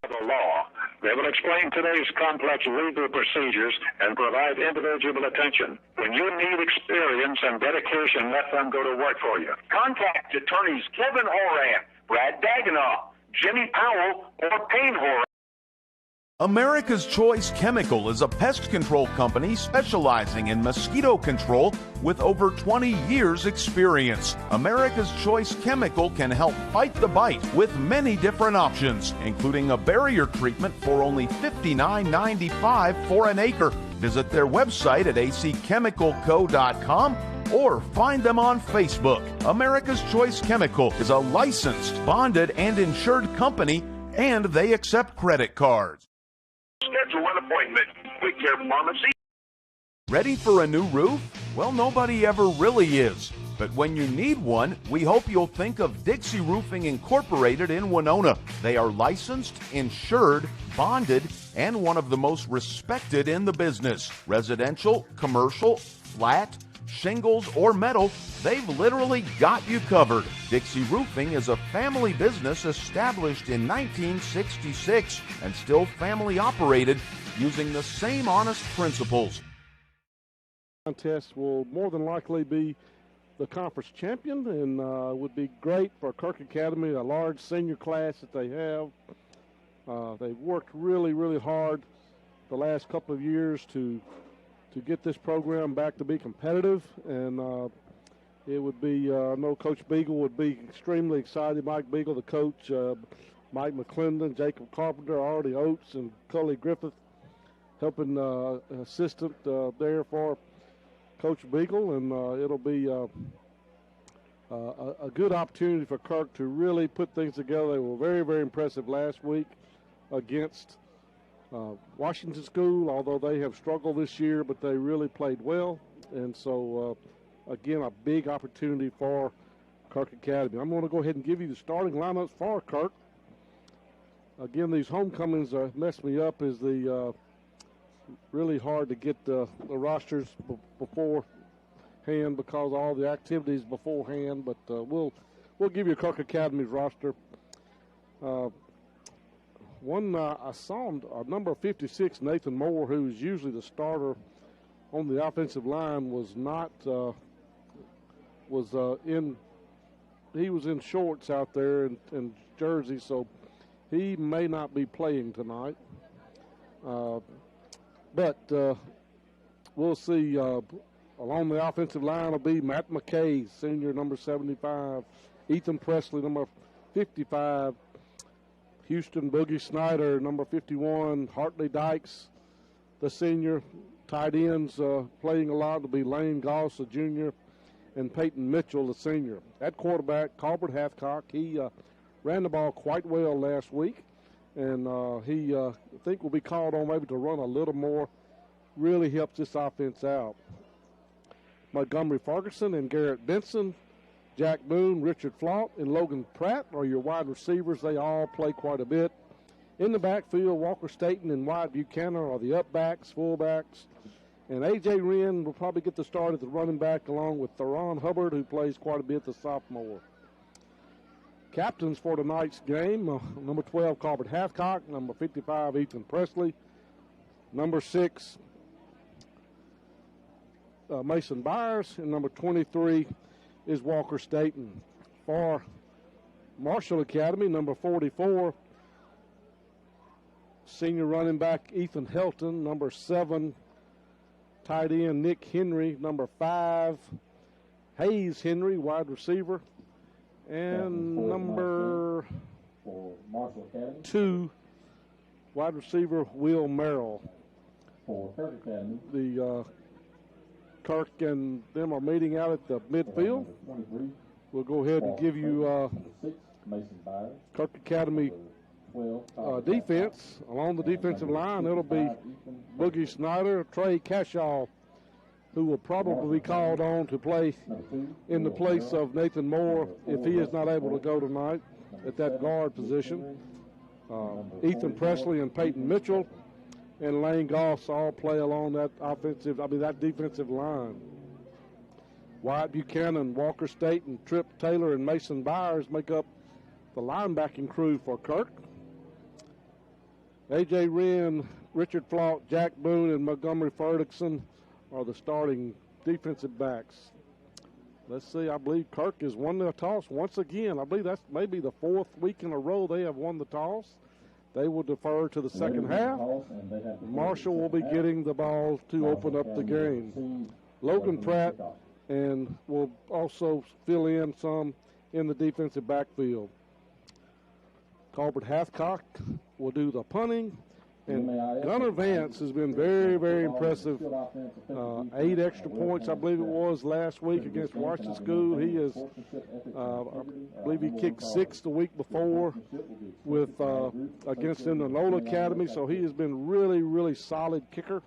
the law. They will explain today's complex legal procedures and provide individual attention. When you need experience and dedication, let them go to work for you. Contact attorneys Kevin Horan, Brad Dagenau, Jimmy Powell, or Payne Horan. America's Choice Chemical is a pest control company specializing in mosquito control with over 20 years experience. America's Choice Chemical can help fight the bite with many different options, including a barrier treatment for only $59.95 for an acre. Visit their website at acchemicalco.com or find them on Facebook. America's Choice Chemical is a licensed, bonded, and insured company, and they accept credit cards. Schedule an appointment. Quick Care Pharmacy. Ready for a new roof? Well, nobody ever really is. But when you need one, we hope you'll think of Dixie Roofing Incorporated in Winona. They are licensed, insured, bonded, and one of the most respected in the business. Residential, commercial, flat, shingles, or metal, they've literally got you covered. Dixie Roofing is a family business established in 1966 and still family operated using the same honest principles. Contest will more than likely be the conference champion, and would be great for Kirk Academy, a large senior class that they have. They've worked really, really hard the last couple of years to get this program back to be competitive, and it would be, I know Coach Beagle would be extremely excited. Mike Beagle, the coach, Mike McClendon, Jacob Carpenter, Artie Oates, and Cully Griffith helping assistant there for Coach Beagle, and it'll be a good opportunity for Kirk to really put things together. They were very, very impressive last week against Washington School, although they have struggled this year, but they really played well. And so, again, a big opportunity for Kirk Academy. I'm going to go ahead and give you the starting lineups for Kirk. Again, these homecomings mess me up as the really hard to get the rosters beforehand because of all the activities beforehand, but we'll give you Kirk Academy's roster. I saw number 56, Nathan Moore, who's usually the starter on the offensive line, was not he was in shorts out there in jersey, so he may not be playing tonight. But we'll see. Along the offensive line will be Matt McKay, senior, number 75, Ethan Presley, number 55, Houston Boogie Snyder, number 51, Hartley Dykes, the senior. Tight ends playing a lot will be Lane Goss, the junior, and Peyton Mitchell, the senior. At quarterback, Colbert Hathcock, he ran the ball quite well last week, and he I think will be called on maybe to run a little more. Really helps this offense out. Montgomery Ferguson and Garrett Benson, Jack Boone, Richard Flaught, and Logan Pratt are your wide receivers. They all play quite a bit. In the backfield, Walker Staten and Wyatt Buchanan are the upbacks, fullbacks. And A.J. Wren will probably get the start at the running back along with Theron Hubbard, who plays quite a bit, the sophomore. Captains for tonight's game, number 12, Colbert Hathcock, number 55, Ethan Presley, number 6, Mason Byers, and number 23 is Walker Staten. For Marshall Academy, number 44, senior running back Ethan Helton, number 7, tight end Nick Henry, number 5, Hayes Henry, wide receiver, and number 2, wide receiver Will Merrill. The Kirk and them are meeting out at the midfield. We'll go ahead and give you Kirk Academy defense. Along the defensive line, it'll be Boogie Snyder, Trey Cashaw, who will probably be called on to play in the place of Nathan Moore if he is not able to go tonight at that guard position. Ethan Presley and Peyton Mitchell and Lane Goss all play along that defensive line. Wyatt Buchanan, Walker State, and Trip Taylor and Mason Byers make up the linebacking crew for Kirk. A.J. Wren, Richard Flock, Jack Boone, and Montgomery Ferguson are the starting defensive backs. Let's see, I believe Kirk has won the toss once again. I believe that's maybe the fourth week in a row they have won the toss. They will defer to the second half. Marshall will be getting the ball to open up the game. Logan Pratt and will also fill in some in the defensive backfield. Colbert Hathcock will do the punting. And Gunnar Vance has been very, very impressive. 8 extra points, I believe it was, last week against Washington School. He is, I believe he kicked 6 the week before with against the Nola Academy. So he has been really, really solid kicker.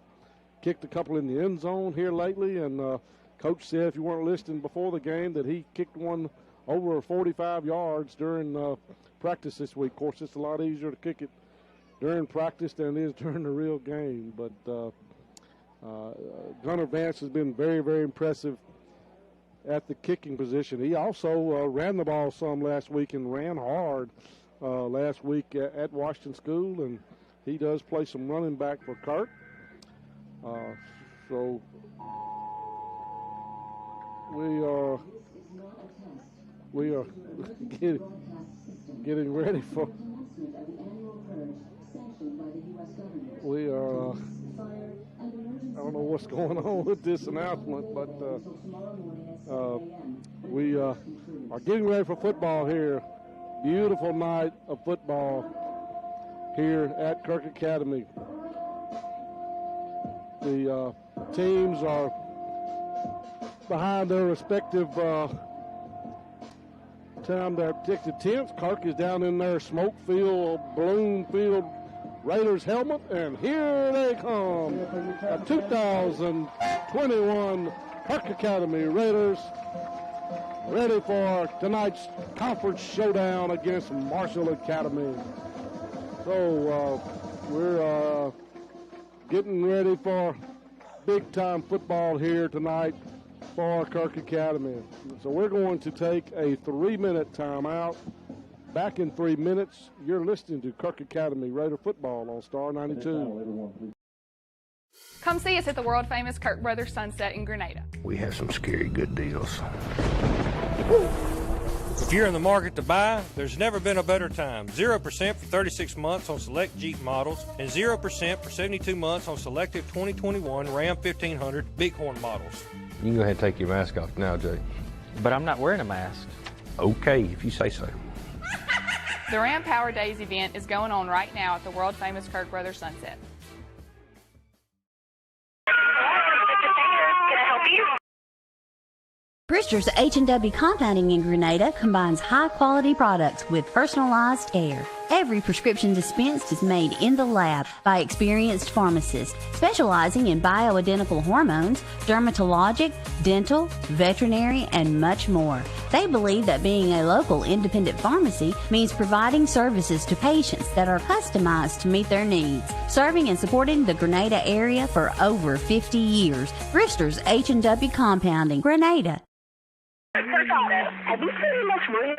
Kicked a couple in the end zone here lately. And Coach said, if you weren't listening before the game, that he kicked one over 45 yards during practice this week. Of course, it's a lot easier to kick it during practice than it is during the real game. But Gunnar Vance has been very, very impressive at the kicking position. He also ran the ball some last week and ran hard last week at Washington School, and he does play some running back for Kirk. So we are getting ready for. We are, I don't know what's going on with this announcement, but we are getting ready for football here. Beautiful night of football here at Kirk Academy. The teams are behind their respective their ticket tents. Kirk is down in their smoke field, balloon field Raiders helmet, and here they come. The 2021 Kirk Academy Raiders, ready for tonight's conference showdown against Marshall Academy. So we're getting ready for big-time football here tonight for Kirk Academy. So we're going to take a 3-minute timeout. Back in 3 minutes, you're listening to Kirk Academy Raider football on Star 92. Come see us at the world-famous Kirk Brothers Sunset in Grenada. We have some scary good deals. If you're in the market to buy, there's never been a better time. 0% for 36 months on select Jeep models and 0% for 72 months on selected 2021 Ram 1500 Bighorn models. You can go ahead and take your mask off now, Jay. But I'm not wearing a mask. Okay, if you say so. The Ram Power Days event is going on right now at the world-famous Kirk Brothers Sunset. Can I help you? Brewster's H&W Compounding in Grenada combines high-quality products with personalized care. Every prescription dispensed is made in the lab by experienced pharmacists specializing in bioidentical hormones, dermatologic, dental, veterinary, and much more. They believe that being a local independent pharmacy means providing services to patients that are customized to meet their needs. Serving and supporting the Grenada area for over 50 years. Brewster's H&W Compounding, Grenada. Have you seen much money?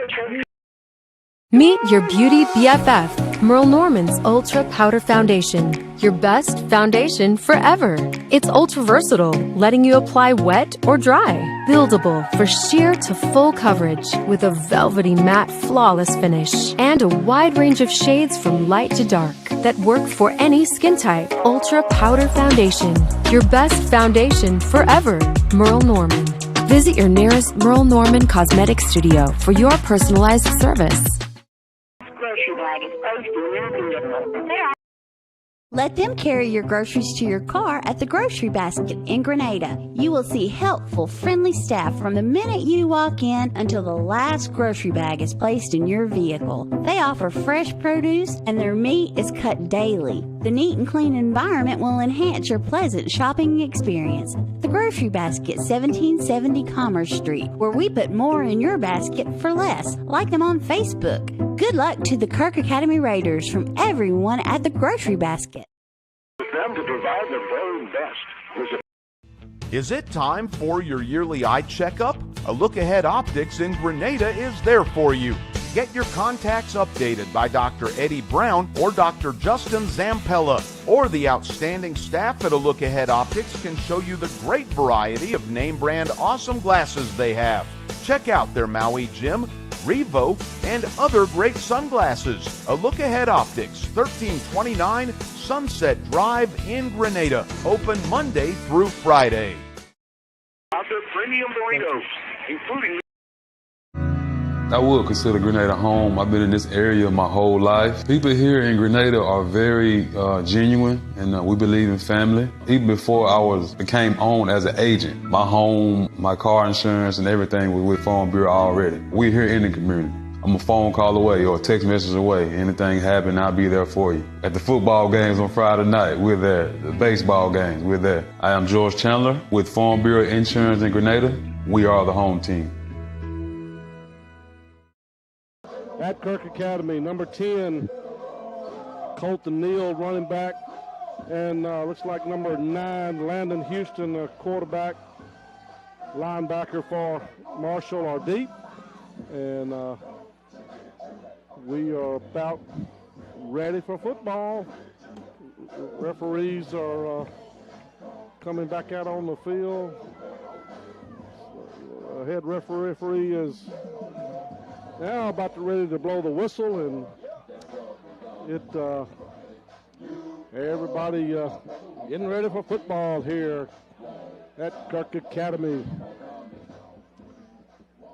Meet your beauty BFF, Merle Norman's Ultra Powder Foundation. Your best foundation forever. It's ultra versatile, letting you apply wet or dry. Buildable for sheer to full coverage with a velvety matte flawless finish. And a wide range of shades from light to dark that work for any skin type. Ultra Powder Foundation. Your best foundation forever. Merle Norman. Visit your nearest Merle Norman Cosmetic Studio for your personalized service. Let them carry your groceries to your car at the Grocery Basket in Grenada. You will see helpful, friendly staff from the minute you walk in until the last grocery bag is placed in your vehicle. They offer fresh produce and their meat is cut daily. The neat and clean environment will enhance your pleasant shopping experience. The Grocery Basket, 1770 Commerce Street, where we put more in your basket for less. Like them on Facebook. Good luck to the Kirk Academy Raiders from everyone at the Grocery Basket. Them to provide the very best. Is it time for your yearly eye checkup? A Look Ahead Optics in Grenada is there for you. Get your contacts updated by Dr. Eddie Brown or Dr. Justin Zampella, or the outstanding staff at A Look Ahead Optics can show you the great variety of name brand awesome glasses they have. Check out their Maui Jim, Revo, and other great sunglasses. A Look Ahead Optics, 1329 Sunset Drive in Grenada. Open Monday through Friday. Other premium burritos, including... I would consider Grenada home. I've been in this area my whole life. People here in Grenada are very genuine, and we believe in family. Even before I became owned as an agent, my home, my car insurance, and everything was with Farm Bureau already. We're here in the community. I'm a phone call away or a text message away. Anything happen, I'll be there for you. At the football games on Friday night, we're there. The baseball games, we're there. I am George Chandler with Farm Bureau Insurance in Grenada. We are the home team. At Kirk Academy, number 10, Colton Neal, running back, and looks like number 9, Landon Houston, quarterback, linebacker for Marshall are deep, and we are about ready for football. Referees are coming back out on the field. Head referee is now about ready to blow the whistle, and everybody getting ready for football here at Kirk Academy.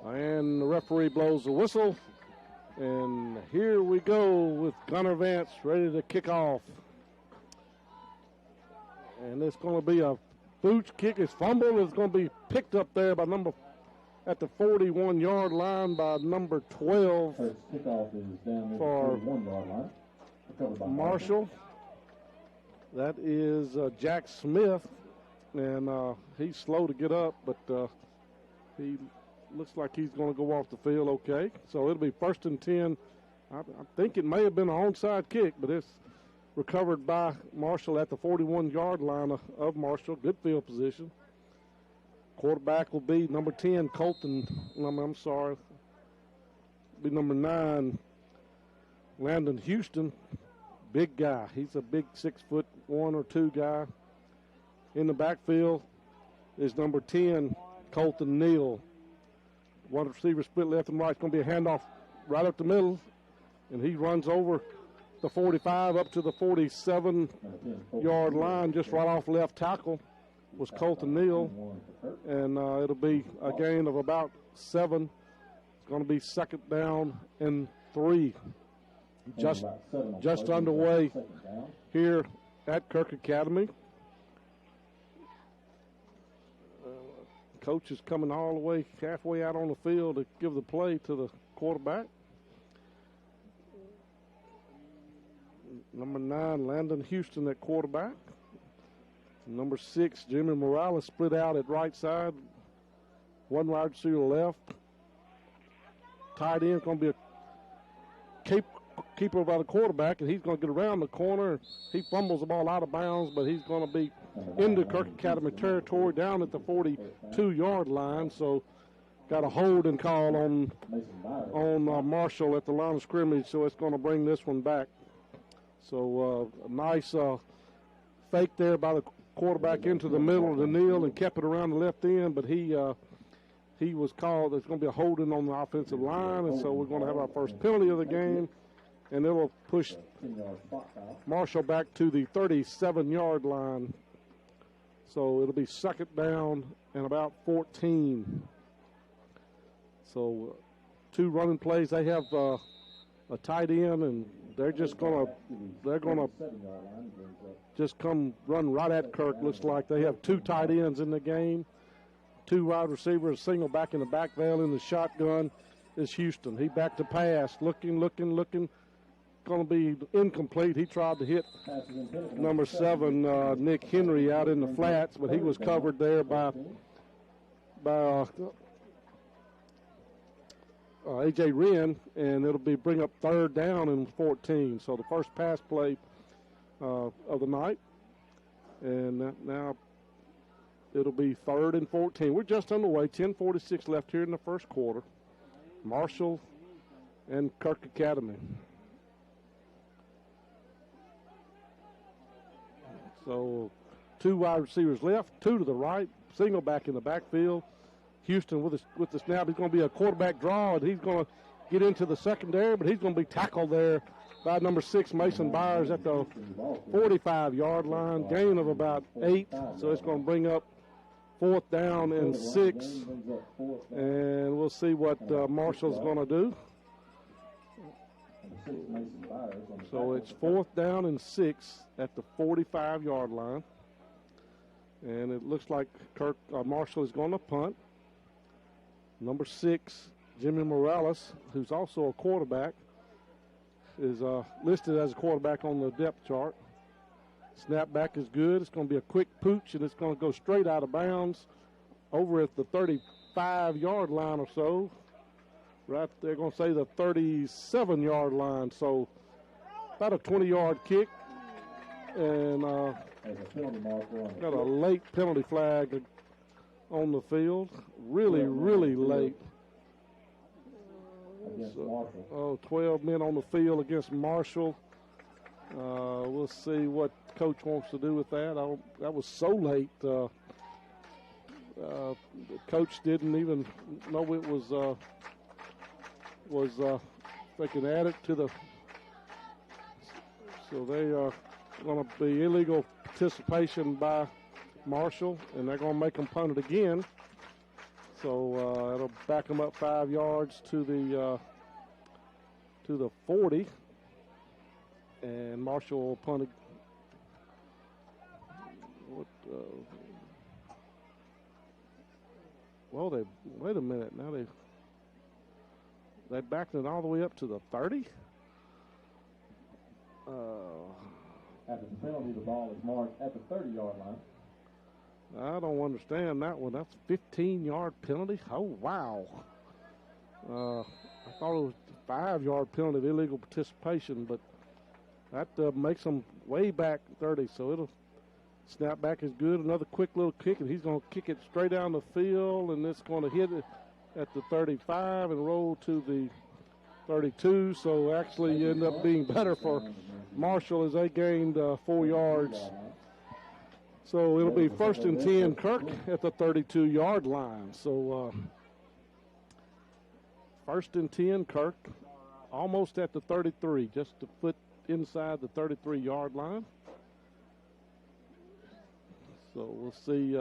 And the referee blows the whistle, and here we go with Gunnar Vance ready to kick off. And it's going to be a boots kick. His fumble is going to be picked up there by at the 41-yard line by number 12 for Marshall. That is Jack Smith, and he's slow to get up, but he looks like he's going to go off the field okay. So it'll be 1st and 10. I think it may have been an onside kick, but it's recovered by Marshall at the 41-yard line of Marshall. Good field position. Quarterback will be number 10, Colton. I'm sorry. Be number 9, Landon Houston. Big guy. He's a big 6'1" or 2 guy. In the backfield is number 10, Colton Neal. One receiver split left and right. It's going to be a handoff right up the middle, and he runs over the 45 up to the 47-yard line, just right off left tackle was Colton Neal, and it'll be a gain of about 7. It's going to be 2nd down and 3. Just underway here at Kirk Academy. Coach is coming all the way halfway out on the field to give the play to the quarterback. Number 9, Landon Houston at quarterback. Number 6, Jimmy Morales split out at right side. One wide receiver left. Tight end going to be a keeper by the quarterback, and he's going to get around the corner. He fumbles the ball out of bounds, but he's going to be into Kirk Academy territory down at the 42-yard line. So got a holding call on Marshall at the line of scrimmage, so it's going to bring this one back. So a nice fake there by the quarterback into the middle of the kneel and kept it around the left end, but he was called. There's going to be a holding on the offensive line, and so we're going to have our first penalty of the game, and it'll push Marshall back to the 37-yard line. So it'll be 2nd down and about 14. So 2 running plays. They have a tight end, and they're gonna just come run right at Kirk. Looks like they have 2 tight ends in the game, 2 wide receivers, a single back in the back veil. In the shotgun is Houston. He back to pass, looking. Going to be incomplete. He tried to hit number 7, Nick Henry, out in the flats, but he was covered there by A.J. Wren, and it'll be bring up 3rd down and 14. So the first pass play of the night, and now it'll be 3rd and 14. We're just underway. 10:46 left here in the first quarter. Marshall and Kirk Academy. So 2 wide receivers left, 2 to the right, single back in the backfield. Houston with the snap. He's going to be a quarterback draw, and he's going to get into the secondary, but he's going to be tackled there by number 6, Mason Byers, at the 45-yard line. Gain of about 8, so it's going to bring up 4th down and 6. And we'll see what Marshall's going to do. So it's 4th down and 6 at the 45-yard line. And it looks like Marshall is going to punt. Number 6, Jimmy Morales, who's also a quarterback, is listed as a quarterback on the depth chart. Snap back is good. It's going to be a quick pooch, and it's going to go straight out of bounds over at the 35-yard line or so. Right, they're going to say the 37-yard line. So about a 20-yard kick, and got a late penalty flag on the field. Really, really late. So, 12 men on the field against Marshall. We'll see what coach wants to do with that. That was so late. The coach didn't even know it was they can add it to the. So they are going to be illegal participation by Marshall, and they're going to make them punt it again. So it'll back them up 5 yards to the 40, and Marshall will punt it. Well, wait a minute. Now they backed it all the way up to the 30. After the penalty, the ball is marked at the 30-yard line. I don't understand that one. That's a 15-yard penalty. Oh, wow. I thought it was a 5-yard penalty of illegal participation, but that makes them way back 30. So it'll snap back is good. Another quick little kick, and he's going to kick it straight down the field, and it's going to hit it at the 35 and roll to the 32. So actually end up being better for Marshall as they gained 4 yards. So it'll be 1st and 10, Kirk at the 32-yard line. So 1st and 10, Kirk, almost at the 33, just a foot inside the 33-yard line. So we'll see.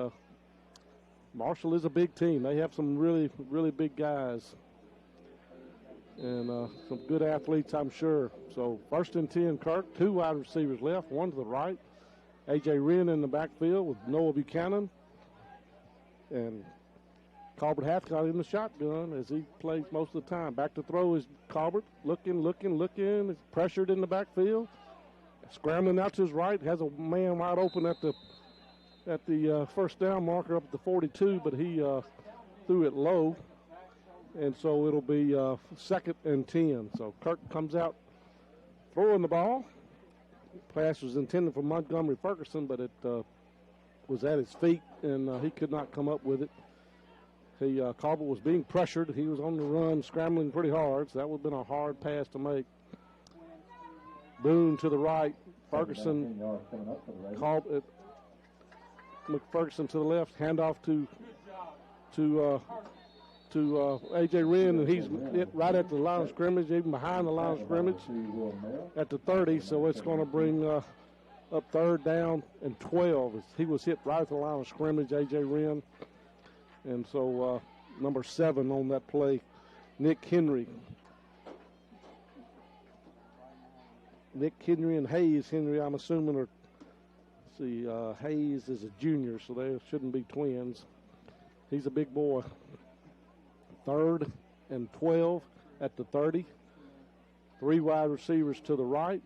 Marshall is a big team. They have some really, really big guys and some good athletes, I'm sure. So 1st and 10, Kirk, 2 wide receivers left, 1 to the right. A.J. Wren in the backfield with Noah Buchanan. And Colbert Hathcott in the shotgun as he plays most of the time. Back to throw is Colbert. Looking. Is pressured in the backfield. Scrambling out to his right. Has a man wide open at the 1st down marker up at the 42, but he threw it low. And so it'll be 2nd and 10. So Kirk comes out throwing the ball. Pass was intended for Montgomery Ferguson, but it was at his feet, and he could not come up with it. Colbert was being pressured. He was on the run, scrambling pretty hard, so that would have been a hard pass to make. Boone to the right. Ferguson, McPherson to the left. Handoff to A.J. Wren, and he's right at the line of scrimmage, even behind the line of scrimmage at the 30. So it's going to bring up 3rd down and 12. He was hit right at the line of scrimmage, A.J. Wren. And so number 7 on that play, Nick Henry. Nick Henry and Hayes Henry, I'm assuming, are, Hayes is a junior, so they shouldn't be twins. He's a big boy. 3rd and 12 at the 30. 3 wide receivers to the right.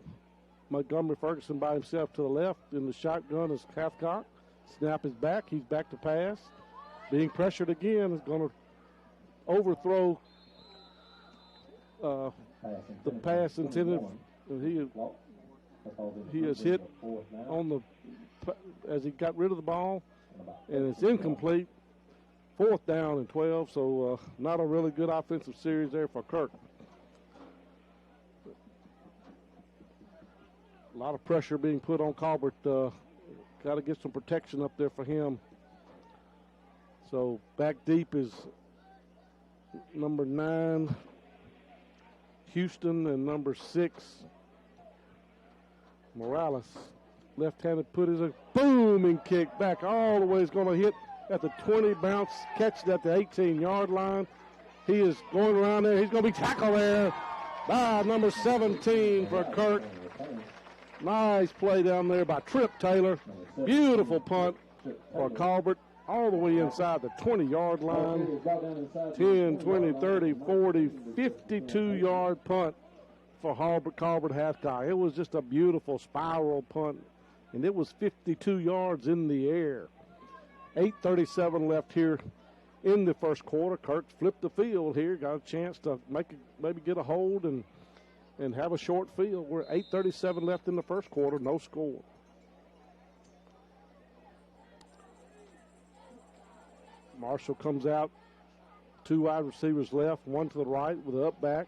Montgomery Ferguson by himself to the left. In the shotgun is Cathcart. Snap is back. He's back to pass. Being pressured again is going to overthrow the pass intended. He is hit on as he got rid of the ball, and it's incomplete. 4th down and 12, so not a really good offensive series there for Kirk. A lot of pressure being put on Colbert. Got to get some protection up there for him. So back deep is number 9, Houston, and number 6, Morales. Left-handed put is a booming kick back all the way. He's going to hit at the 20, bounce, catch it at the 18-yard line. He is going around there. He's going to be tackled there by number 17 for Kirk. Nice play down there by Trip Taylor. Beautiful punt for Colbert. All the way inside the 20-yard line. 10, 20, 30, 40, 52-yard punt for Colbert Hathcock. It was just a beautiful spiral punt, and it was 52 yards in the air. 8:37 left here in the first quarter. Kirk flipped the field here, got a chance to maybe get a hold and have a short field. We're 8:37 left in the first quarter, no score. Marshall comes out, 2 wide receivers left, 1 to the right with an up back.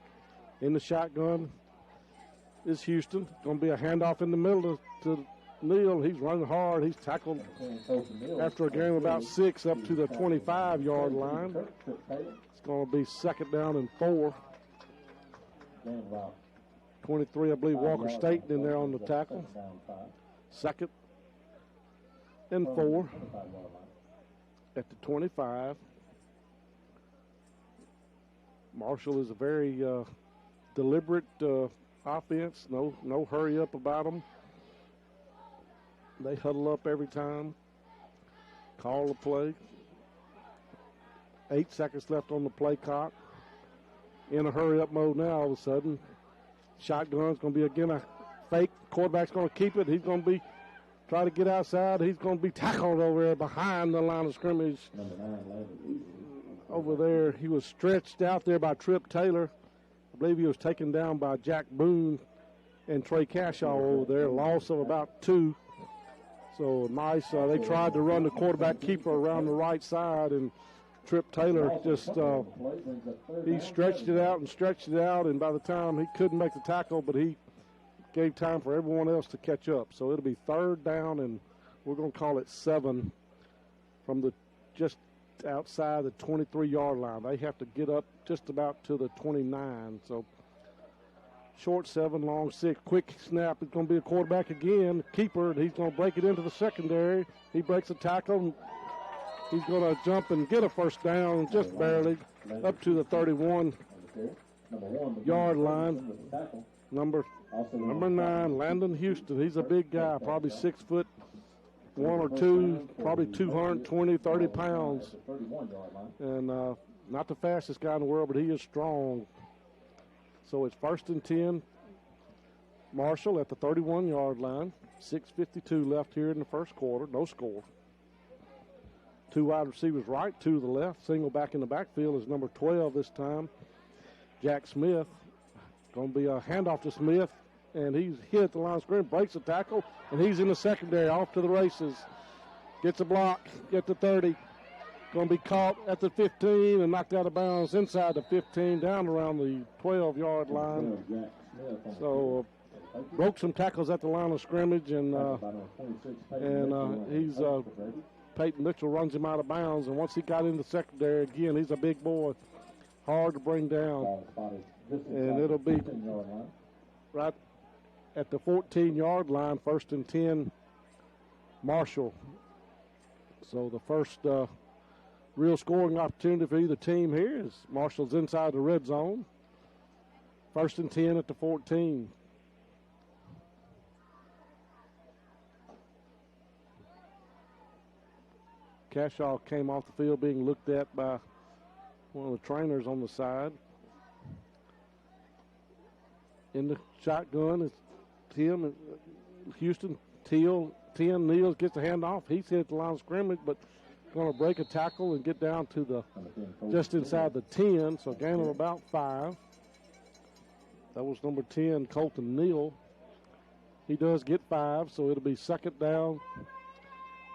In the shotgun is Houston. Going to be a handoff in the middle to Neal. He's running hard. He's tackled after a gain of about 6 up to the 25-yard line. It's going to be 2nd down and 4. 23, I believe, Walker Staten in there on the tackle. 2nd and 4 at the 25. Marshall is a very deliberate offense. No hurry up about them. They huddle up every time. Call the play. 8 seconds left on the play clock. In a hurry up mode now all of a sudden. Shotgun's going to be again a fake. Quarterback's going to keep it. He's going to be try to get outside. He's going to be tackled over there behind the line of scrimmage. Over there, he was stretched out there by Trip Taylor. I believe he was taken down by Jack Boone and Trey Cashaw over there. Loss of about 2. So nice. They tried to run the quarterback keeper around the right side, and Trip Taylor just he stretched it out, and by the time he couldn't make the tackle, but he gave time for everyone else to catch up. So it'll be 3rd down, and we're going to call it 7 from the just outside the 23-yard line. They have to get up just about to the 29. So short 7, long 6, quick snap. It's going to be a quarterback again, keeper, and he's going to break it into the secondary. He breaks a tackle, and he's going to jump and get a 1st down just barely up to the 31-yard line. Number 9, Landon Houston. He's a big guy, probably 6 foot 1 or 2, probably 220, 30 pounds. And not the fastest guy in the world, but he is strong. So it's 1st and 10. Marshall at the 31-yard line. 6:52 left here in the first quarter. No score. 2 wide receivers right, 2 to the left. Single back in the backfield is number 12 this time, Jack Smith. Going to be a handoff to Smith, and he's hit at the line of scrimmage, breaks a tackle, and he's in the secondary, off to the races. Gets a block, get to 30. Going to be caught at the 15 and knocked out of bounds inside the 15, down around the 12-yard line. So broke some tackles at the line of scrimmage, and he's Peyton Mitchell runs him out of bounds, and once he got in the secondary again, he's a big boy, hard to bring down. And it'll be right at the 14-yard line, 1st and 10, Marshall. So the first real scoring opportunity for either team here is Marshall's inside the red zone. 1st and 10 at the 14. Cashaw came off the field being looked at by one of the trainers on the side. In the shotgun is Tim Houston. 10 Neal gets the handoff. He's hit the line of scrimmage, but going to break a tackle and get down to the just inside the 10, so gain of about 5. That was number 10, Colton Neal. He does get 5, so it'll be 2nd down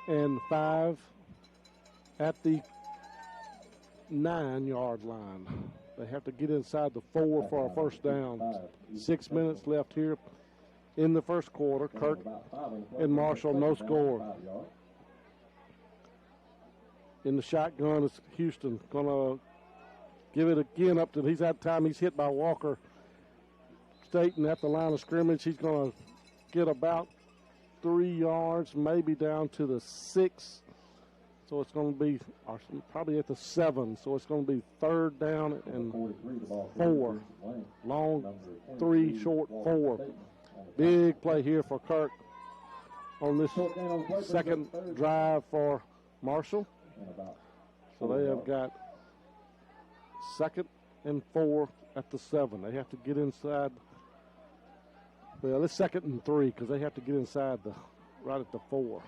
and 5 at the 9-yard line. They have to get inside the 4 for a 1st down. 6 minutes left here in the first quarter. Kirk and Marshall, no score. In the shotgun is Houston. Going to give it again up to, he's had time. He's hit by Walker Staten at the line of scrimmage. He's going to get about 3 yards, maybe down to the 6. So it's going to be probably at the 7. So it's going to be 3rd down and 4. Long 3, short 4. Big play here for Kirk on this second drive for Marshall. So they have got 2nd and 4 at the 7. They have to get inside. Well, it's 2nd and 3 because they have to get inside right at the 4.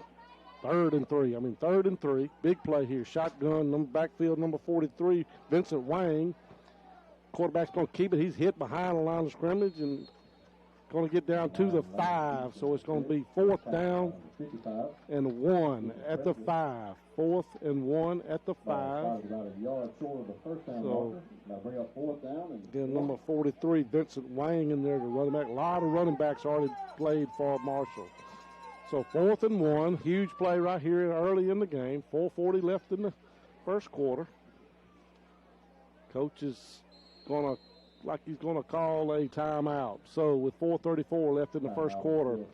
3rd and 3. 3rd and 3. Big play here. Shotgun, backfield number 43, Vincent Wang. Quarterback's going to keep it. He's hit behind the line of scrimmage and going to get down to the 5. So it's going to be 4th down and 1 at the 5. 4th and 1 at the 5. So again, number 43, Vincent Wang in there to running back. A lot of running backs already played for Marshall. So 4th and 1, huge play right here early in the game. 4:40 left in the first quarter. Coach is going to, like he's going to call a timeout. So with 4:34 left in the first quarter,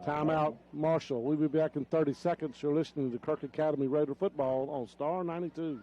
timeout Marshall. We'll be back in 30 seconds. You're listening to Kirk Academy Raider Football on Star 92.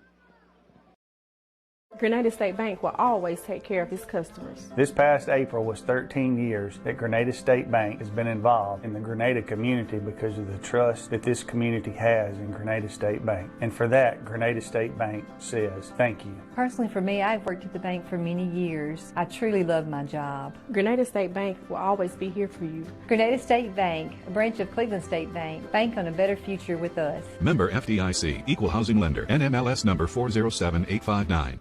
Grenada State Bank will always take care of its customers. This past April was 13 years that Grenada State Bank has been involved in the Grenada community because of the trust that this community has in Grenada State Bank. And for that, Grenada State Bank says thank you. Personally, for me, I've worked at the bank for many years. I truly love my job. Grenada State Bank will always be here for you. Grenada State Bank, a branch of Cleveland State Bank. Bank on a better future with us. Member FDIC, Equal Housing Lender, NMLS number 407859.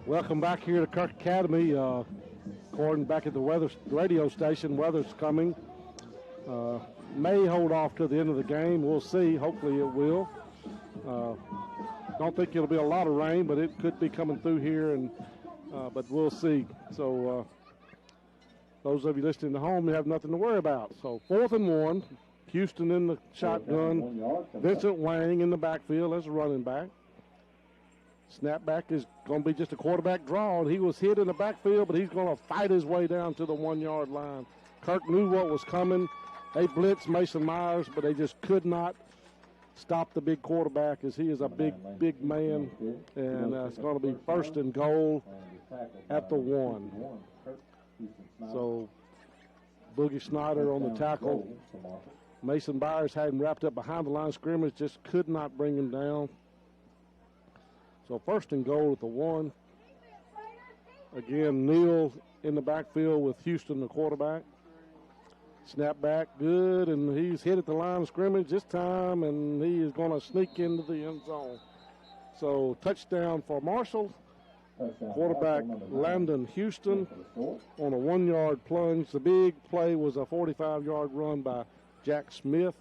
Welcome back here to Kirk Academy. According back at the weather radio station, weather's coming. May hold off to the end of the game. We'll see. Hopefully it will. Don't think it'll be a lot of rain, but it could be coming through here, and but we'll see. So those of you listening at home, you have nothing to worry about. So 4th and 1. Houston in the shotgun. Vincent Wang in the backfield as a running back. Snapback is going to be just a quarterback draw. He was hit in the backfield, but he's going to fight his way down to the 1-yard line. Kirk knew what was coming. They blitzed Mason Myers, but they just could not stop the big quarterback as he is a big man. And it's going to be 1st and goal at the 1. So Boogie Snyder on the tackle. Mason Myers hadn't wrapped up behind the line of scrimmage, just could not bring him down. So 1st and goal at the 1. Again, Neal in the backfield with Houston, the quarterback. Snap back, good, and he's hit at the line of scrimmage this time, and he is going to sneak into the end zone. So touchdown for Marshall. Quarterback Landon Houston on a 1-yard plunge. The big play was a 45-yard run by Jack Smith,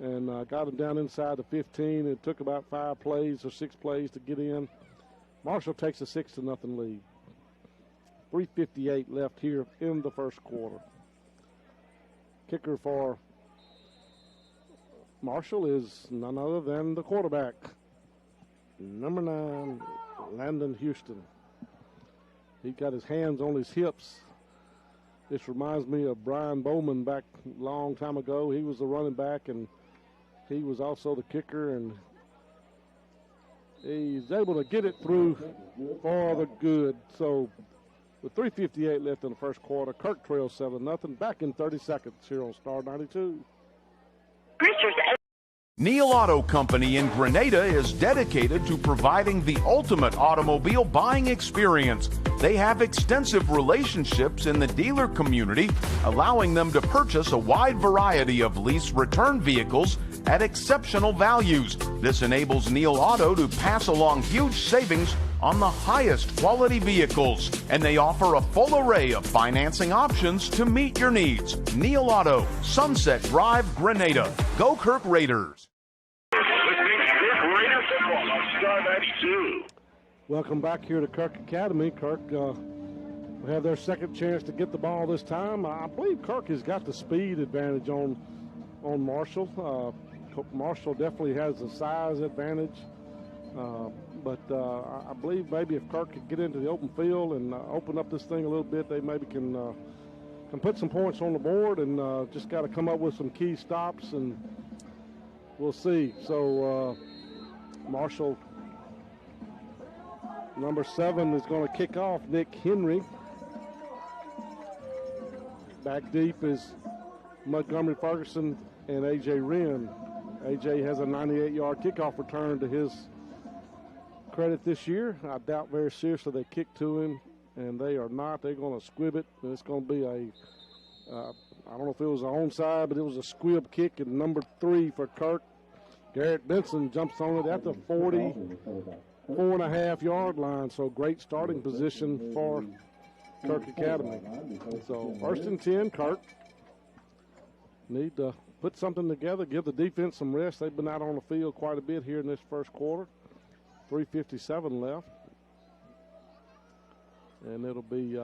and got him down inside the 15. It took about 5 plays or 6 plays to get in. Marshall takes a 6-0 lead. 3:58 left here in the first quarter. Kicker for Marshall is none other than the quarterback, number 9, Landon Houston. He got his hands on his hips. This reminds me of Brian Bowman back a long time ago. He was the running back, and he was also the kicker, and he's able to get it through for the good. So with 3:58 left in the first quarter, Kirk trails 7-0. Back in 30 seconds here on Star 92. Neal Auto Company in Grenada is dedicated to providing the ultimate automobile buying experience. They have extensive relationships in the dealer community, allowing them to purchase a wide variety of lease return vehicles at exceptional values. This enables Neal Auto to pass along huge savings on the highest quality vehicles, and they offer a full array of financing options to meet your needs. Neal Auto, Sunset Drive, Grenada. Go Kirk Raiders. Welcome back here to Kirk Academy. Kirk will have their second chance to get the ball this time. I believe Kirk has got the speed advantage on Marshall. Marshall definitely has the size advantage. But I believe maybe if Kirk could get into the open field and open up this thing a little bit, they maybe can put some points on the board, and just got to come up with some key stops, and we'll see. So Marshall, number 7, is going to kick off. Nick Henry. Back deep is Montgomery Ferguson and A.J. Wren. A.J. has a 98-yard kickoff return to his credit this year. I doubt very seriously they kick to him, and they are not. They're going to squib it, and it's going to be I don't know if it was an onside, but it was a squib kick, and number 3 for Kirk. Garrett Benson jumps on it at the 44.5-yard line, so great starting position for Kirk Academy. So 1st and 10, Kirk. Need to put something together, give the defense some rest. They've been out on the field quite a bit here in this first quarter. 3:57 left. And it'll be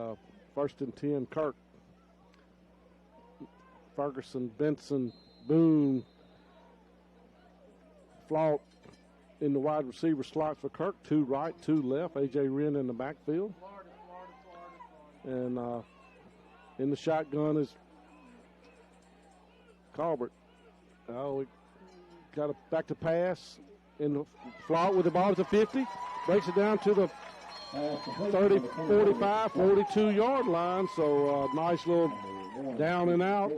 1st and 10, Kirk. Ferguson, Benson, Boone, Flaught in the wide receiver slots for Kirk. 2 right, 2 left. A.J. Wren in the backfield. And in the shotgun is Colbert. Oh, we got a back to pass. In the Flaught with the ball at the 50. Breaks it down to the 30, 45, 42-yard line. So nice little down and out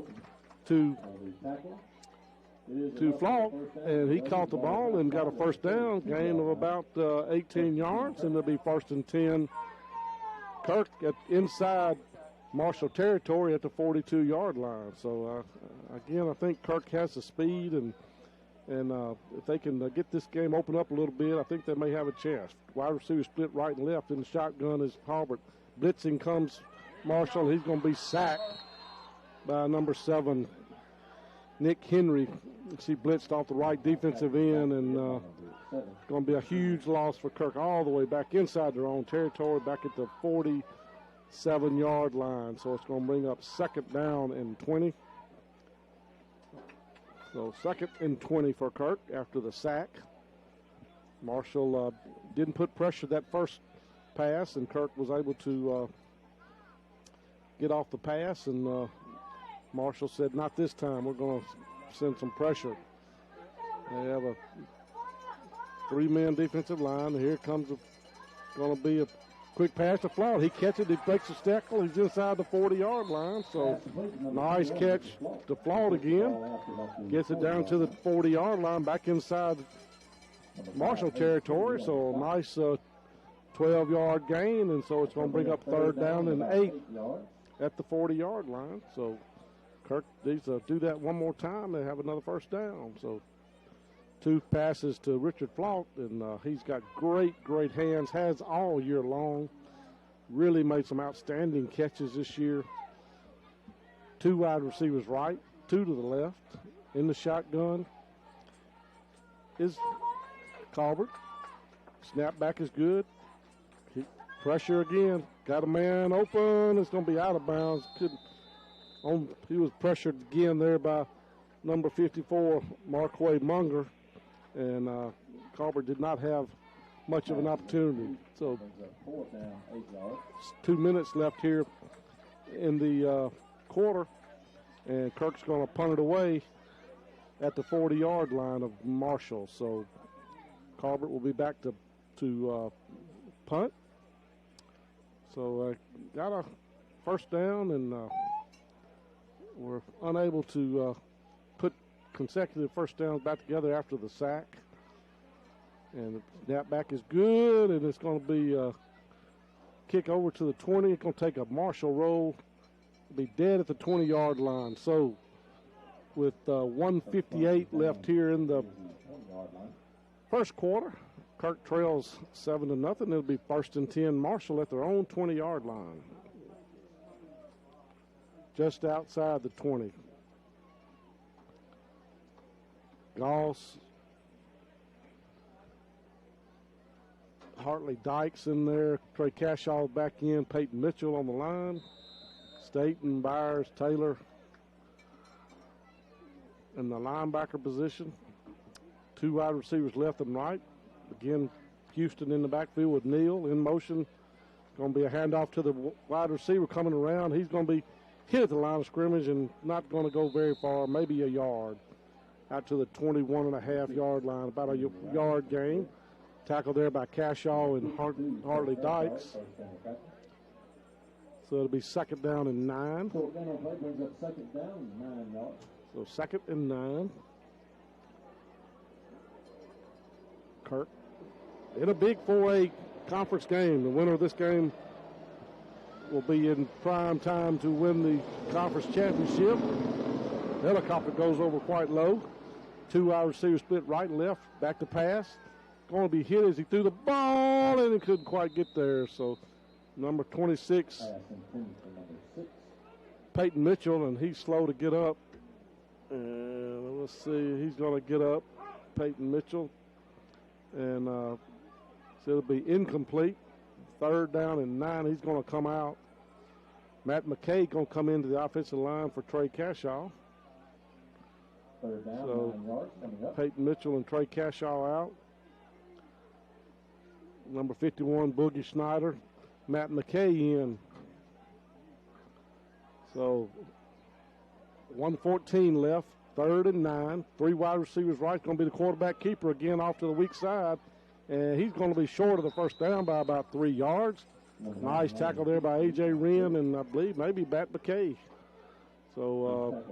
to Flaught, and he caught the ball and got a first down, gain of about 18 yards, and it'll be 1st and 10. Kirk inside Marshall territory at the 42-yard line. So again, I think Kirk has the speed, and if they can get this game open up a little bit, I think they may have a chance. Wide receiver split right and left. In the shotgun is Colbert. Blitzing comes Marshall. He's going to be sacked by number 7, Nick Henry. He blitzed off the right defensive end, and it's going to be a huge loss for Kirk all the way back inside their own territory, back at the 47-yard line. So it's going to bring up 2nd down and 20. So 2nd and 20 for Kirk after the sack. Marshall didn't put pressure that first pass, and Kirk was able to get off the pass, and Marshall said, not this time. We're going to send some pressure. They have a 3-man defensive line. Here comes going to be a quick pass to Flaught. He catches it. He breaks the tackle. He's inside the 40-yard line. So nice catch to Flaught again. Gets it down to the 40-yard line, back inside Marshall territory. So nice 12-yard gain, and so it's going to bring up 3rd down and 8 at the 40-yard line. So Kirk needs to do that one more time and have another first down. So 2 passes to Richard Flaught, and he's got great hands, has all year long. Really made some outstanding catches this year. 2 wide receivers right, 2 to the left. In the shotgun is Colbert. Snap back is good. Pressure again. Got a man open. It's going to be out of bounds. He was pressured again there by number 54, Marquay Munger. And Colbert did not have much of an opportunity. So 2 minutes left here in the quarter. And Kirk's going to punt it away at the 40-yard line of Marshall. So Colbert will be back to punt. So got a first down, and we're unable to put consecutive first downs back together after the sack. And the snap back is good, and it's going to be a kick over to the 20. It's going to take a Marshall roll, be dead at the 20-yard line. So with 1:58 left here in the first quarter, Kirk trails 7-0. It'll be 1st and 10 Marshall at their own 20-yard line, just outside the 20. Goss Hartley Dykes in there. Trey Cashaw back in. Peyton Mitchell on the line. Staten, Byers, Taylor in the linebacker position. 2 wide receivers left and right. Again, Houston in the backfield with Neal in motion. Going to be a handoff to the wide receiver coming around. He's going to be hit at the line of scrimmage and not going to go very far, maybe a yard. Out to the 21.5-yard line, about a yard gain. Tackled there by Cashaw and Hartley Dykes. So it'll be 2nd down and 9. So 2nd and 9. Kirk in a big 4A conference game. The winner of this game will be in prime time to win the conference championship. The helicopter goes over quite low. 2 wide receivers split right and left. Back to pass. Going to be hit as he threw the ball, and he couldn't quite get there. So number 26, Peyton Mitchell, and he's slow to get up. And let's see, he's going to get up, Peyton Mitchell. And so it'll be incomplete. 3rd down and 9. He's going to come out. Matt McKay going to come into the offensive line for Trey Cashaw. 3rd down, so 9 yards coming up. Peyton Mitchell and Trey Cashaw out. Number 51, Boogie Snyder. Matt McKay in. So 1:14 left. 3rd and 9. 3 wide receivers right. Going to be the quarterback keeper again off to the weak side. And he's going to be short of the 1st down by about 3 yards. Nice tackle there by A.J. Wren and I believe maybe Matt McKay. So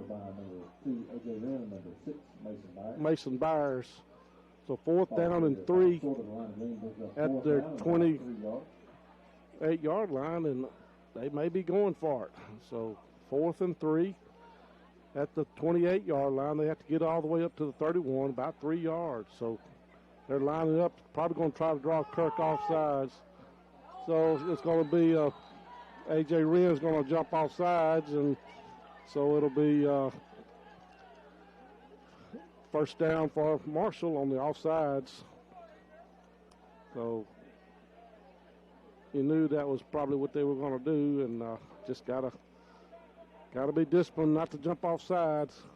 Mason Byers. So 4th down and 3 at their 28-yard line, and they may be going for it. So 4th and 3 at the 28-yard line. They have to get all the way up to the 31, about 3 yards. So they're lining up, probably going to try to draw Kirk off sides. So it's going to be A.J. Wren's going to jump off sides, and so it'll be 1st down for Marshall on the offsides. So you knew that was probably what they were going to do, and just gotta be disciplined not to jump off sides.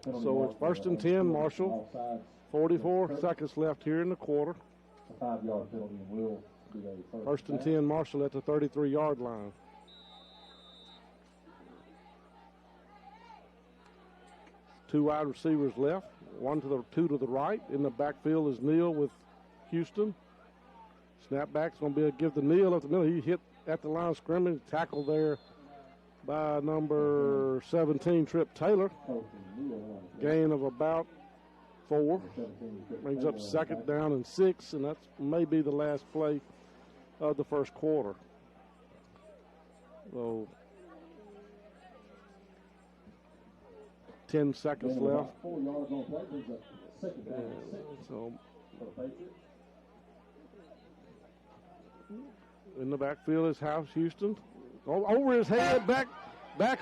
So it's 1st and 10, Marshall. 44 seconds left here in the quarter. 5-yard penalty and will be a 1st and 10, Marshall at the 33-yard line. Two wide receivers left. 2 to the right. In the backfield is Neal with Houston. Snapback's going to be a give to Neal at the middle. He hit at the line of scrimmage. Tackle there by number 17, Trip Taylor. Gain of about 4. Brings up 2nd down and 6, and that's maybe the last play of the 1st quarter. So 10 seconds left. 4 yards on play, brings up 2nd down and 6 so for the Patriots. in the backfield is Houston. Over his head, back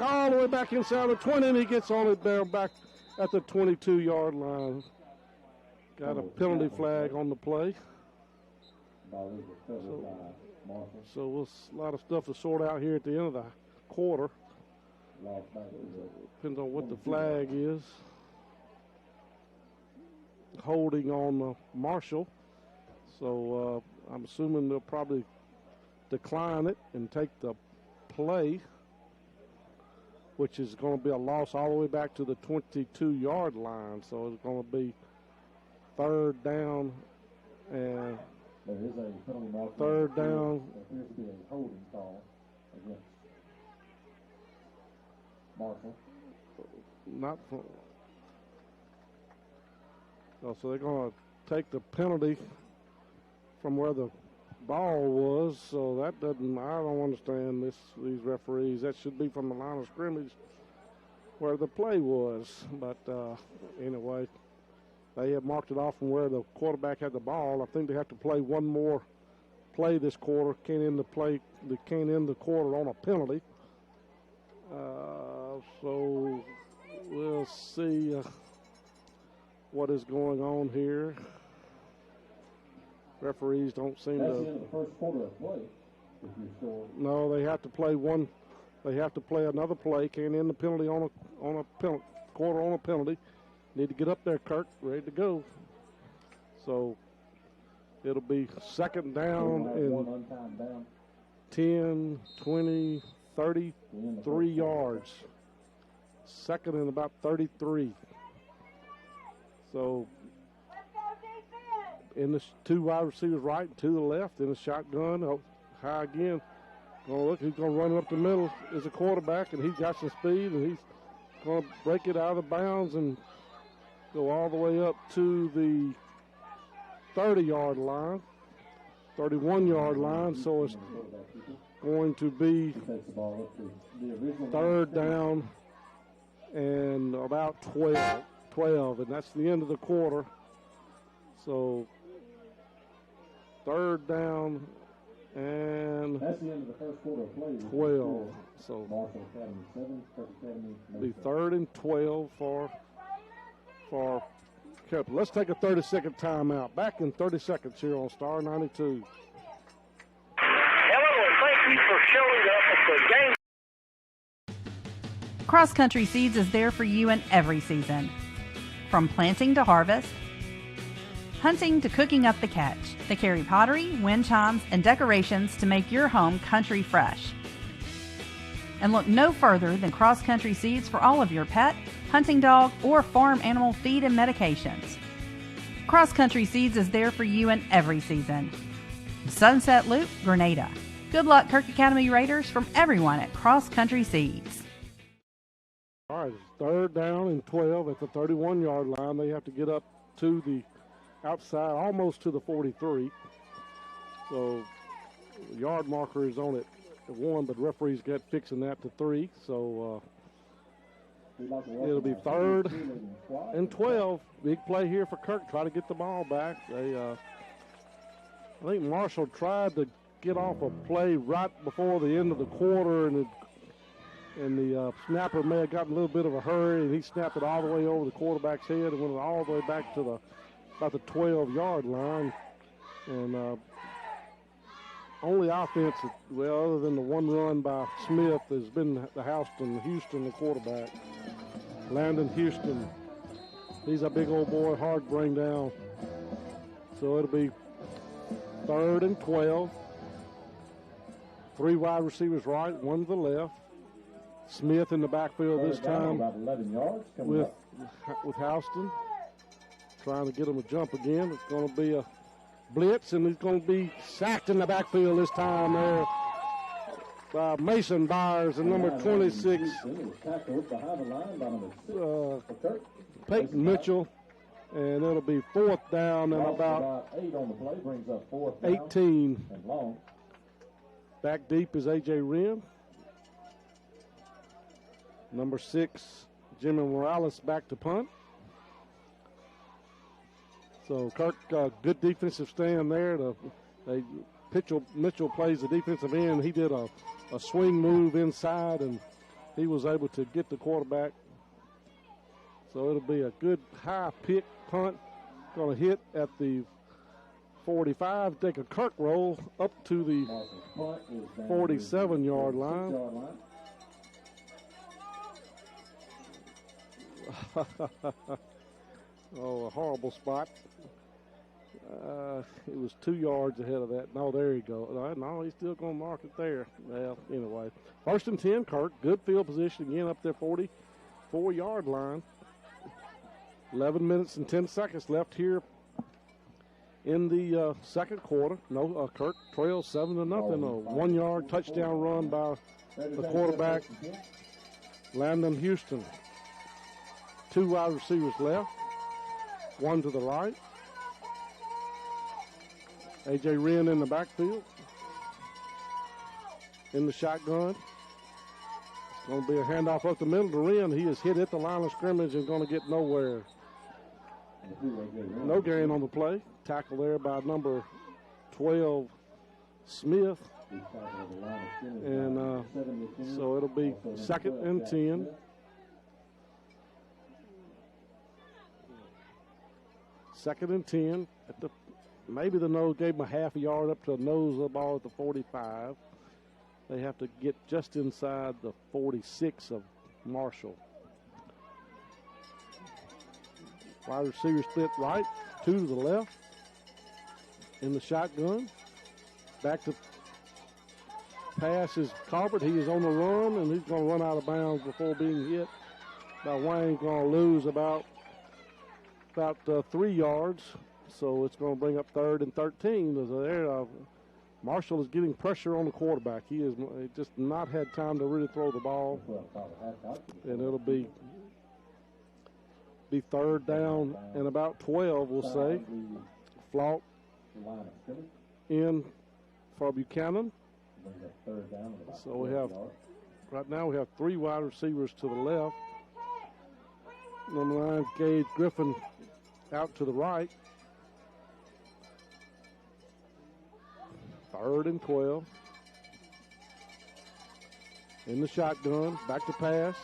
all the way back inside the 20, and he gets on it there back at the 22-yard line. Got a penalty flag on the play. So a lot of stuff to sort out here at the end of the quarter. Depends on what the flag is. Holding on Marshall. So I'm assuming they'll probably decline it and take the play, which is going to be a loss all the way back to the 22-yard line. So it's going to be 3rd down and there is a penalty mark. 3rd down. There appears to be a holding call against Marshall. Not for. Oh, so they're going to take the penalty from where the ball was. So that doesn't. I don't understand these referees. That should be from the line of scrimmage where the play was. But anyway, they have marked it off from where the quarterback had the ball. I think they have to play one more play this quarter. Can't end the quarter on a penalty. So we'll see what is going on here. Referees don't seem That's to. the end of the first quarter of play. If you're scored. No, they have to play one. They have to play another play. Can't end the penalty on a penalty, quarter on a penalty. Need to get up there, Kirk. Ready to go. So it'll be second down and 10, 20, 33 yards. Second and about 33. So in the two wide receivers right and two to the left in the shotgun. Oh, high again. Gonna look, he's gonna run up the middle as a quarterback, and he's got some speed, and he's gonna break it out of bounds and go all the way up to the 30-yard line, 31-yard line. So it's going to be third down and about 12, and that's the end of the quarter. So third down and that's the end of the first quarter of play. 12. So Marshall Academy 7, Kirk Academy. Be third and 12 for Kirk. Let's take a 30-second timeout. Back in 30 seconds here on Star 92. Hello, and thank you for showing up at the game. Cross Country Seeds is there for you in every season. From planting to harvest, hunting to cooking up the catch, they carry pottery, wind chimes, and decorations to make your home country fresh. And look no further than Cross Country Seeds for all of your pet, hunting dog, or farm animal feed and medications. Cross Country Seeds is there for you in every season. Sunset Loop, Grenada. Good luck, Kirk Academy Raiders, from everyone at Cross Country Seeds. All right, it's third down and 12 at the 31-yard line. They have to get up to the outside, almost to the 43. So the yard marker is on it at 1, but referees got fixing that to 3. So it'll be third and 12. Big play here for Kirk. Try to get the ball back. I think Marshall tried to get off a play right before the end of the quarter, and the snapper may have gotten a little bit of a hurry, and he snapped it all the way over the quarterback's head and went all the way back to about the 12-yard line. And only offense, well, other than the one run by Smith, has been the Houston, the quarterback. Landon Houston. He's a big old boy, hard to bring down. So it'll be third and 12. 3 wide receivers right, 1 to the left. Smith in the backfield this time with Houston. Trying to get him to jump again. It's going to be a blitz, and he's going to be sacked in the backfield this time there by Mason Byers and number 26, Peyton Mitchell. And it'll be fourth down and about 18. Back deep is A.J. Wren. Number 6, Jimmy Morales back to punt. So Kirk, good defensive stand there. Mitchell plays the defensive end. He did a swing move inside, and he was able to get the quarterback. So it'll be a good high pick punt. Going to hit at the 45, take a Kirk roll up to the 47-yard line. Oh, a horrible spot. It was 2 yards ahead of that. No, there you go. No, he's still going to mark it there. Well, anyway. First and 10, Kirk. Good field position again up there, 44-yard line. 11 minutes and 10 seconds left here in the second quarter. No, Kirk trails 7-0. A 1-yard touchdown run by the quarterback, Landon Houston. 2 wide receivers left. 1 to the right. A.J. Wren in the backfield. In the shotgun. It's going to be a handoff up the middle to Wren. He is hit at the line of scrimmage and going to get nowhere. No gain on the play. Tackle there by number 12, Smith. And so it'll be second and 10. Second and 10 at the maybe the nose, gave them a half a yard up to a nose of the ball at the 45. They have to get just inside the 46 of Marshall. Wide receiver split right, 2 to the left. In the shotgun. Back to pass is Carpet. He is on the run, and he's going to run out of bounds before being hit. Now Wayne's going to lose about 3 yards, so it's going to bring up 3rd and 13. Marshall is getting pressure on the quarterback. He has just not had time to really throw the ball, and it'll be 3rd down and about 12, we'll say. Flout in for Buchanan. So we have, right now we have 3 wide receivers to the left. Number 9, Gage Griffin out to the right. 3rd and 12. In the shotgun, back to pass.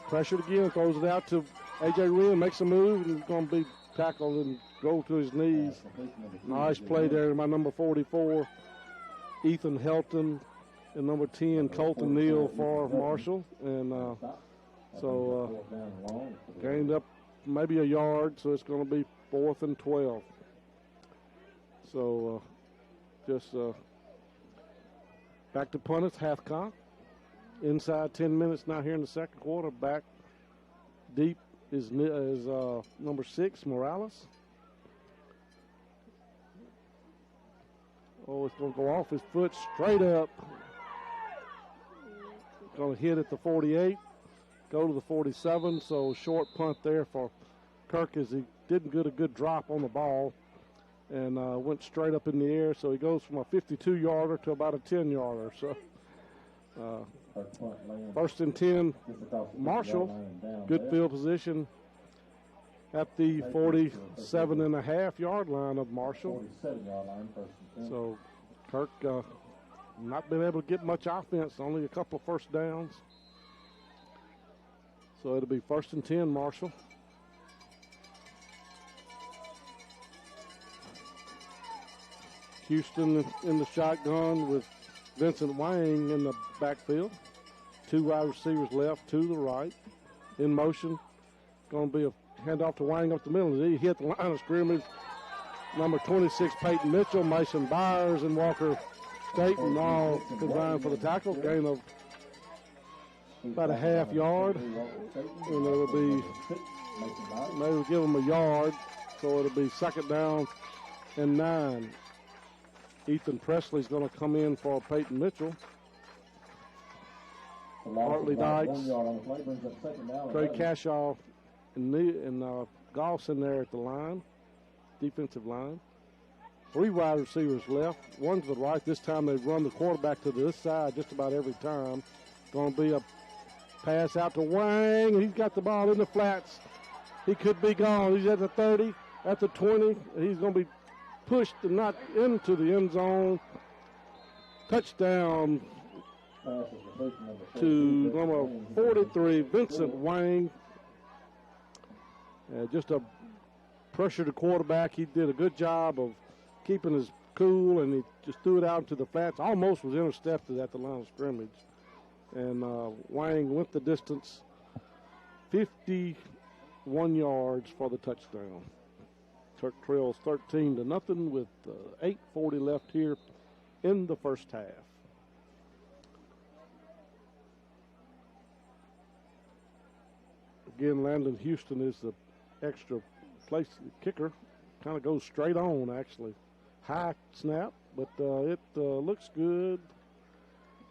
Pressured again, throws it out to A.J. Wren, makes a move, and he's going to be tackled and go to his knees. Nice play there by number 44, Ethan Helton, and number 10, Colton Neal for Marshall. And so gained up maybe a yard, so it's going to be 4th and 12. So just back to punt, it's Hathcock. Inside 10 minutes now here in the second quarter. Back deep is number 6, Morales. Oh, it's going to go off his foot straight up. Going to hit at the 48, go to the 47. So short punt there for Kirk as he didn't get a good drop on the ball and went straight up in the air. So he goes from a 52-yarder to about a 10-yarder. So 1st and 10, Marshall, good field position at the 47.5-yard line of Marshall. So Kirk not been able to get much offense, only a couple of first downs. So it'll be 1st and 10, Marshall. Houston in the shotgun with Vincent Wang in the backfield. 2 wide receivers left, 2 to the right. In motion, going to be a handoff to Wang up the middle. He hit the line of scrimmage. Number 26, Peyton Mitchell, Mason Byers, and Walker Staten all combined for the tackle. Gain of about a half yard. And it'll be, maybe give them a yard. So it'll be 2nd down and 9. Ethan Presley's going to come in for Peyton Mitchell. Hartley Dykes, Trey Cashaw, and Goss in there at the line, defensive line. 3 wide receivers left. 1 to the right. This time they've run the quarterback to this side just about every time. Going to be a pass out to Wang. He's got the ball in the flats. He could be gone. He's at the 30, at the 20. He's going to be pushed and not into the end zone. Touchdown to number 43, Vincent Wang. Just a pressure to quarterback. He did a good job of keeping his cool, and he just threw it out to the flats. Almost was intercepted at the line of scrimmage. And Wang went the distance, 51 yards for the touchdown. Turk trails 13-0 with 8:40 left here in the first half. Again, Landon Houston is the extra place kicker. Kind of goes straight on, actually. High snap, but it looks good,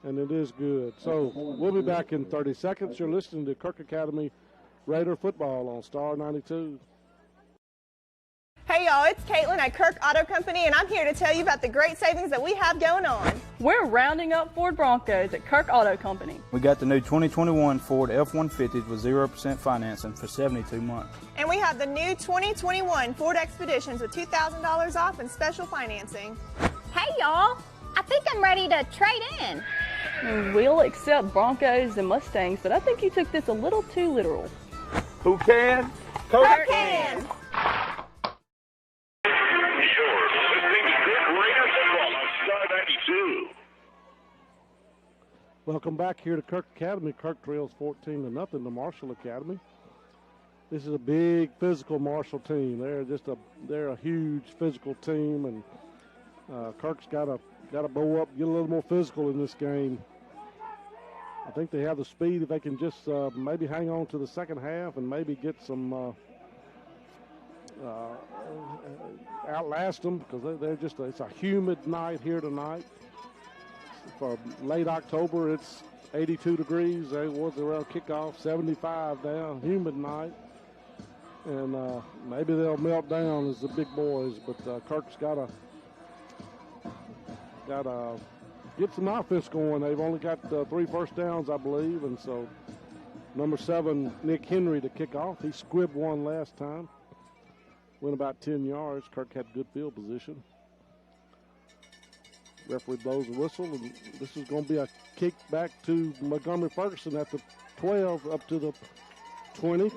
and it is good. So we'll be back in 30 seconds. You're listening to Kirk Academy Raider Football on Star 92. Hey y'all, it's Caitlin at Kirk Auto Company, and I'm here to tell you about the great savings that we have going on. We're rounding up Ford Broncos at Kirk Auto Company. We got the new 2021 Ford F-150s with 0% financing for 72 months. And we have the new 2021 Ford Expeditions with $2,000 off and special financing. Hey y'all, I think I'm ready to trade in. We'll accept Broncos and Mustangs, but I think you took this a little too literal. Who can? Kirk can! You're listening 92. Welcome back here to Kirk Academy. Kirk trails 14-0 to Marshall Academy. This is a big physical Marshall team. They're a huge physical team, and Kirk's got to bow up, get a little more physical in this game. I think they have the speed if they can just maybe hang on to the second half and maybe get some outlast them, because it's a humid night here tonight. For late October, it's 82 degrees. It was around kickoff, 75 now, humid night. And maybe they'll melt down as the big boys, but Kirk's got to get some offense going. They've only got 3 first downs, I believe, and so number 7, Nick Henry, to kick off. He squibbed one last time, went about 10 yards. Kirk had good field position. Referee blows a whistle, and this is going to be a kick back to Montgomery Ferguson at the 12 up to the 20.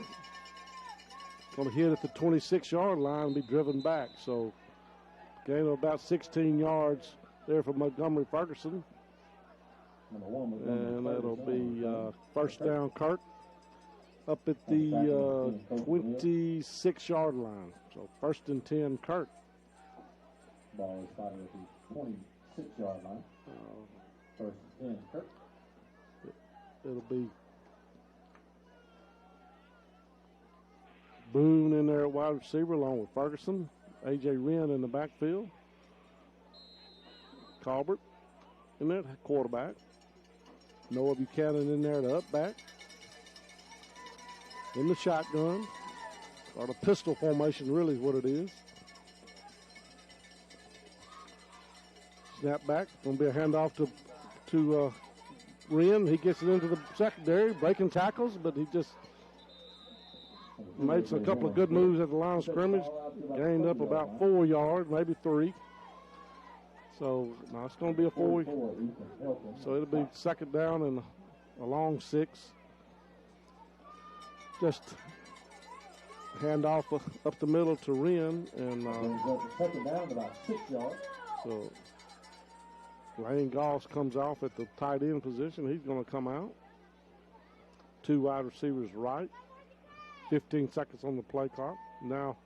Going to hit at the 26-yard line and be driven back. So gain of about 16 yards there for Montgomery Ferguson. And that'll be first down Kirk up at the 26-yard line. So first and 10 Kirk. Ball is spotted at the 26-yard line. First and 10 Kirk. It'll be Boone in there at wide receiver along with Ferguson. A.J. Wren in the backfield. Colbert in there, quarterback. Noah Buchanan in there, the up back. In the shotgun. Or the pistol formation really is what it is. Snap back. Going to be a handoff to Wren. He gets it into the secondary, breaking tackles, but he just made a couple of good moves at the line of scrimmage. Gained up about 4 yards, maybe 3. So now it's going to be a 4. So it'll be second down and a long 6. Just hand off up the middle to Wren, and second down about 6 yards. So Lane Goss comes off at the tight end position. He's going to come out. 2 wide receivers right. 15 seconds on the play clock. Now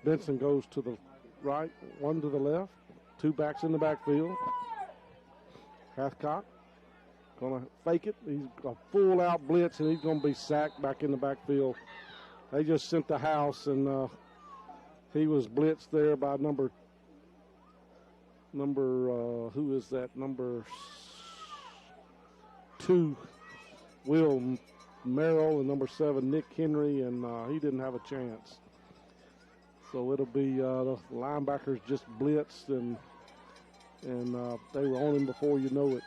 Benson goes to the right, 1 to the left. 2 backs in the backfield. Hathcock going to fake it. He's a full-out blitz, and he's going to be sacked back in the backfield. They just sent the house, and he was blitzed there by number who is that? Number 2, Will Merrill, and number 7, Nick Henry, and he didn't have a chance. So it'll be the linebackers just blitzed, and they were on him before you know it.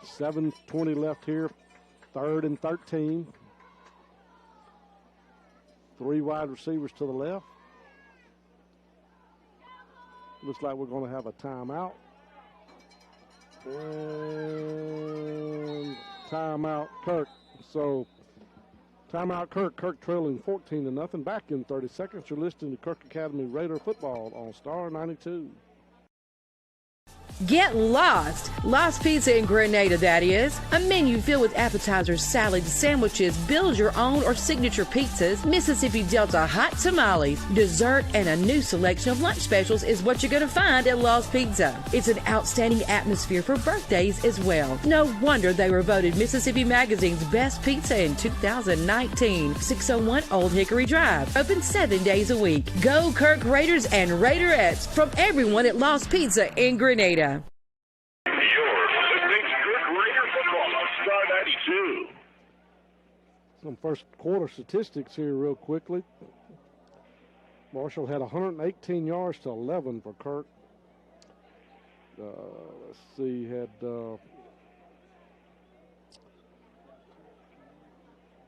7:20 left here, 3rd and 13. 3 wide receivers to the left. Looks like we're going to have a timeout. And timeout Kirk. So timeout Kirk. Kirk trailing 14-0. Back in 30 seconds. You're listening to Kirk Academy Raider football on Star 92. Get lost! Lost Pizza in Grenada, that is. A menu filled with appetizers, salads, sandwiches, build your own or signature pizzas, Mississippi Delta hot tamales, dessert, and a new selection of lunch specials is what you're going to find at Lost Pizza. It's an outstanding atmosphere for birthdays as well. No wonder they were voted Mississippi Magazine's best pizza in 2019. 601 Old Hickory Drive. Open 7 days a week. Go Kirk Raiders and Raiderettes from everyone at Lost Pizza in Grenada. Some first quarter statistics here real quickly. Marshall had 118 yards to 11 for Kirk. Let's see, had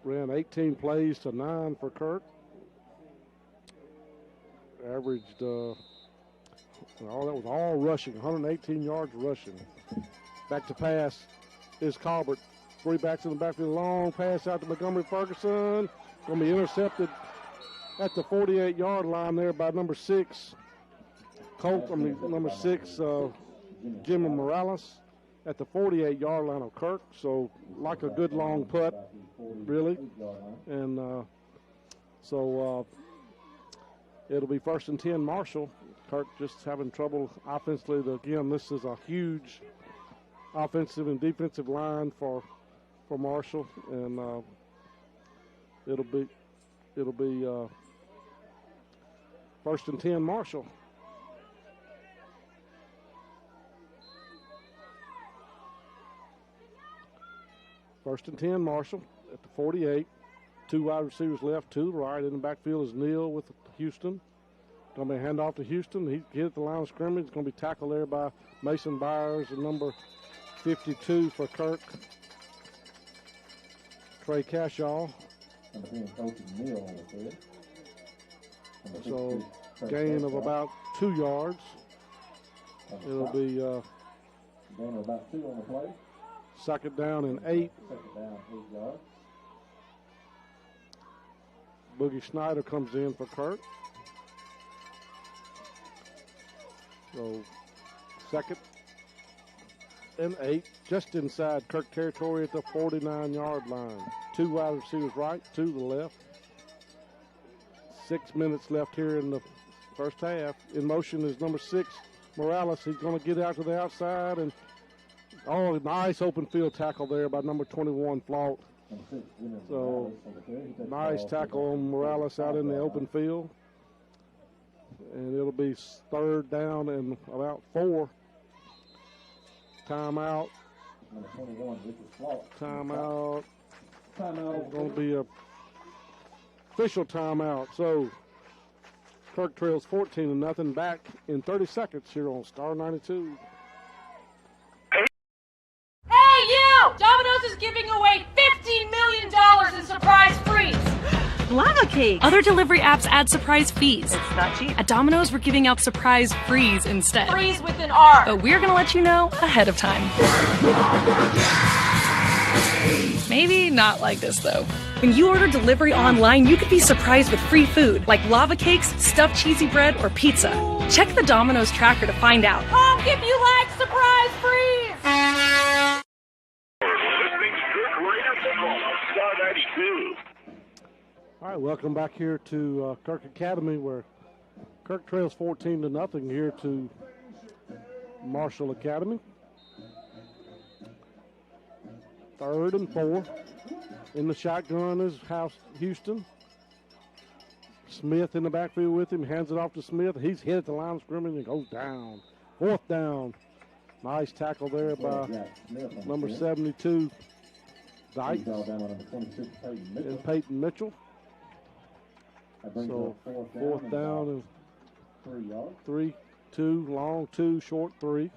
ran 18 plays to 9 for Kirk. Averaged, that was all rushing, 118 yards rushing. Back to pass is Colbert. 3 backs in the backfield, long pass out to Montgomery Ferguson. Going to be intercepted at the 48-yard line there by number 6, number 6, Jimmy Morales at the 48-yard line of Kirk. So like a good long putt, really. And so it'll be 1st and 10 Marshall. Kirk just having trouble offensively. Again, this is a huge offensive and defensive line for Marshall, and it'll be 1st and 10 Marshall. First and 10 Marshall at the 48. 2 wide receivers left, 2 right. In the backfield is Neal with Houston. Going to be a handoff to Houston. He hit the line of scrimmage. It's going to be tackled there by Mason Byers, and number 52 for Kirk, Trey Cashaw. So gain of about 2 yards. It'll be gain of about 2 on the play. 2nd down and 8. 2nd down, 8 yards. Boogie Snyder comes in for Kirk. So 2nd and 8, just inside Kirk territory at the 49-yard line. 2 wide receivers right, 2 to the left. 6 minutes left here in the first half. In motion is number 6, Morales. He's going to get out to the outside, and nice open field tackle there by number 21, Flaut. So nice tackle on Morales out in the open field. And it'll be 3rd down and about 4. Timeout. Timeout. It's going to be a official timeout. So Kirk trails 14-0 back in 30 seconds here on Star 92. Hey, you! Domino's is giving away $15 million in surprise frees. Lava cake. Other delivery apps add surprise fees. It's not cheap. At Domino's, we're giving out surprise frees instead. Frees with an R. But we're going to let you know ahead of time. Maybe not like this, though. When you order delivery online, you could be surprised with free food, like lava cakes, stuffed cheesy bread, or pizza. Check the Domino's tracker to find out. Honk if you like surprise frees. Listening to Kirk Radio Star 92. All right, welcome back here to Kirk Academy, where Kirk trails 14-0 here to Marshall Academy. 3rd and 4. In the shotgun is Houston. Smith in the backfield with him, hands it off to Smith. He's hit at the line of scrimmage and goes down. 4th down. Nice tackle there by number 72, Dykes, and Peyton Mitchell. So 4th down and 3, 2, long 2, short 3.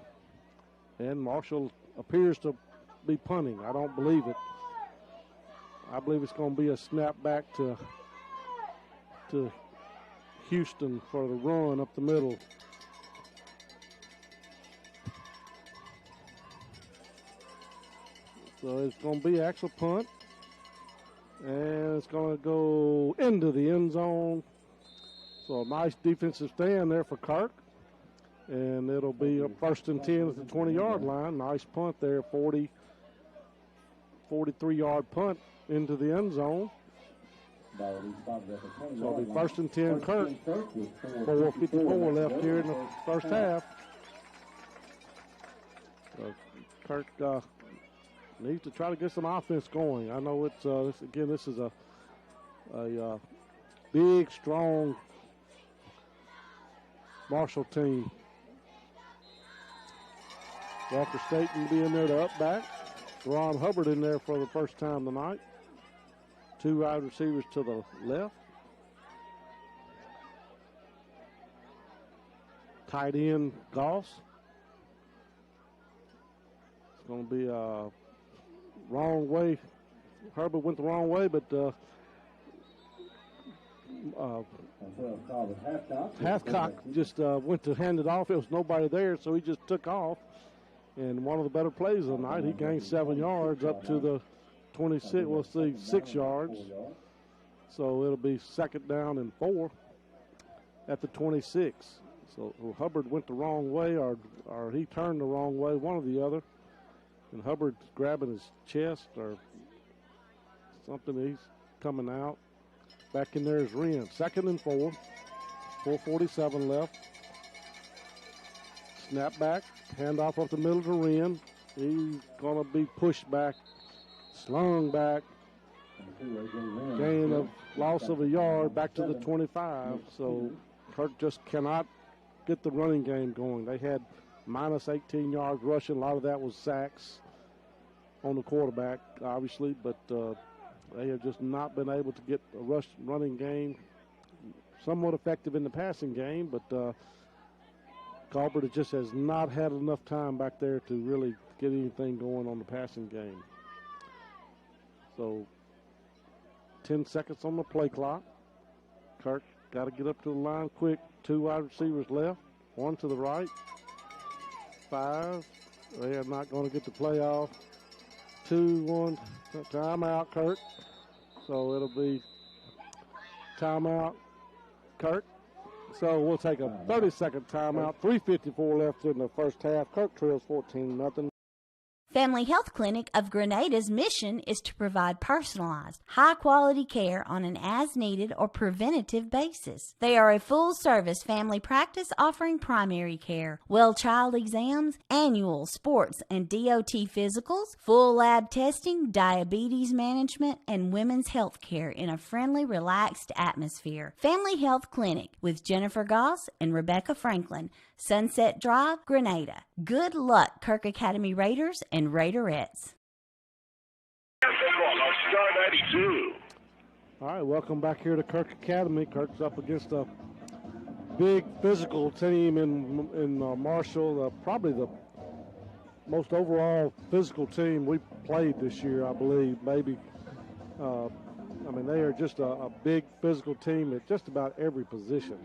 And Marshall appears to be punting. I don't believe it. I believe it's going to be a snap back to Houston for the run up the middle. So it's going to be actual punt. And it's going to go into the end zone. So a nice defensive stand there for Kirk. And it'll be a 1st and 10 at the 20-yard line. Nice punt there, 43-yard punt into the end zone. So it'll be 1st and 10 Kirk. 4:54 left here in the first half. So Kirk needs to try to get some offense going. I know it's this is a big, strong Marshall team. Walker Staten will be in there to up back. Ron Hubbard in there for the first time tonight. 2 wide receivers to the left. Tight end Goss. It's going to be a wrong way. Herbert went the wrong way, but Hathcock just went to hand it off. There was nobody there, so he just took off. And one of the better plays of the night, he gained 7 yards up to the 26, we'll see 6 yards. So it'll be 2nd down and 4 at the 26. So Hubbard went the wrong way, or he turned the wrong way, one or the other. And Hubbard's grabbing his chest or something. He's coming out. Back in there is Wren. 2nd and 4. 4:47 left. Snap back. Handoff up the middle to Wren. He's going to be pushed back. Slung back. Gain of loss of a yard back to the 25. So Kirk just cannot get the running game going. They had minus 18 yards rushing. A lot of that was sacks on the quarterback, obviously, but they have just not been able to get a running game. Somewhat effective in the passing game, but Colbert just has not had enough time back there to really get anything going on the passing game. So 10 seconds on the play clock. Kirk got to get up to the line quick. 2 wide receivers left, 1 to the right. 5. They are not going to get the play off. 2, 1. Timeout, Kirk. So it'll be timeout, Kirk. So we'll take a 30-second timeout. 3:54 left in the first half. Kirk trails 14-0. Family Health Clinic of Grenada's mission is to provide personalized, high-quality care on an as-needed or preventative basis. They are a full-service family practice offering primary care, well child exams, annual sports and DOT physicals, full lab testing, diabetes management, and women's health care in a friendly, relaxed atmosphere. Family Health Clinic with Jennifer Goss and Rebecca Franklin, Sunset Drive, Grenada. Good luck, Kirk Academy Raiders and Raiderettes. All right, welcome back here to Kirk Academy. Kirk's up against a big physical team in Marshall, probably the most overall physical team we played this year, I believe. Maybe, I mean, they are just a big physical team at just about every position.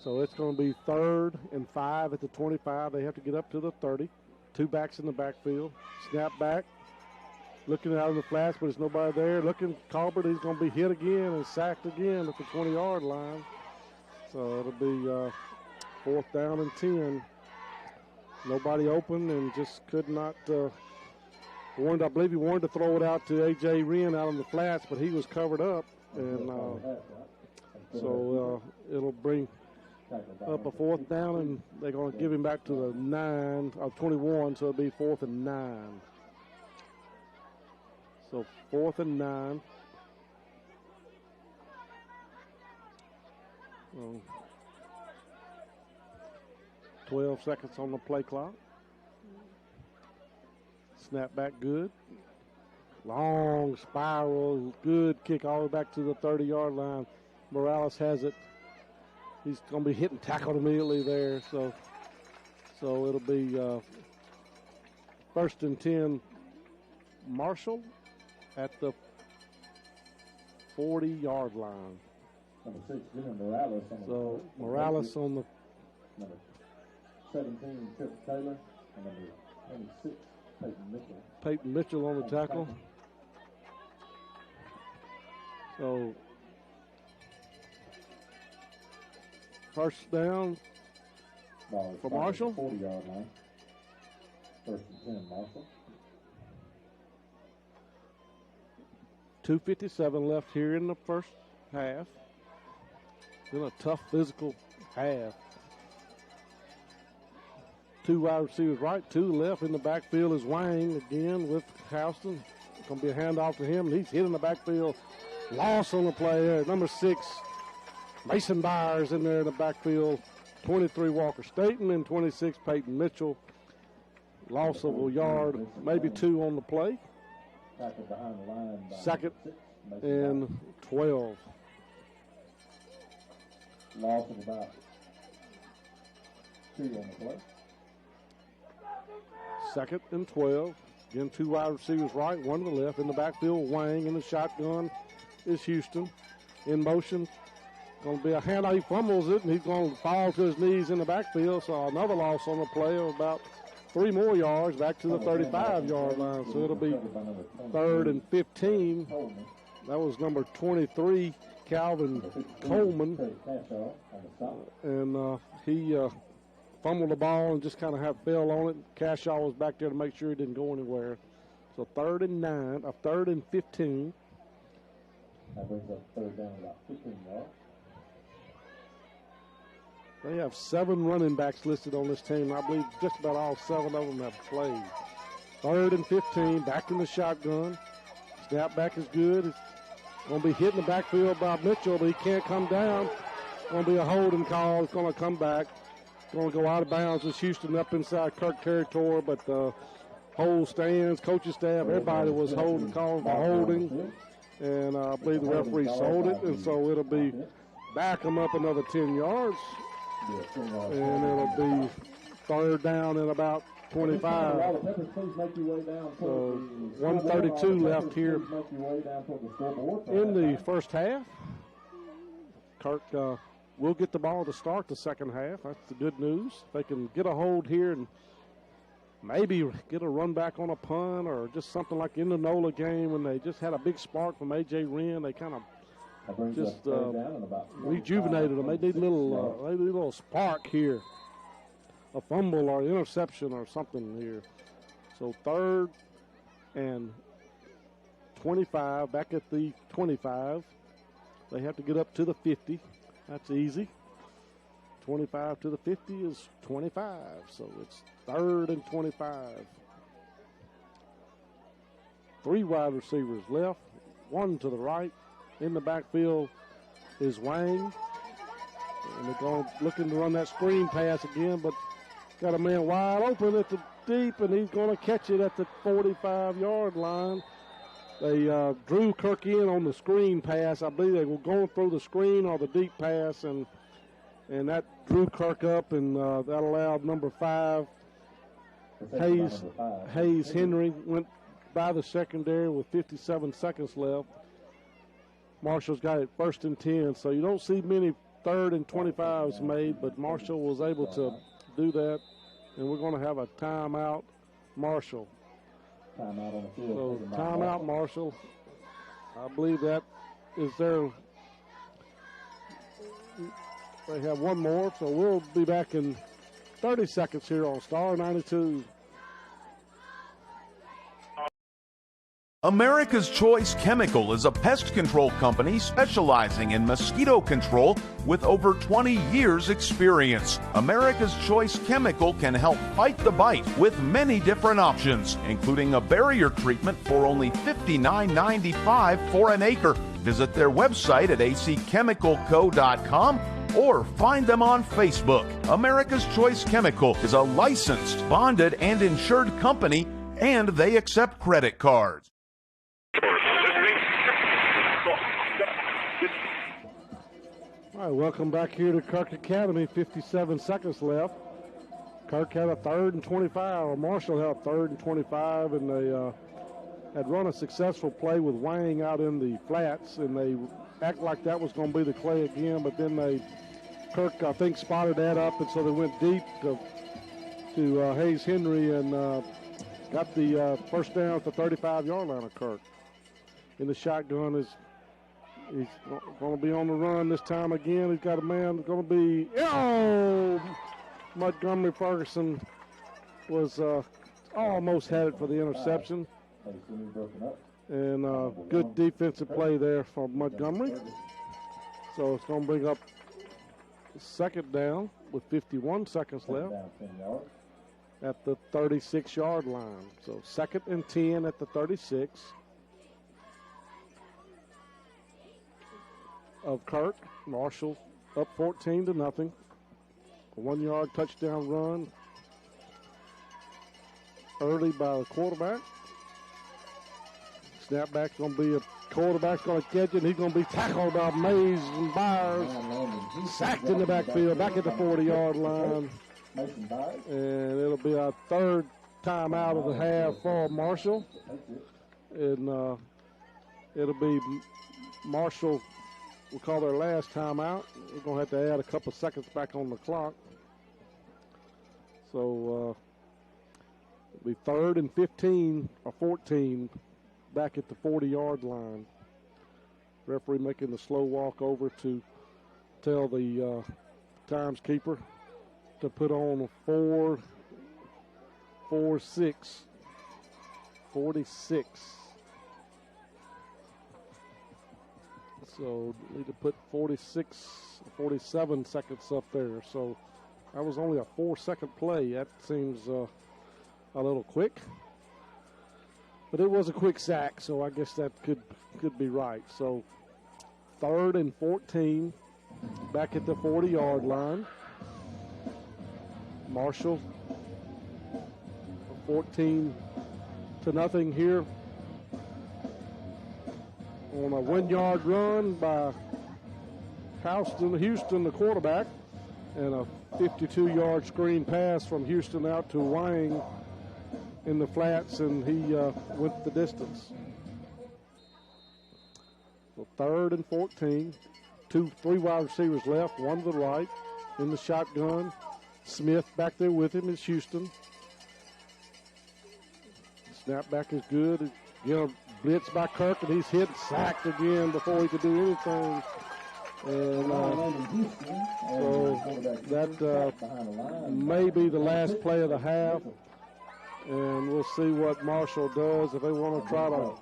So it's going to be 3rd and 5 at the 25. They have to get up to the 30. 2 backs in the backfield. Snap back. Looking out of the flats, but there's nobody there. Looking, Colbert, he's going to be hit again and sacked again at the 20-yard line. So it'll be 4th down and 10. Nobody open and just could not. I believe he wanted to throw it out to A.J. Wren out on the flats, but he was covered up. And so it'll bring up a 4th down, and they're going to give him back to the 9 or 21, so it'll be 4th and 9. So 4th and 9. 12 seconds on the play clock. Snap back good. Long spiral, good kick all the way back to the 30-yard line. Morales has it. He's going to be hit and tackled immediately there. So it'll be 1st and 10 Marshall at the 40-yard line. Number 6, Morales. So Morales on the number 17, Kirk Taylor, and number 26, Peyton Mitchell. Peyton Mitchell on the tackle. So 1st down for Marshall. 40-yard line. 1st and 10, Marshall. 2:57 left here in the first half. Been a tough physical half. 2 wide receivers right, 2 left. In the backfield is Wang again with Houston. It's going to be a handoff to him, and he's hit in the backfield. Loss on the play there. Number 6, Mason Byers in there in the backfield. 23, Walker Staten, and 26, Peyton Mitchell. Loss of a yard, maybe 2 on the play. 2nd and 12. Loss of about 2 on the play. 2nd and 12. Again, 2 wide receivers right, 1 to the left. In the backfield, Wang. In the shotgun is Houston. In motion, going to be a handoff. He fumbles it, and he's going to fall to his knees in the backfield. So another loss on the play of about 3 more yards back to the 35-yard line. So it'll be 3rd and 15. That was number 23, Calvin Coleman, and he fumbled the ball and just kind of fell on it. Cashaw was back there to make sure he didn't go anywhere. So 3rd and 15. That brings up 3rd down about 15 yards. They have 7 running backs listed on this team. I believe just about all 7 of them have played. 3rd and 15, back in the shotgun. Snap back is good. It's going to be hit in the backfield by Mitchell, but he can't come down. It's going to be a holding call. It's going to come back. It's going to go out of bounds. It's Houston up inside Kirk territory, but the whole stands, coaching staff, everybody was calling for holding. And I believe the referee sold it, and so it'll be back them up another 10 yards. And it'll be 3rd down and about 25. So 1:32 left here in the first half. Kirk will get the ball to start the second half. That's the good news. They can get a hold here and maybe get a run back on a punt or just something like in the NOLA game when they just had a big spark from A.J. Wren. They kind of just rejuvenated them. They need a little spark here, a fumble or interception or something here. So 3rd and 25, back at the 25. They have to get up to the 50. That's easy. 25 to the 50 is 25, so it's 3rd and 25. 3 wide receivers left, 1 to the right. In the backfield is Wang. And they're looking to run that screen pass again, but got a man wide open at the deep, and he's going to catch it at the 45-yard line. They drew Kirk in on the screen pass. I believe they were going through the screen or the deep pass, and that drew Kirk up, and that allowed number 5, Hayes Henry, went by the secondary with 57 seconds left. Marshall's got it 1st and 10, so you don't see many 3rd and 25s made, but Marshall was able to do that, and we're going to have a timeout, Marshall. Timeout on the field. So timeout, Marshall. I believe that is their. They have one more, so we'll be back in 30 seconds here on Star 92. America's Choice Chemical is a pest control company specializing in mosquito control with over 20 years experience. America's Choice Chemical can help fight the bite with many different options, including a barrier treatment for only $59.95 for an acre. Visit their website at acchemicalco.com or find them on Facebook. America's Choice Chemical is a licensed, bonded, and insured company, and they accept credit cards. All right, welcome back here to Kirk Academy. 57 seconds left. Kirk had a 3rd and 25, or Marshall had a 3rd and 25, and they had run a successful play with Wang out in the flats, and they act like that was going to be the play again, but then Kirk, I think, spotted that up, and so they went deep to Hayes Henry and got the first down at the 35-yard line of Kirk. In the shotgun he's going to be on the run this time again. He's got a man going to be, Montgomery Ferguson was almost had it for the interception. And good defensive play there from Montgomery. So it's going to bring up 2nd down with 51 seconds left at the 36-yard line. So 2nd and 10 at the 36 of Kirk. Marshall up 14-0. A 1-yard touchdown run early by the quarterback. Snapback's going to be a quarterback's going to catch it. He's going to be tackled by Mays and Byers. Sacked in the backfield, back at the 40-yard line. And it'll be our 3rd timeout of the half for Marshall. And it'll be Marshall, we'll call their last timeout. We're going to have to add a couple seconds back on the clock. So it'll be 3rd and 15 or 14 back at the 40-yard line. Referee making the slow walk over to tell the timekeeper to put on 46. So need to put 47 seconds up there. So that was only a 4-second play. That seems a little quick. But it was a quick sack, so I guess that could be right. So 3rd and 14, back at the 40-yard line. Marshall, 14-0 here on a 1-yard run by Houston, the quarterback, and a 52-yard screen pass from Houston out to Wang in the flats, and he went the distance. So 3rd and 14, 3 wide receivers left, one to the right in the shotgun. Smith back there with him is Houston. Snap back is good. Blitz by Kirk, and he's hit, sacked again before he could do anything. And so that may be the last play of the half. And we'll see what Marshall does if they want to try to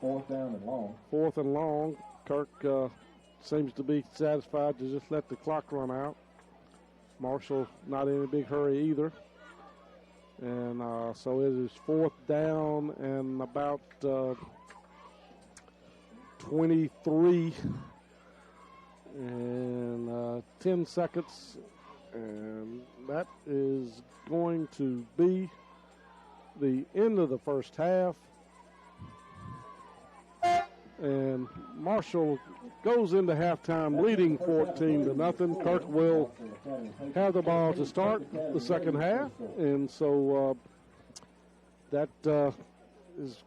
4th and long. Kirk seems to be satisfied to just let the clock run out. Marshall not in a big hurry either. And so it is 4th down and about 23 and 10 seconds. And that is going to be the end of the first half. And Marshall goes into halftime leading 14-0. Kirk will have the ball to start the second half. And so that is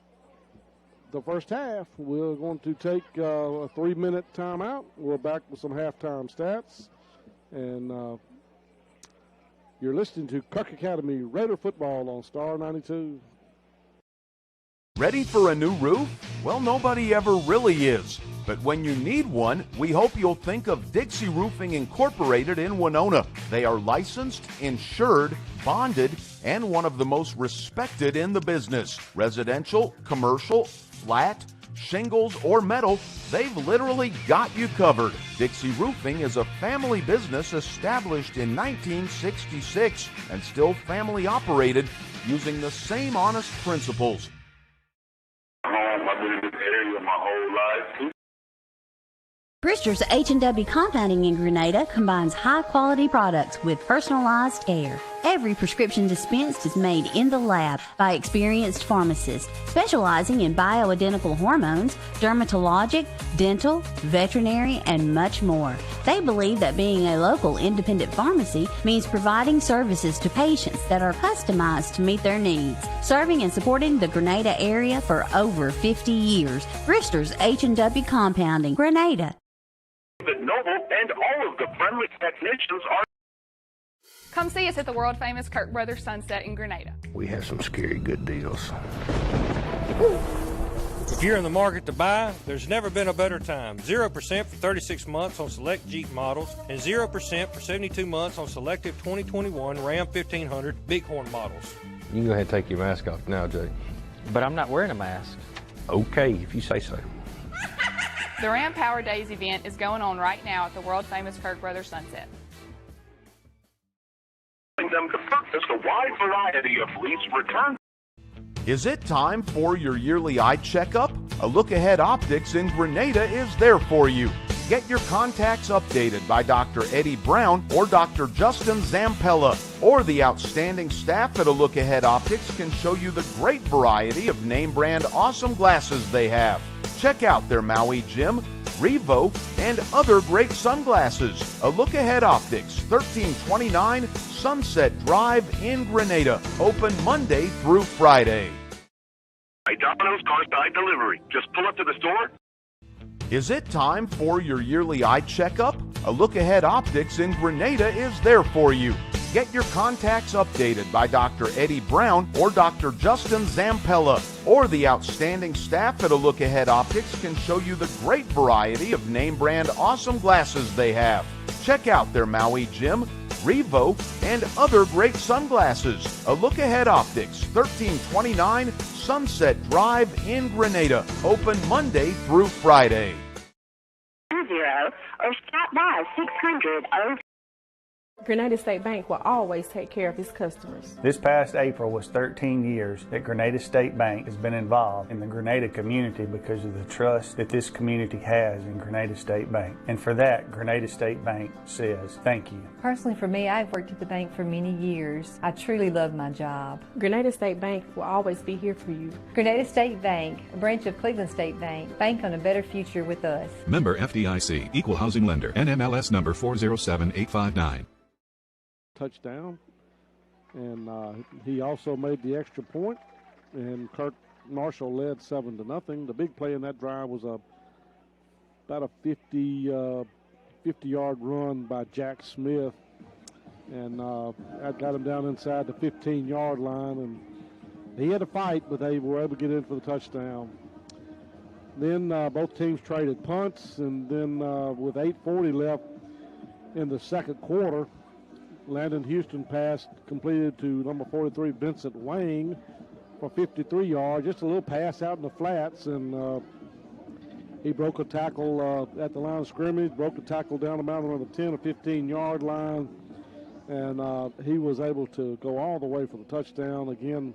the first half. We're going to take a 3-minute timeout. We're back with some halftime stats. And you're listening to Kirk Academy Raider Football on Star 92. Ready for a new roof? Well, nobody ever really is. But when you need one, we hope you'll think of Dixie Roofing Incorporated in Winona. They are licensed, insured, bonded, and one of the most respected in the business. Residential, commercial, flat, shingles, or metal, they've literally got you covered. Dixie Roofing is a family business established in 1966 and still family operated using the same honest principles. I've been in this area my whole life. Brewster's H&W Compounding in Grenada combines high-quality products with personalized care. Every prescription dispensed is made in the lab by experienced pharmacists specializing in bioidentical hormones, dermatologic, dental, veterinary, and much more. They believe that being a local independent pharmacy means providing services to patients that are customized to meet their needs. Serving and supporting the Grenada area for over 50 years. Brewster's H&W Compounding, Grenada. The Noble and all of the friendly technicians are. Come see us at the world famous Kirk Brothers Sunset in Grenada. We have some scary good deals. If you're in the market to buy, there's never been a better time. 0% for 36 months on select Jeep models and 0% for 72 months on selective 2021 Ram 1500 Bighorn models. You can go ahead and take your mask off now, Jay. But I'm not wearing a mask. Okay, if you say so. The Ram Power Days event is going on right now at the world famous Kirk Brothers Sunset. Them to purchase a wide variety of lease return. Is it time for your yearly eye checkup? A Look Ahead Optics in Grenada is there for you. Get your contacts updated by Dr. Eddie Brown or Dr. Justin Zampella, or the outstanding staff at A Look Ahead Optics can show you the great variety of name brand awesome glasses they have. Check out their Maui Jim, Revo, and other great sunglasses. A Look Ahead Optics, 1329 Sunset Drive in Grenada. Open Monday through Friday. Domino's Carside Delivery. Just pull up to the store. Is it time for your yearly eye checkup? A Look Ahead Optics in Grenada is there for you. Get your contacts updated by Dr. Eddie Brown or Dr. Justin Zampella, or the outstanding staff at A Look Ahead Optics can show you the great variety of name brand awesome glasses they have. Check out their Maui Jim, Revo, and other great sunglasses. A Look Ahead Optics, 1329 Sunset Drive in Grenada. Open Monday through Friday. 0 or stop by 600 Grenada State Bank will always take care of its customers. This past April was 13 years that Grenada State Bank has been involved in the Grenada community because of the trust that this community has in Grenada State Bank. And for that, Grenada State Bank says thank you. Personally, for me, I've worked at the bank for many years. I truly love my job. Grenada State Bank will always be here for you. Grenada State Bank, a branch of Cleveland State Bank. Bank on a better future with us. Member FDIC, Equal Housing Lender, NMLS number 407859. Touchdown, and he also made the extra point, and Kirk Marshall led 7-0. The big play in that drive was about a 50-yard run by Jack Smith, and that got him down inside the 15-yard line, and he had a fight, but they were able to get in for the touchdown. Then both teams traded punts, and then with 8:40 left in the second quarter, Landon Houston pass completed to number 43, Vincent Wang, for 53 yards. Just a little pass out in the flats, and he broke a tackle at the line of scrimmage, broke a tackle down about around the 10 or 15-yard line, and he was able to go all the way for the touchdown. Again,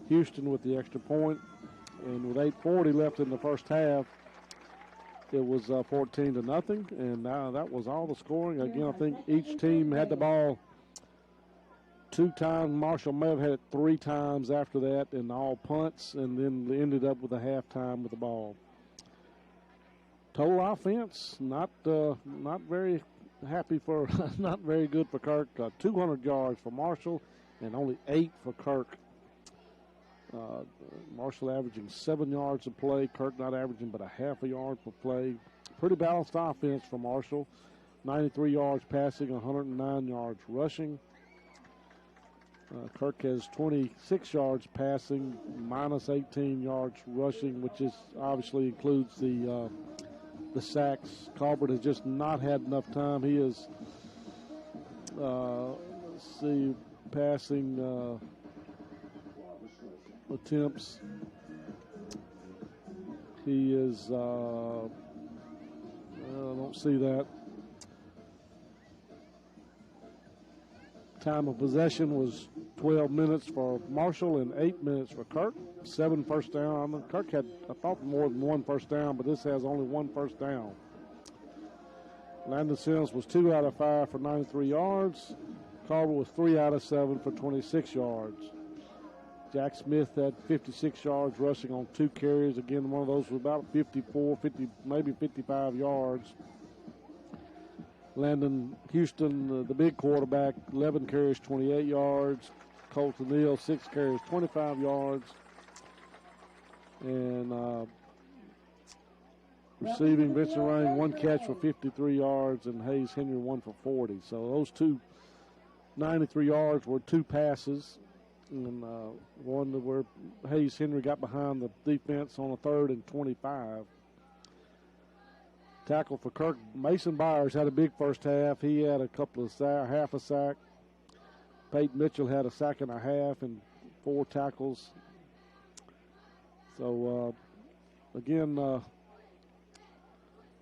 Houston with the extra point, and with 8:40 left in the first half, it was 14-0, and that was all the scoring. Again, I think each team had the ball 2 times. Marshall may have had it 3 times after that, and all punts, and then they ended up with a halftime with the ball. Total offense, not very happy for, not very good for Kirk. 200 yards for Marshall, and only 8 for Kirk. Marshall averaging 7 yards a play. Kirk not averaging but a half a yard per play. Pretty balanced offense for Marshall. 93 yards passing, 109 yards rushing. Kirk has 26 yards passing, minus 18 yards rushing, which is obviously includes the sacks. Colbert has just not had enough time. He is, passing attempts. He is, I don't see that. Time of possession was 12 minutes for Marshall and 8 minutes for Kirk. 7 first down. Kirk had, I thought, more than 1 first down, but this has only 1 first down. Landon Sims was 2 out of 5 for 93 yards. Carver was 3 out of 7 for 26 yards. Jack Smith had 56 yards rushing on 2 carries. Again, one of those was about 50, maybe 55 yards. Landon Houston, the big quarterback, 11 carries, 28 yards. Colton Neal, 6 carries, 25 yards. And receiving, Vincent Rain, 1 catch for 53 yards, and Hayes Henry 1 for 40. So those 93 yards were 2 passes. And one where Hayes Henry got behind the defense on a 3rd and 25. Tackle for Kirk. Mason Byers had a big first half. He had a couple of half a sack. Peyton Mitchell had a sack and a half and 4 tackles. So again,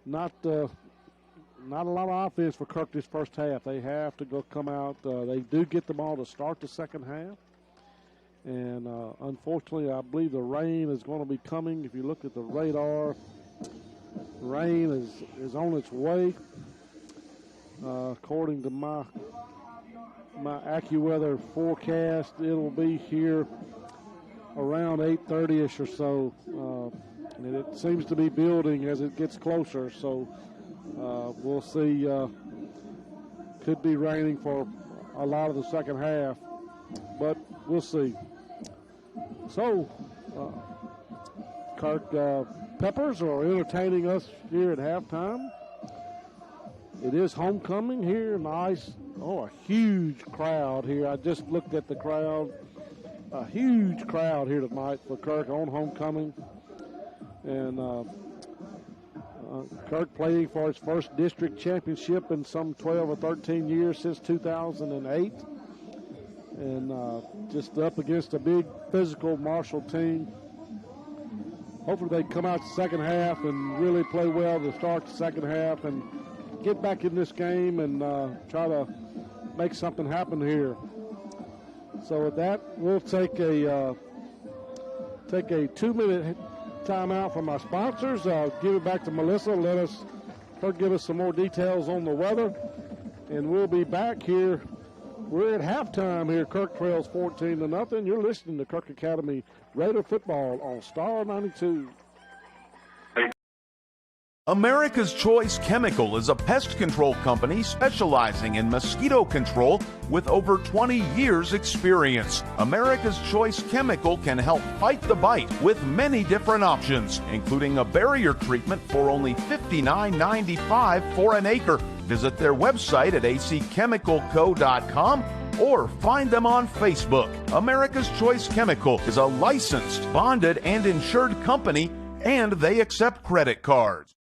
not a lot of offense for Kirk this first half. They have to come out. They do get the ball to start the second half. And unfortunately, I believe the rain is going to be coming. If you look at the radar, rain is on its way. According to my AccuWeather forecast, it'll be here around 8:30ish or so. And it seems to be building as it gets closer. So we'll see. Could be raining for a lot of the second half, but we'll see. So, Kirk Peppers are entertaining us here at halftime. It is homecoming here in the a huge crowd here. I just looked at the crowd. A huge crowd here tonight for Kirk on homecoming. And Kirk playing for his first district championship in some 12 or 13 years since 2008. And just up against a big physical Marshall team. Hopefully they come out the second half and really play well to start the second half and get back in this game and try to make something happen here. So with that, we'll take a 2-minute timeout from our sponsors. I'll give it back to Melissa. Let her give us some more details on the weather, and we'll be back here. We're at halftime here. Kirk trails 14-0. You're listening to Kirk Academy Raider football on Star 92. America's Choice Chemical is a pest control company specializing in mosquito control with over 20 years experience. America's Choice Chemical can help fight the bite with many different options, including a barrier treatment for only $59.95 for an acre. Visit their website at acchemicalco.com or find them on Facebook. America's Choice Chemical is a licensed, bonded, and insured company, and they accept credit cards.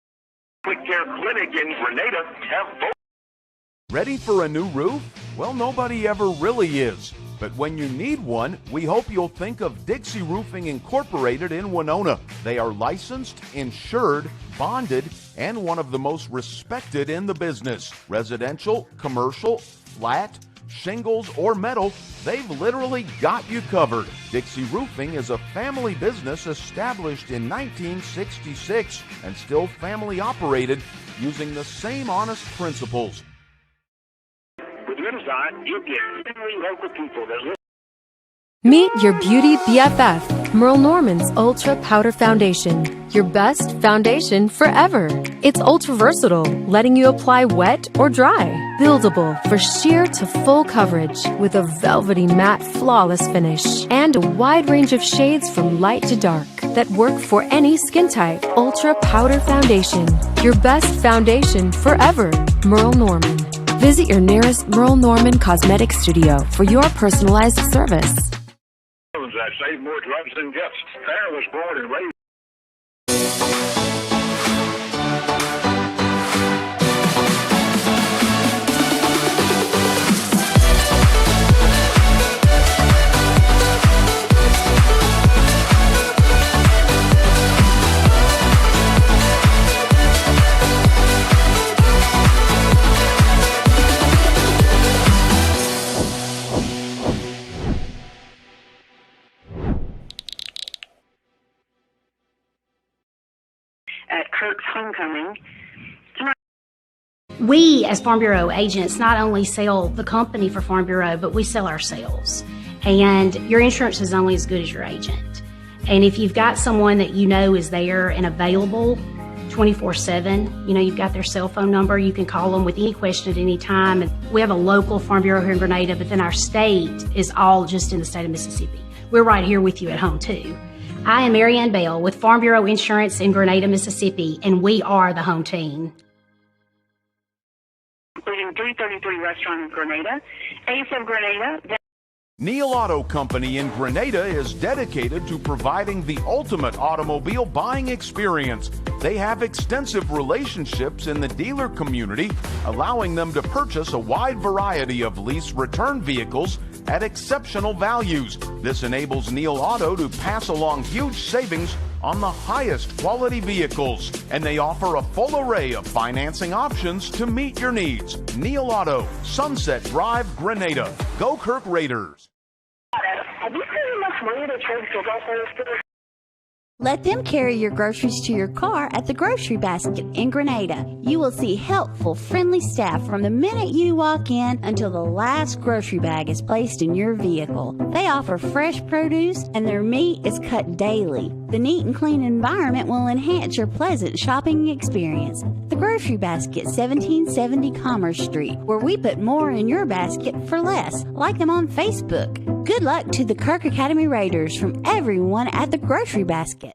Quick Care Clinic in Grenada have both. Ready for a new roof? Well, nobody ever really is. But when you need one, we hope you'll think of Dixie Roofing Incorporated in Winona. They are licensed, insured, bonded, and one of the most respected in the business. Residential, commercial, flat, shingles, or metal, they've literally got you covered. Dixie Roofing is a family business established in 1966 and still family operated using the same honest principles. With your design, you get very local people that live. Meet your beauty BFF, Merle Norman's Ultra Powder Foundation. Your best foundation forever. It's ultra versatile, letting you apply wet or dry. Buildable for sheer to full coverage with a velvety matte flawless finish. And a wide range of shades from light to dark that work for any skin type. Ultra Powder Foundation. Your best foundation forever. Merle Norman. Visit your nearest Merle Norman Cosmetic Studio for your personalized service. That save more drugs than gifts. Farrah was born and raised. At Kirk's homecoming. We, as Farm Bureau agents, not only sell the company for Farm Bureau, but we sell ourselves. And your insurance is only as good as your agent. And if you've got someone that you know is there and available 24/7, you've got their cell phone number, you can call them with any question at any time. And we have a local Farm Bureau here in Grenada, but then our state is all just in the state of Mississippi. We're right here with you at home, too. I am Marianne Bell with Farm Bureau Insurance in Grenada, Mississippi, and we are the home team. Including 333 Restaurant in Grenada, Ace of Grenada. Neil Auto Company in Grenada is dedicated to providing the ultimate automobile buying experience. They have extensive relationships in the dealer community, allowing them to purchase a wide variety of lease return vehicles at exceptional values. This enables Neil Auto to pass along huge savings on the highest quality vehicles, and they offer a full array of financing options to meet your needs. Neil Auto, Sunset Drive, Grenada. Go Kirk Raiders. Have you seen enough money to trade football players for? Let them carry your groceries to your car at the Grocery Basket in Grenada. You will see helpful, friendly staff from the minute you walk in until the last grocery bag is placed in your vehicle. They offer fresh produce and their meat is cut daily. The neat and clean environment will enhance your pleasant shopping experience. The Grocery Basket, 1770 Commerce Street, where we put more in your basket for less. Like them on Facebook. Good luck to the Kirk Academy Raiders from everyone at the Grocery Basket.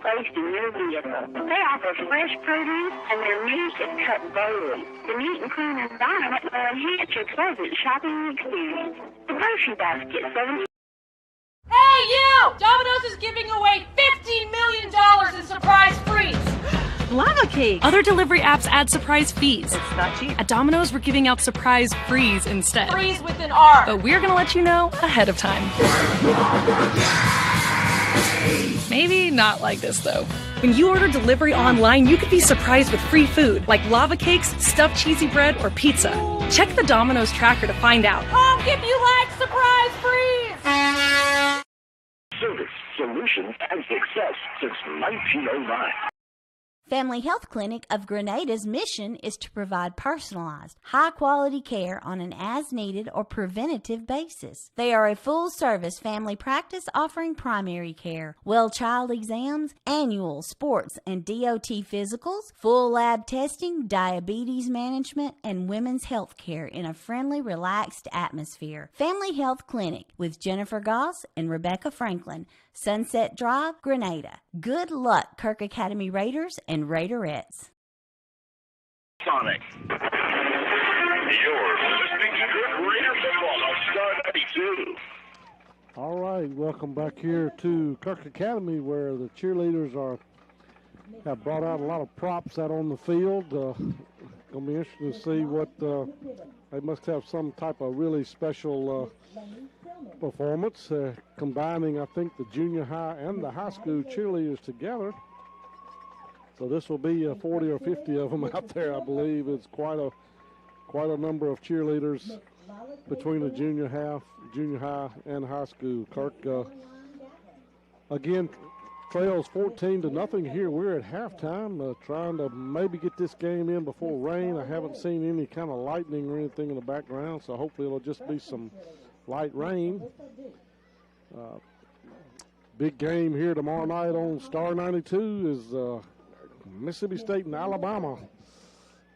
placed in your vehicle. They offer fresh produce, and their meat is cut daily. The neat and clean environment will enhance your pleasant shopping experience. The grocery basket, 7. Hey, you! Domino's is giving away $15 million in surprise frees. Lava cake. Other delivery apps add surprise fees. It's not cheap. At Domino's, we're giving out surprise frees instead. Freeze with an R. But we're going to let you know ahead of time. Maybe not like this, though. When you order delivery online, you could be surprised with free food, like lava cakes, stuffed cheesy bread, or pizza. Check the Domino's tracker to find out. Home if you like surprise freeze. Service, solutions, and success since 1909. Family Health Clinic of Grenada's mission is to provide personalized, high-quality care on an as-needed or preventative basis. They are a full-service family practice offering primary care, well child exams, annual sports and DOT physicals, full lab testing, diabetes management, and women's health care in a friendly, relaxed atmosphere. Family Health Clinic with Jennifer Goss and Rebecca Franklin, Sunset Drive, Grenada. Good luck, Kirk Academy Raiders and Raiderettes. Sonic. You're listening to Kirk Raider football on Star 92. All right, welcome back here to Kirk Academy, where the cheerleaders have brought out a lot of props out on the field. Gonna be interesting to see what they must have some type of really special performance, combining, I think, the junior high and the high school cheerleaders together. So this will be 40 or 50 of them out there, I believe. It's quite a number of cheerleaders between the junior high and high school. Kirk again trails 14-0 here. We're at halftime, trying to maybe get this game in before rain. I haven't seen any kind of lightning or anything in the background, so hopefully it'll just be some light rain. Big game here tomorrow night on Star 92 is Mississippi State and Alabama.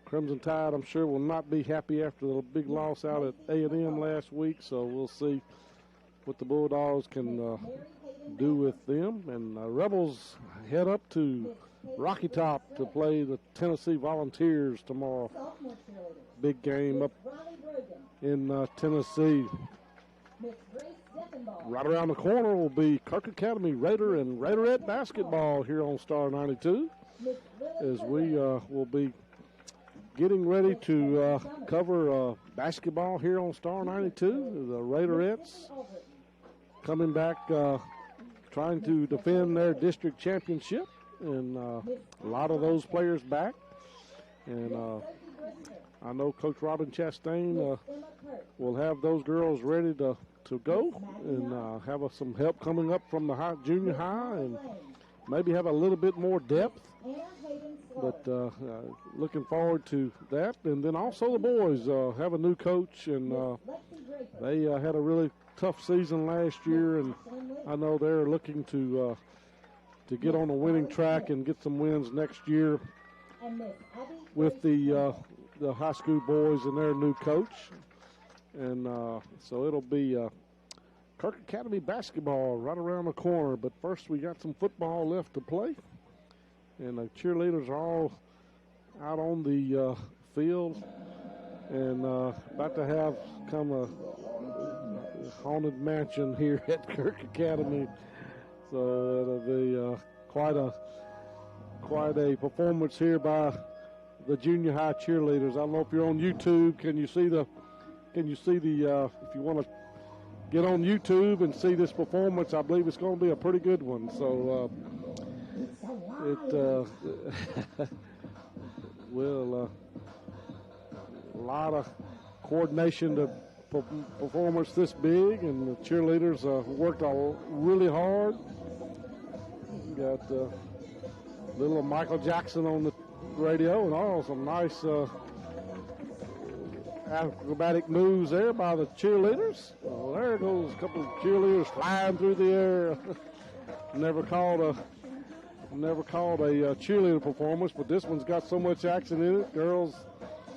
Crimson Tide, I'm sure, will not be happy after the big loss out at A&M last week, so we'll see what the Bulldogs can do with them. And Rebels head up to Rocky Top to play the Tennessee Volunteers tomorrow. Big game up in Tennessee. Right around the corner will be Kirk Academy Raider and Raiderette basketball here on Star 92, as we will be getting ready to cover basketball here on Star 92. The Raiderettes coming back, trying to defend their district championship, and a lot of those players back. And I know Coach Robin Chastain will have those girls ready to go, and have some help coming up from the junior high, and maybe have a little bit more depth. But looking forward to that. And then also the boys have a new coach, and they had a really tough season last year, and I know they're looking to get on a winning track and get some wins next year with the high school boys and their new coach. And so it'll be Kirk Academy basketball right around the corner. But first we got some football left to play. And the cheerleaders are all out on the field and about to have come a haunted mansion here at Kirk Academy. So it'll be quite a performance here by the junior high cheerleaders. I don't know if you're on YouTube. Can you see the if you want to get on YouTube and see this performance, I believe it's going to be a pretty good one. So it will a lot of coordination to performance this big, and the cheerleaders worked really hard. Got little Michael Jackson on the radio, and some nice acrobatic moves there by the cheerleaders. Well, there goes a couple of cheerleaders flying through the air. Never called a cheerleader performance, but this one's got so much action in it. Girls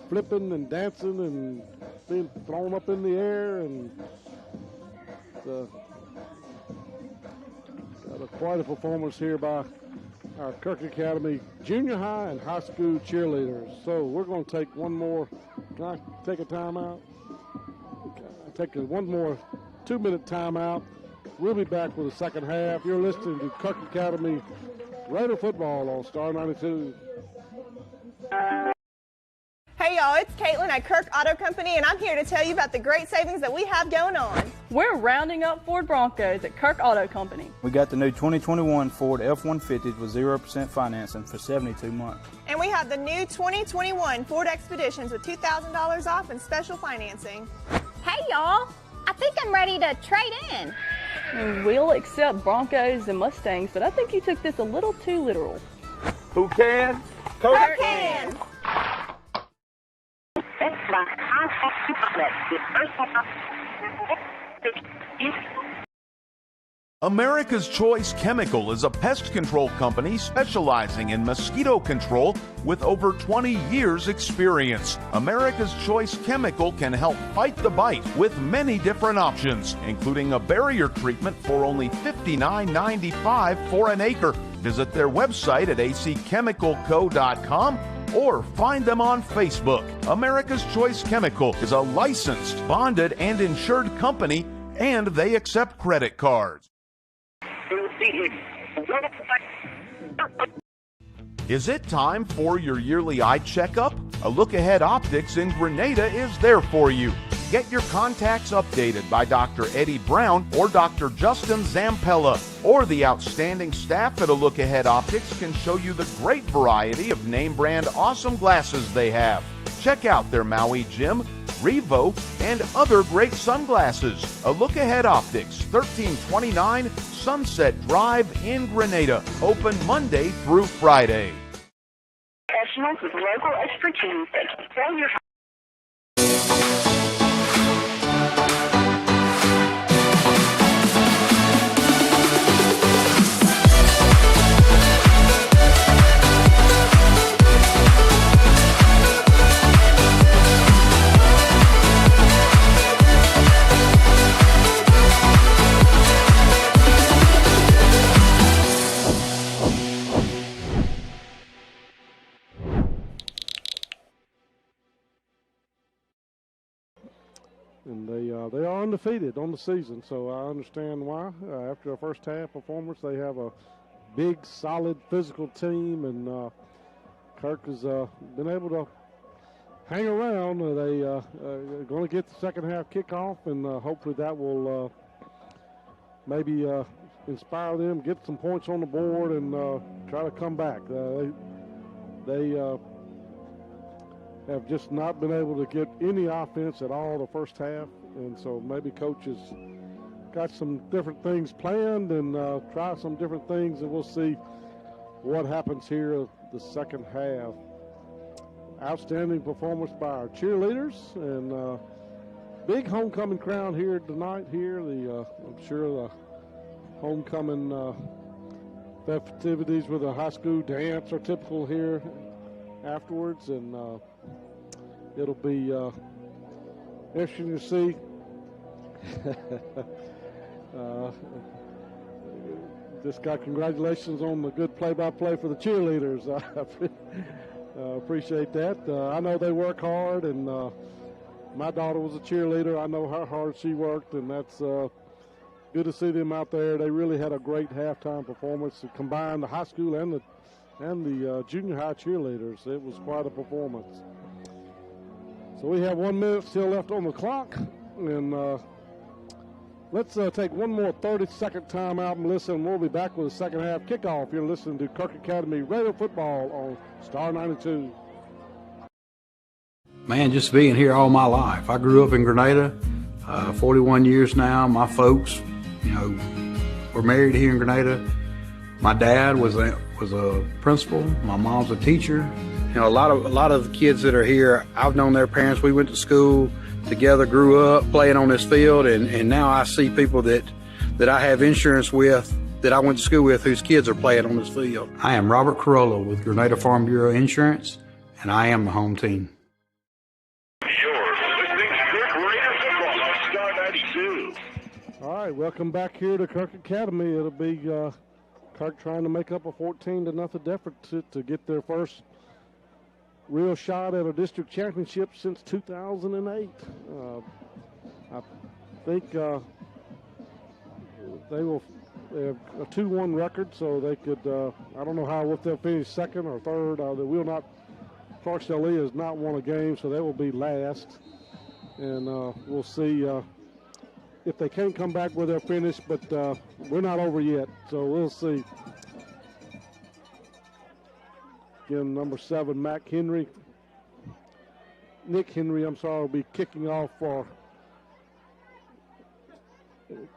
flipping and dancing and being thrown up in the air, and got quite a performance here by our Kirk Academy junior high and high school cheerleaders. So we're going to take one more. Can I take a timeout? Take one more 2-minute timeout. We'll be back with the second half. You're listening to Kirk Academy Raider football on Star 92. Hey y'all, it's Caitlin at Kirk Auto Company, and I'm here to tell you about the great savings that we have going on. We're rounding up Ford Broncos at Kirk Auto Company. We got the new 2021 Ford F-150s with 0% financing for 72 months. And we have the new 2021 Ford Expeditions with $2,000 off and special financing. Hey y'all, I think I'm ready to trade in. And we'll accept Broncos and Mustangs, but I think you took this a little too literal. Who can? Kirk can! America's Choice Chemical is a pest control company specializing in mosquito control with over 20 years experience. America's Choice Chemical can help fight the bite with many different options, including a barrier treatment for only $59.95 for an acre. Visit their website at acchemicalco.com or find them on Facebook. America's Choice Chemical is a licensed, bonded, and insured company, and they accept credit cards. Is it time for your yearly eye checkup? A Look Ahead Optics in Grenada is there for you. Get your contacts updated by Dr. Eddie Brown or Dr. Justin Zampella, or the outstanding staff at A Look Ahead Optics can show you the great variety of name brand awesome glasses they have. Check out their Maui Jim, Revo, and other great sunglasses. A Look Ahead Optics, 1329 Sunset Drive in Grenada. Open Monday through Friday. Professionals with local expertise that can sell your And they are undefeated on the season, so I understand why. After a first half performance, they have a big, solid, physical team, and Kirk has been able to hang around. They are going to get the second half kickoff, and hopefully that will maybe inspire them, get some points on the board, and try to come back. They have just not been able to get any offense at all the first half, and so maybe coach has got some different things planned and try some different things, and we'll see what happens here the second half. Outstanding performance by our cheerleaders, and big homecoming crowd here tonight. I'm sure the homecoming festivities with a high school dance are typical here afterwards, and it'll be interesting to see. Just got congratulations on the good play-by-play for the cheerleaders. I appreciate that. I know they work hard, and my daughter was a cheerleader. I know how hard she worked, and that's good to see them out there. They really had a great halftime performance to combine the high school and the junior high cheerleaders. It was quite a performance. So we have 1 minute still left on the clock, and let's take one more 30-second timeout and listen. We'll be back with the second half kickoff. You're listening to Kirk Academy Raider football on Star 92. Man, just being here all my life. I grew up in Grenada, 41 years now. My folks, were married here in Grenada. My dad was a principal. My mom's a teacher. A lot of the kids that are here, I've known their parents. We went to school together, grew up playing on this field, and now I see people that I have insurance with, that I went to school with, whose kids are playing on this field. I am Robert Corolla with Grenada Farm Bureau Insurance, and I am the home team. All right, welcome back here to Kirk Academy. It'll be Kirk trying to make up a 14-0 effort to get their first real shot at a district championship since 2008. I think they have a 2-1 record, so they could. I don't know if they'll finish second or third. They will not. Clarksdale Lee has not won a game, so they will be last, and we'll see if they can't come back where they're finished. But we're not over yet, so we'll see. Again, number 7, Nick Henry, will be kicking off for.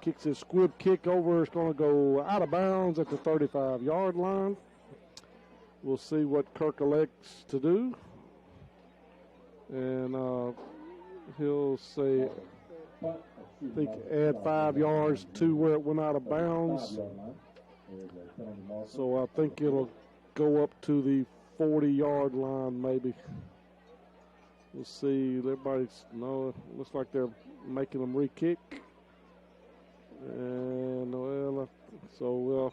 Kicks his squib kick over. It's going to go out of bounds at the 35-yard line. We'll see what Kirk elects to do. And he'll say, I think, add 5 yards to where it went out of bounds. So I think it'll go up to the 40-yard line maybe. We'll see. Everybody's, no, it looks like they're making them re-kick. And, so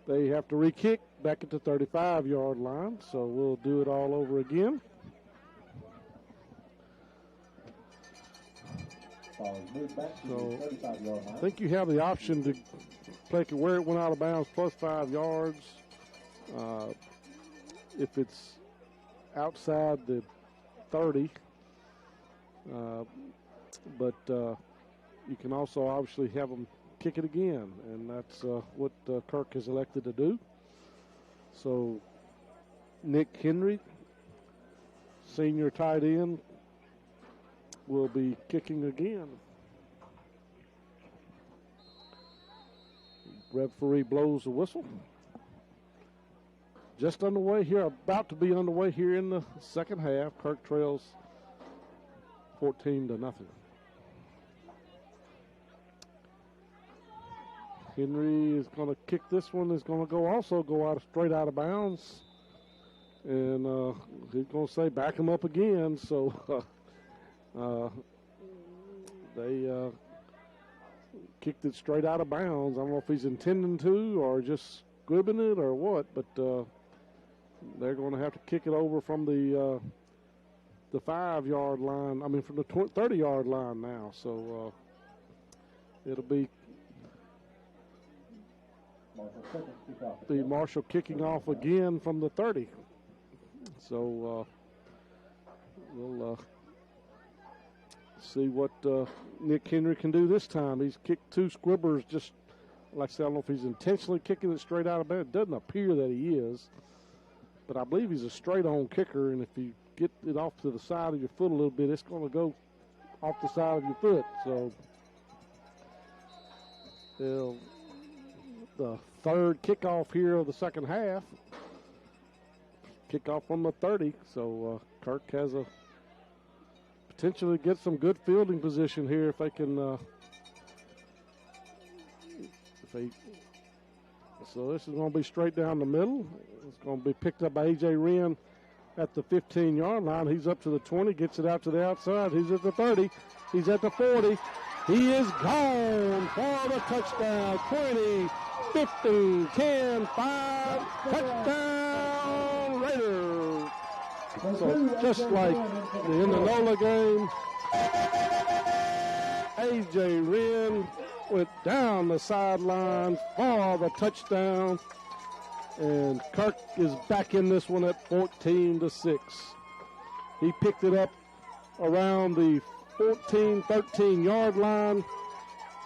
they have to re-kick back at the 35-yard line, so we'll do it all over again. So I think you have the option to take it where it went out of bounds plus 5 yards. If it's outside the 30, but you can also obviously have them kick it again, and that's what Kirk has elected to do. So Nick Henry, senior tight end, will be kicking again. Referee blows the whistle. Just underway here, about to be underway here in the second half. Kirk trails 14-0. Henry is going to kick this one. Is going to go straight out of bounds, and he's going to say back him up again. So they kicked it straight out of bounds. I don't know if he's intending to or just squibbing it or what, but they're going to have to kick it over from the 5-yard line. I mean, from the 30-yard line now. So it'll be Marshall kicking off again from the 30. So we'll see what Nick Henry can do this time. He's kicked 2 squibbers, just like I said, I don't know if he's intentionally kicking it straight out of bounds. It doesn't appear that he is, but I believe he's a straight-on kicker, and if you get it off to the side of your foot a little bit, it's going to go off the side of your foot. So the third kickoff here of the second half. Kickoff from the 30. So Kirk has a potentially get some good fielding position here if they can. So this is going to be straight down the middle. It's going to be picked up by A.J. Wren at the 15-yard line. He's up to the 20, gets it out to the outside. He's at the 30. He's at the 40. He is gone for the touchdown. 20, 15, 10, 5, touchdown Raiders. So just like the Indianola game, A.J. Wren went down the sidelines for the touchdown, and Kirk is back in this one at 14-6. He picked it up around the 14, 13-yard line.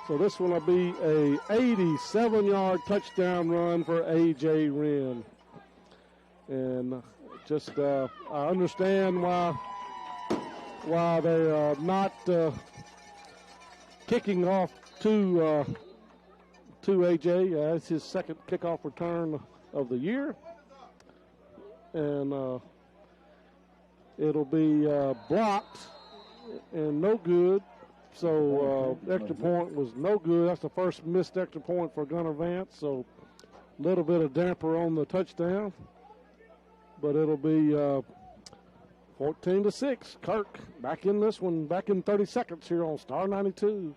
So this one will be a 87-yard touchdown run for A.J. Wren. And just I understand why they are not kicking off to A.J. It's his second kickoff return of the year. And it'll be blocked and no good. So extra point was no good. That's the first missed extra point for Gunnar Vance. So a little bit of damper on the touchdown. But it'll be 14-6. Kirk back in this one, back in 30 seconds here on Star 92.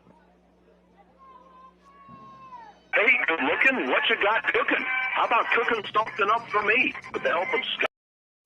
Hey, good looking. What you got cooking? How about cooking something up for me with the help of Scott?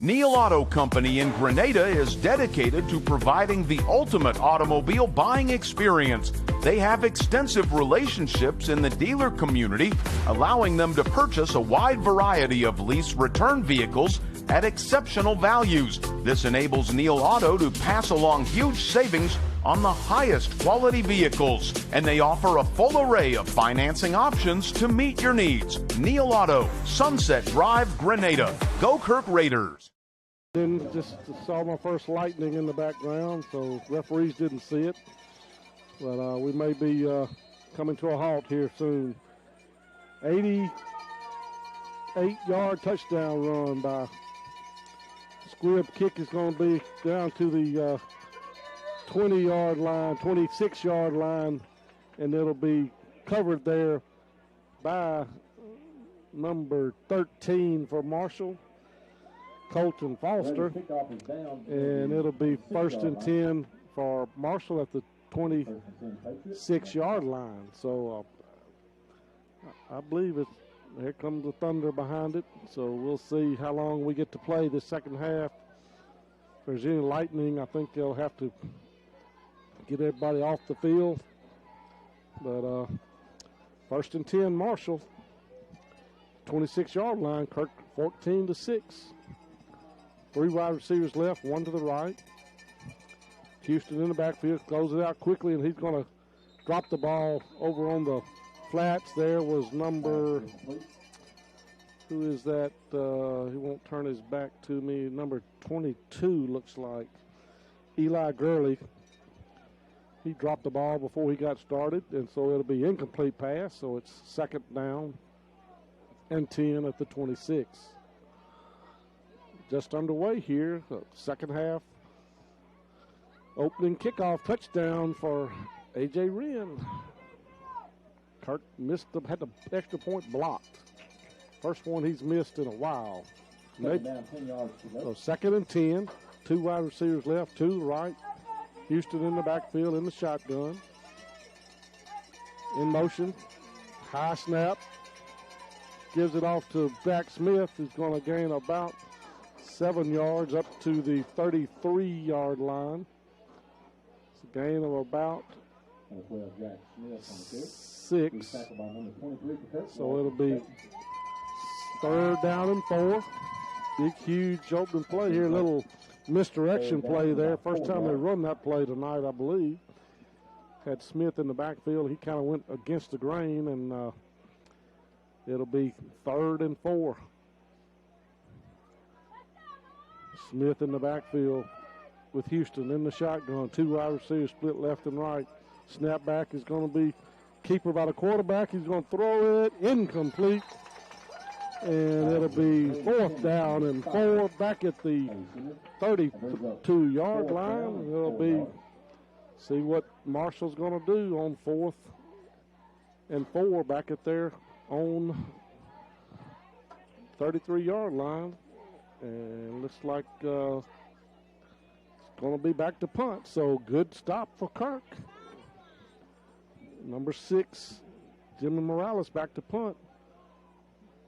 Neil Auto Company in Grenada is dedicated to providing the ultimate automobile buying experience. They have extensive relationships in the dealer community, allowing them to purchase a wide variety of lease return vehicles at exceptional values. This enables Neil Auto to pass along huge savings on the highest quality vehicles, and they offer a full array of financing options to meet your needs. Neil Auto, Sunset Drive, Grenada. Go Kirk Raiders. Then just saw my first lightning in the background, so referees didn't see it. But we may be coming to a halt here soon. 88-yard touchdown run by Squib. Kick is going to be down to the 20-yard line, 26-yard line, and it'll be covered there by number 13 for Marshall, Colton Foster, and it'll be 1st and 10 for Marshall at the 26-yard line. So I believe it's, here comes the thunder behind it, so we'll see how long we get to play this second half. If there's any lightning, I think they'll have to get everybody off the field. But 1st and 10 Marshall, 26-yard line, Kirk 14-6. 3 wide receivers left, 1 to the right. Houston in the backfield, closes it out quickly, and he's going to drop the ball over on the flats. There was number, who is that? He won't turn his back to me. Number 22 looks like Eli Gurley. He dropped the ball before he got started, and so it'll be incomplete pass, so it's 2nd down and 10 at the 26. Just underway here, second half. Opening kickoff touchdown for A.J. Wren. Kirk had the extra point blocked. First one he's missed in a while. Maybe. So 2nd and 10. 2 wide receivers left, 2 to the right. Houston in the backfield in the shotgun. In motion. High snap. Gives it off to Jack Smith, who's going to gain about 7 yards up to the 33-yard line. It's a gain of about 6. So it'll be 3rd down and 4. Big, huge open play here. Little misdirection play there. First time they run that play tonight, I believe. Had Smith in the backfield. He kind of went against the grain, and it'll be 3rd and 4. Smith in the backfield with Houston in the shotgun. 2 wide receivers split left and right. Snap back is going to be keeper by the quarterback. He's going to throw it incomplete. And it'll be 4th down and 4 back at the 32-yard line. It'll be, see what Marshall's going to do on 4th and 4 back at their own 33-yard line. And looks like it's going to be back to punt. So good stop for Kirk. Number 6, Jimmy Morales back to punt.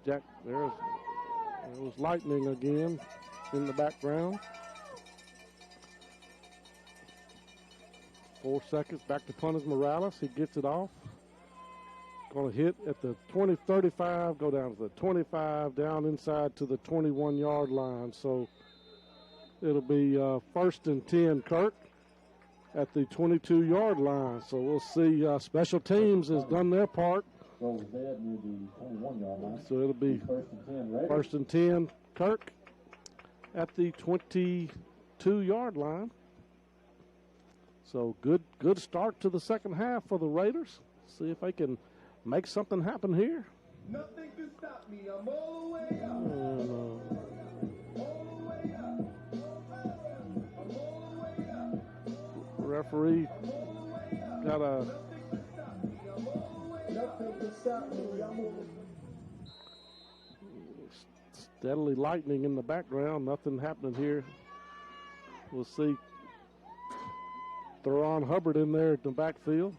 Jack, there was lightning again in the background. 4 seconds, back to punt is Morales. He gets it off. Going to hit at the 20, 35, go down to the 25, down inside to the 21-yard line. So it'll be 1st and 10 Kirk at the 22-yard line. So we'll see. Special teams has done their part. So it'll be 1st and 10 Kirk at the 22-yard line. So good start to the second half for the Raiders. See if they can make something happen here. Nothing can stop me. I'm all the way up. All the way up. I'm all the way up. Referee got a steadily lightning in the background. Nothing happening here. We'll see Theron Hubbard in there at the backfield.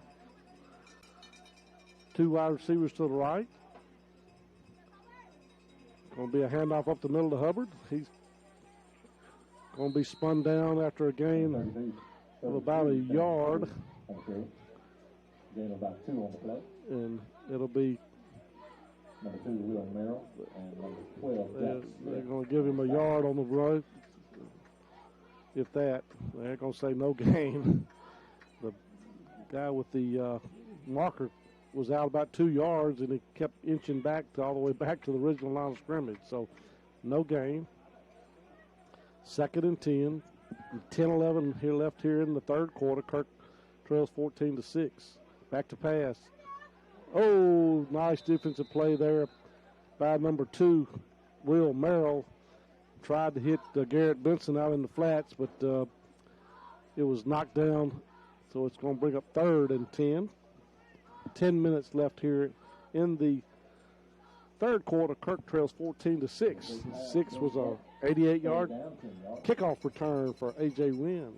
2 wide receivers to the right. Going to be a handoff up the middle to Hubbard. He's going to be spun down after a gain of about a yard. Gain about 2 on the play. And it'll be number 2, Will Merrill, and number 12, Jack they're going to give him a yard on the road. If that, they're going to say no gain. The guy with the marker was out about 2 yards, and he kept inching back all the way back to the original line of scrimmage. So no gain. 2nd and 10. 10-11 here left here in the third quarter. Kirk trails 14-6. Back to pass. Oh, nice defensive play there by number 2, Will Merrill. Tried to hit Garrett Benson out in the flats, but it was knocked down. So it's going to bring up 3rd and 10. 10 minutes left here in the third quarter. Kirk trails 14-6. 6 was a 88-yard kickoff return for A.J. Wynn.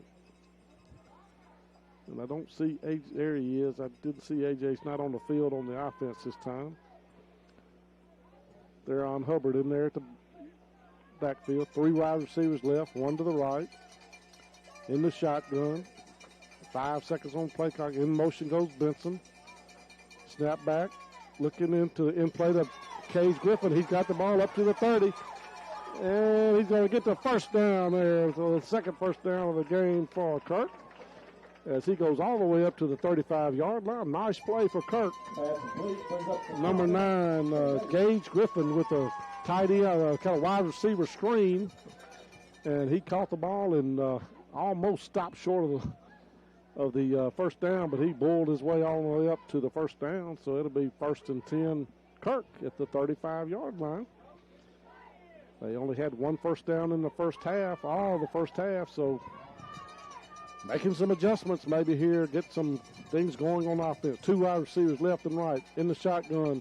And I don't see A.J. There he is. I didn't see A.J.'s not on the field on the offense this time. They're on Hubbard in there at the backfield. 3 wide receivers left, 1 to the right. In the shotgun. 5 seconds on play clock. In motion goes Benson. Snap back. Looking in play to Cage Griffin. He's got the ball up to the 30. And he's going to get the first down there. So the second first down of the game for Kirk, as he goes all the way up to the 35-yard line. Nice play for Kirk. Number 9, Gage Griffin with a tight end, kind of wide receiver screen. And he caught the ball and almost stopped short of the first down, but he bulled his way all the way up to the first down. So it'll be 1st and 10 Kirk at the 35-yard line. They only had 1 first down in the first half, all the first half, so making some adjustments maybe here, get some things going on offense. 2 wide receivers left and right in the shotgun.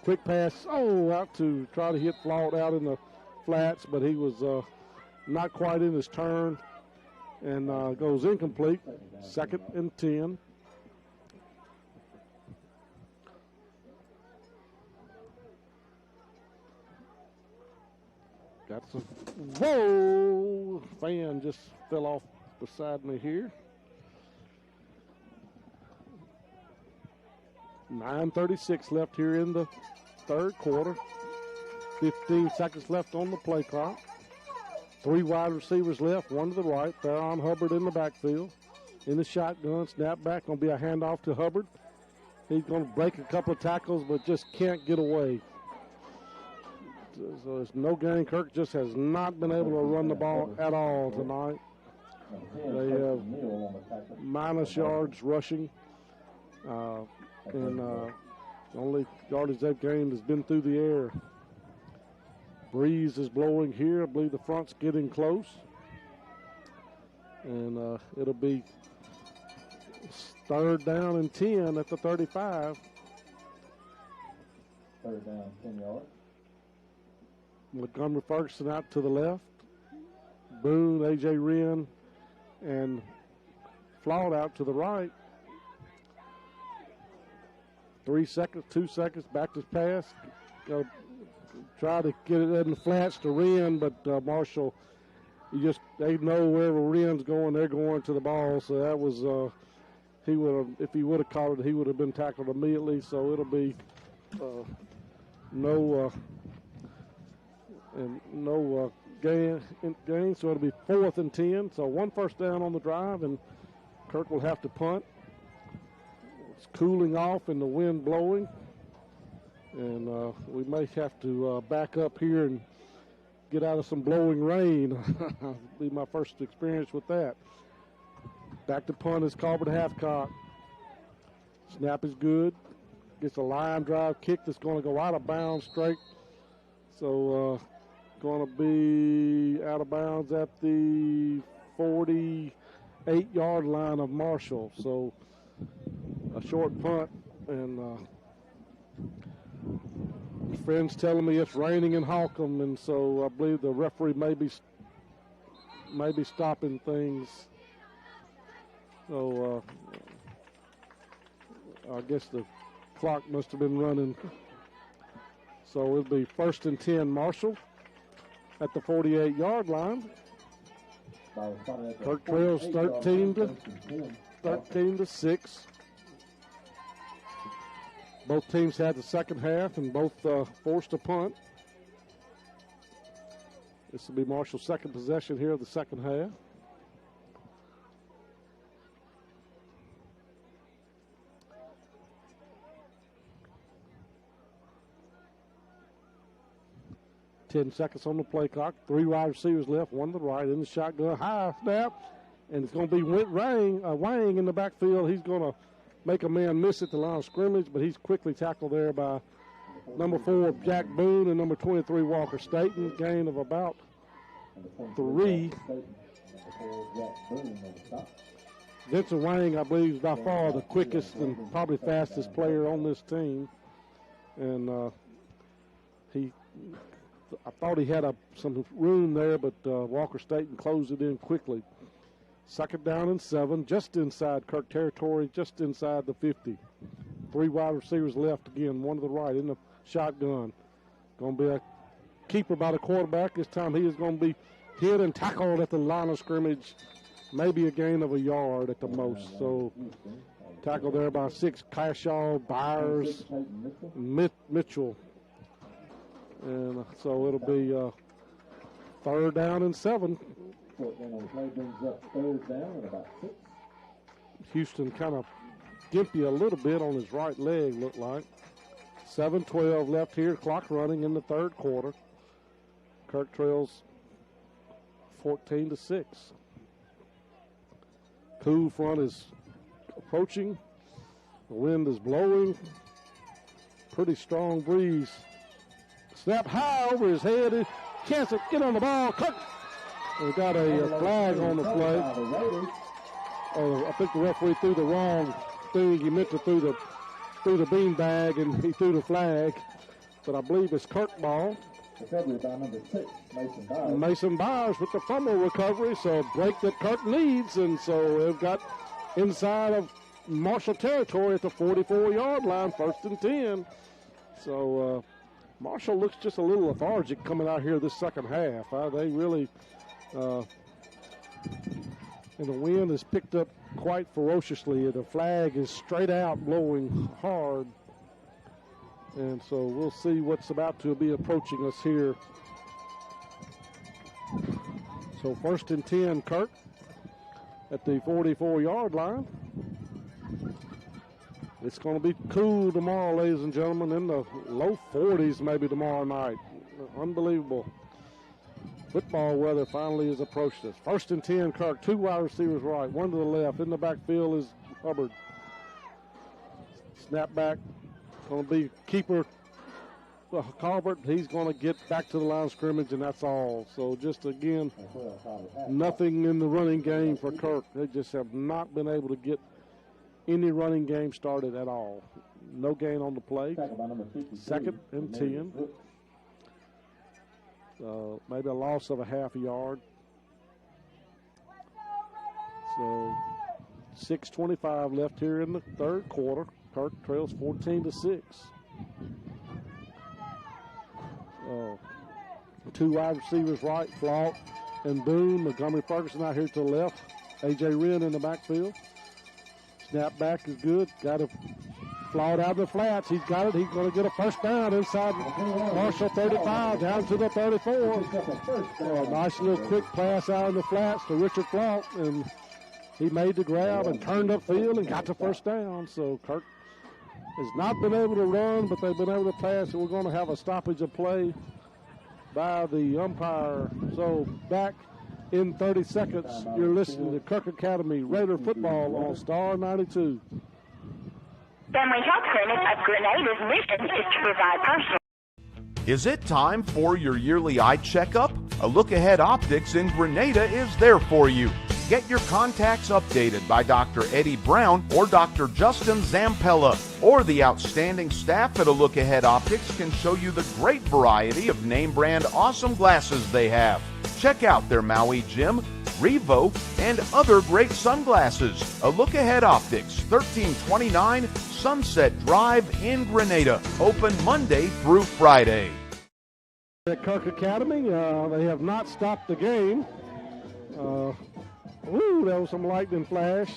Quick pass, out to try to hit Flawed out in the flats, but he was not quite in his turn and goes incomplete. 2nd and 10. Got some, whoa, fan just fell off beside me here. 9:36 left here in the third quarter. 15 seconds left on the play clock. 3 wide receivers left, 1 to the right. They're on Hubbard in the backfield. In the shotgun, snap back, going to be a handoff to Hubbard. He's going to break a couple of tackles, but just can't get away. So there's no gain. Kirk just has not been able to run the ball at all tonight. They have minus yards rushing. And the only yardage they've gained has been through the air. Breeze is blowing here. I believe the front's getting close. And it'll be 3rd down and 10 at the 35. 3rd down, 10 yards. Montgomery Ferguson out to the left. Boone, A.J. Wren, and Flawed out to the right. 3 seconds, 2 seconds, back to pass. Got to try to get it in the flats to Wren, but Marshall, they know wherever Wren's going, they're going to the ball. So that was, if he would have caught it, he would have been tackled immediately. So it'll be no gain. So it'll be 4th and 10. So 1 first down on the drive, and Kirk will have to punt. It's cooling off and the wind blowing, and we may have to back up here and get out of some blowing rain. It'll be my first experience with that. Back to punt is Corbin Halfcock. Snap is good. Gets a line drive kick that's going to go out of bounds straight. So going to be out of bounds at the 48-yard line of Marshall. So a short punt, and friends telling me it's raining in Holcomb, and so I believe the referee may be stopping things. So I guess the clock must have been running. So it'll be 1st and 10 Marshall at the 48-yard line. Kirk trails 13 to 6. Both teams had the second half and both forced a punt. This will be Marshall's second possession here of the second half. Ten seconds on the play clock. 3 wide receivers left, 1 to the right in the shotgun. High snap, and it's going to be Wang in the backfield. He's going to make a man miss at the line of scrimmage, but he's quickly tackled there by number 4, Jack Boone, and number 23, Walker Staten. Gain of about 3. Vincent Wang, I believe, is by far the quickest and probably fastest player on this team. And I thought he had some room there, but Walker Staten closed it in quickly. 2nd down and 7, just inside Kirk territory, just inside the 50. 3 wide receivers left again, 1 to the right in the shotgun. Going to be a keeper by the quarterback. This time he is going to be hit and tackled at the line of scrimmage, maybe a gain of a yard at the most. So tackled there by 6, Cashaw, Byers, Mitchell. And so it'll be 3rd down and 7. Houston kind of gimpy a little bit on his right leg, looked like. 7:12 left here, clock running in the 3rd quarter. Kirk trails 14 to 6. Cool front is approaching. The wind is blowing. Pretty strong breeze. Snap high over his head. He can't get on the ball. Kirk. We got a flag on the play. I think the referee threw the wrong thing. He meant to threw the bean bag and he threw the flag. But I believe it's Kirk ball. Recovery by number 6, Mason Byers. Mason Byers with the fumble recovery, so a break that Kirk needs, and so they've got inside of Marshall territory at the 44-yard line, 1st and 10. So Marshall looks just a little lethargic coming out here this second half. They really, and the wind has picked up quite ferociously. The flag is straight out blowing hard. And so we'll see what's about to be approaching us here. So 1st and 10, Kirk at the 44-yard line. It's going to be cool tomorrow, ladies and gentlemen, in the low 40s maybe tomorrow night. Unbelievable. Football weather finally has approached us. 1st and 10, Kirk, 2 wide receivers right, 1 to the left. In the backfield is Hubbard. Snap back. Going to be keeper Colbert. He's going to get back to the line of scrimmage, and that's all. So just, again, nothing in the running game for Kirk. They just have not been able to get any running game started at all. No gain on the play. 2nd and 10. Maybe a loss of a half a yard. So 6:25 left here in the 3rd quarter. Kirk trails 14 to 6. 2 wide receivers right, Flout and Boone. Montgomery Ferguson out here to the left. A.J. Wren in the backfield. Snap back is good. Got a Flout out of the flats. He's got it. He's going to get a 1st down inside Marshall 35 down to the 34. Nice little quick pass out in the flats to Richard Flout, and he made the grab and turned upfield and got the 1st down. So Kirk has not been able to run, but they've been able to pass. So we're going to have a stoppage of play by the umpire. So back in 30 seconds, you're listening to Kirk Academy Raider football on Star 92. Family Health Clinic of Grenada's mission is to provide personal. Is it time for your yearly eye checkup? A Look Ahead Optics in Grenada is there for you. Get your contacts updated by Dr. Eddie Brown or Dr. Justin Zampella, or the outstanding staff at A Look Ahead Optics can show you the great variety of name brand awesome glasses they have. Check out their Maui Gym, Revo, and other great sunglasses. A Look Ahead Optics, 1329 Sunset Drive in Grenada. Open Monday through Friday. At Kirk Academy, they have not stopped the game. There was some lightning flash.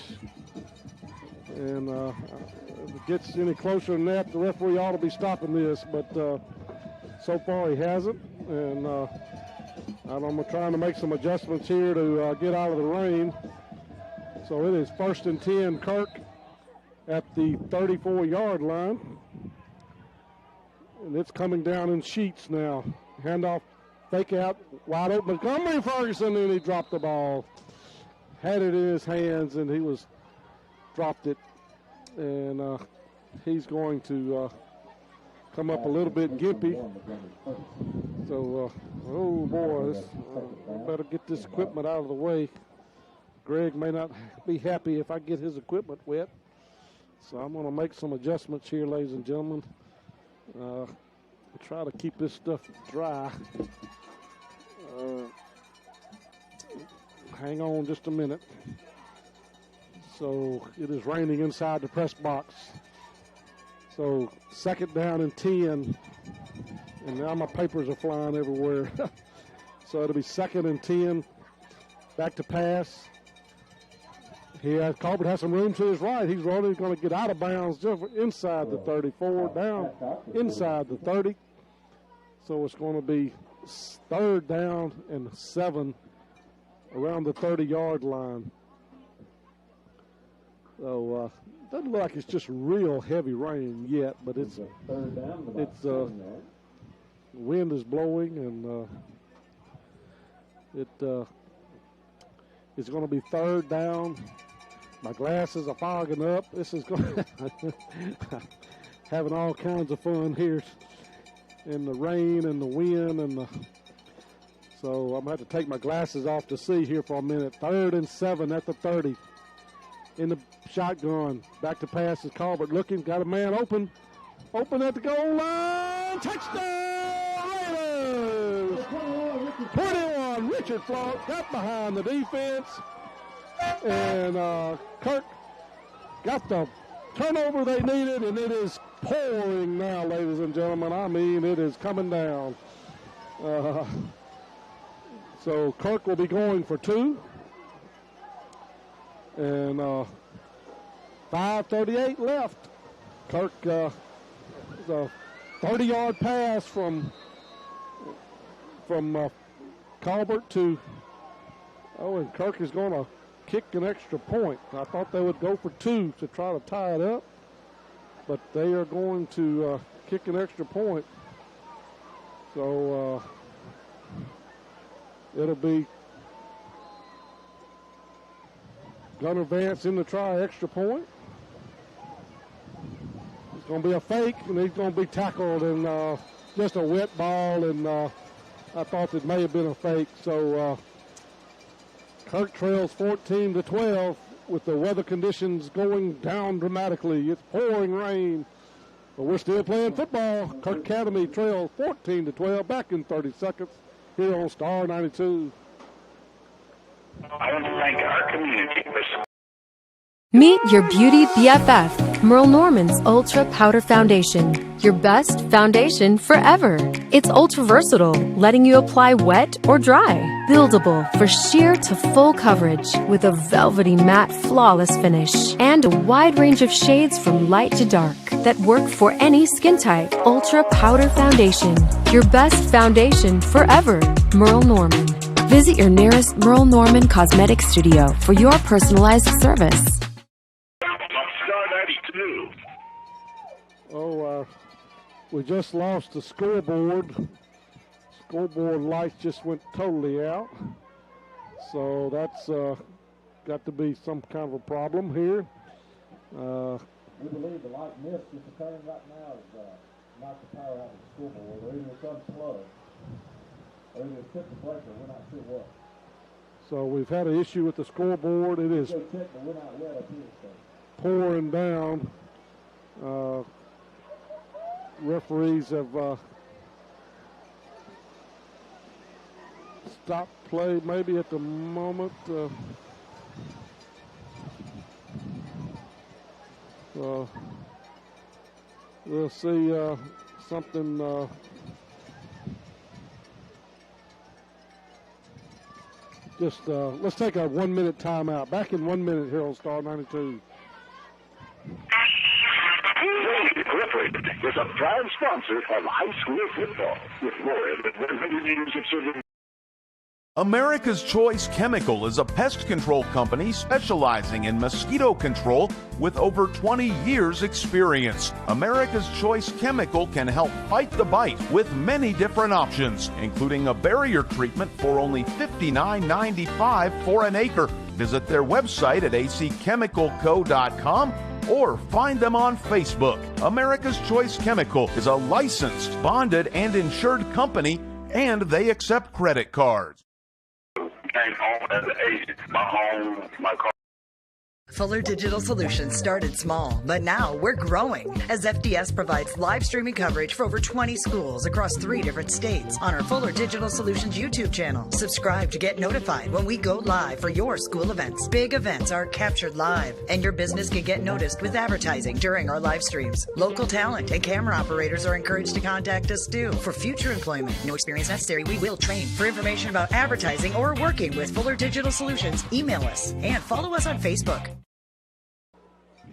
And if it gets any closer than that, the referee ought to be stopping this. But so far he hasn't. And I'm trying to make some adjustments here to get out of the rain. So it is 1st and 10 Kirk at the 34-yard line. And it's coming down in sheets now. Handoff, fake out, wide open. Montgomery Ferguson, and he dropped the ball. Had it in his hands, and he dropped it. And he's going to come up a little bit gimpy. So, oh boy, better get this equipment out of the way. Greg may not be happy if I get his equipment wet. So I'm going to make some adjustments here, ladies and gentlemen. Try to keep this stuff dry. Hang on just a minute. So it is raining inside the press box. So 2nd down and 10. And now my papers are flying everywhere. So it'll be 2nd and 10. Back to pass. Colbert has some room to his right. He's running. He's going to get out of bounds just inside the 34, down inside the 30. So it's going to be 3rd down and 7 around the 30-yard line. So doesn't look like it's just real heavy rain yet, but it's wind is blowing, and it's going to be 3rd down. My glasses are fogging up. This is going having all kinds of fun here in the rain and the wind, and so I'm going to have to take my glasses off to see here for a minute. 3rd and 7 at the 30. In the shotgun. Back to pass is Colbert looking. Got a man open. Open at the goal line. Touchdown Raiders! 21. Richard Flock got behind the defense. And Kirk got the turnover they needed, and it is pouring now, ladies and gentlemen. I mean, it is coming down. So Kirk will be going for 2. And 5:38 left. Kirk, a 30-yard pass from Colbert to, and Kirk is going to kick an extra point. I thought they would go for 2 to try to tie it up, but they are going to kick an extra point. So it'll be Gunnar Vance in to try extra point. It's going to be a fake, and he's going to be tackled, and just a wet ball, and I thought it may have been a fake. So Kirk trails 14-12 with the weather conditions going down dramatically. It's pouring rain, but we're still playing football. Kirk Academy trails 14-12, back in 30 seconds here on Star 92. I want to thank our community for Meet your beauty BFF, Merle Norman's Ultra Powder Foundation. Your best foundation forever. It's ultra versatile, letting you apply wet or dry. Buildable for sheer to full coverage with a velvety matte flawless finish. And a wide range of shades from light to dark that work for any skin type. Ultra Powder Foundation. Your best foundation forever. Merle Norman. Visit your nearest Merle Norman Cosmetic Studio for your personalized service. We just lost the scoreboard. Scoreboard lights just went totally out. So that's got to be some kind of a problem here. We believe the light mist that's occurring right now is not the power out of the scoreboard, or either it's unplugged, or either it's hit the breaker. We're not sure what. So we've had an issue with the scoreboard. It is pouring down. Referees have stop play maybe at the moment. We'll see something. Let's take a 1 minute timeout. Back in 1 minute here on Star 92. Incorporated is a proud sponsor of high school football. With more than 100 years of service. America's Choice Chemical is a pest control company specializing in mosquito control with over 20 years experience. America's Choice Chemical can help fight the bite with many different options, including a barrier treatment for only $59.95 for an acre. Visit their website at acchemicalco.com or find them on Facebook. America's Choice Chemical is a licensed, bonded, and insured company, and they accept credit cards. Came home as an agent. My home, my car. Fuller Digital Solutions started small, but now we're growing as FDS provides live streaming coverage for over 20 schools across 3 different states on our Fuller Digital Solutions YouTube channel. Subscribe to get notified when we go live for your school events. Big events are captured live, and your business can get noticed with advertising during our live streams. Local talent and camera operators are encouraged to contact us too for future employment. No experience necessary. We will train. For information about advertising or working with Fuller Digital Solutions, email us and follow us on Facebook.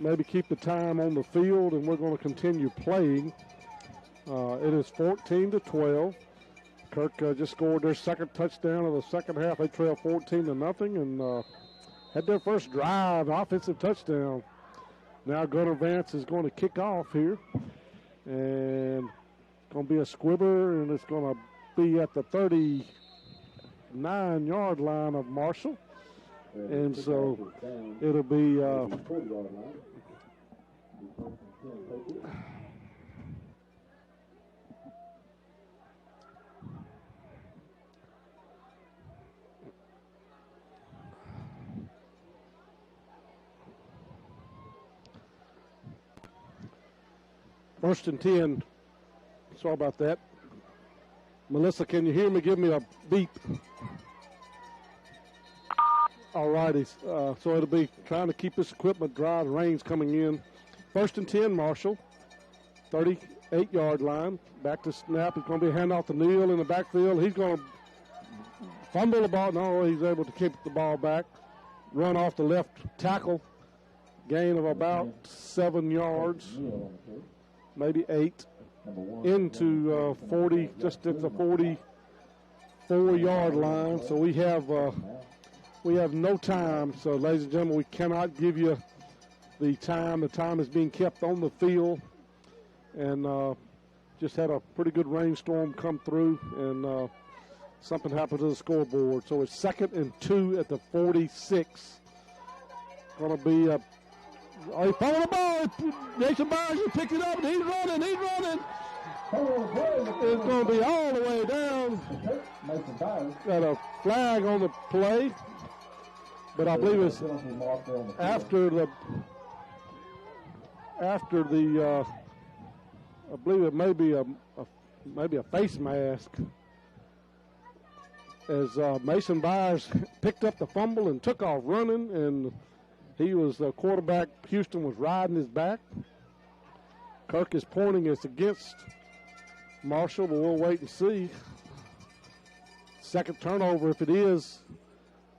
Maybe keep the time on the field, and we're going to continue playing. It is 14-12. Kirk just scored their second touchdown of the second half. They trailed 14-0 and had their first drive, offensive touchdown. Now Gunnar Vance is going to kick off here, and it's going to be a squibber, and it's going to be at the 39-yard line of Marshall. And so it'll be first and 10. Sorry about that. Melissa, can you hear me? Give me a beep. All righty, so it'll be trying to keep this equipment dry. The rain's coming in. First and 10, Marshall. 38-yard line. Back to snap. It's going to be a handoff to Neal in the backfield. He's going to fumble the ball. No, he's able to keep the ball back. Run off the left tackle. Gain of about 7 yards, maybe 8. Into 40, just at the 44-yard line. So we have no time. So, ladies and gentlemen, we cannot give you the time. The time is being kept on the field. And just had a pretty good rainstorm come through, and something happened to the scoreboard. So it's 2nd and 2 at the 46. Going to be he found the ball. Jason Byers picked it up, and he's running. It's going to be all the way down. Got a flag on the play. But I believe it's after the I believe it may be maybe a face mask, as Mason Byers picked up the fumble and took off running, and he was the quarterback. Houston was riding his back. Kirk is pointing us against Marshall, but we'll wait and see. Second turnover, if it is,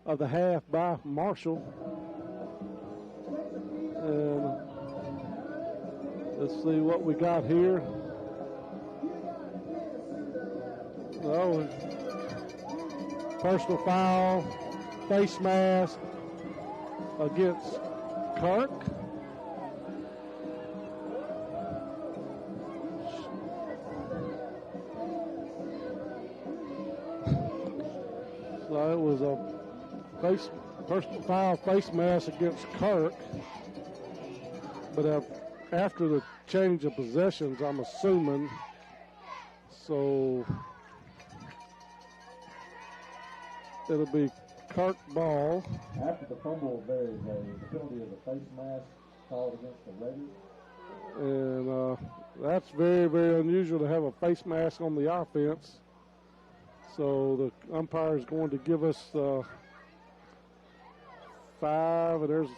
of the half by Marshall. And let's see what we got here. Oh, personal foul, face mask against Kirk. So it was a personal foul, face mask against Kirk. But after the change of possessions, I'm assuming. So it'll be Kirk ball. After the fumble, there is a penalty of the face mask called against the Raiders. And that's very, very unusual to have a face mask on the offense. So the umpire is going to give us 5, and there's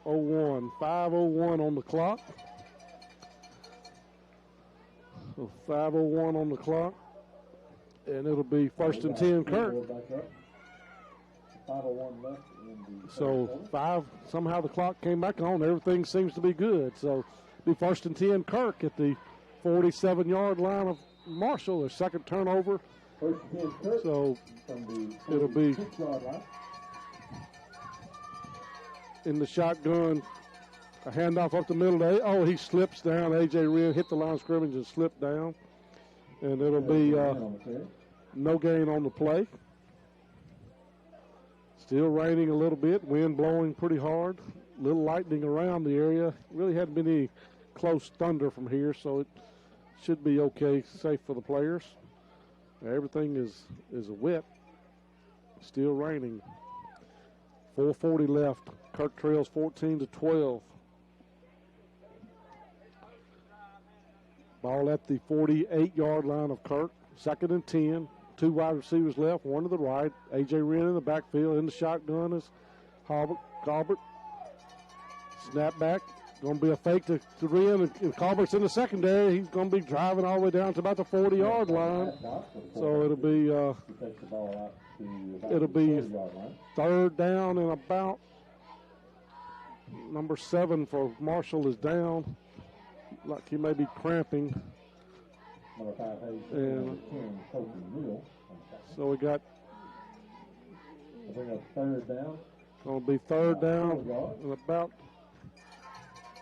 01. 5:01 on the clock. So 5:01 on the clock. And it'll be 1st and 10, Kirk. 5:01 left in the So somehow the clock came back on. Everything seems to be good. So it'll be 1st and 10, Kirk at the 47-yard line of Marshall. Their second turnover. So it'll be in the shotgun. A handoff up the middle. He slips down. A.J. Wren hit the line of scrimmage and slipped down. And it'll be no gain on the play. Still raining a little bit. Wind blowing pretty hard. Little lightning around the area. Really hadn't been any close thunder from here, so it should be okay, safe for the players. Everything is wet. Still raining. 4:40 left. Kirk trails 14-12. Ball at the 48-yard line of Kirk. 2nd and 10. 2 wide receivers left, 1 to the right. A.J. Wren in the backfield. In the shotgun is Colbert. Snap back. Going to be a fake to Wren, and Colbert's in the secondary. He's going to be driving all the way down to about the 40-yard line. So it'll be 3rd down and about. Number 7 for Marshall is down. Like he may be cramping. And so we got 3rd down. Going to be 3rd down and about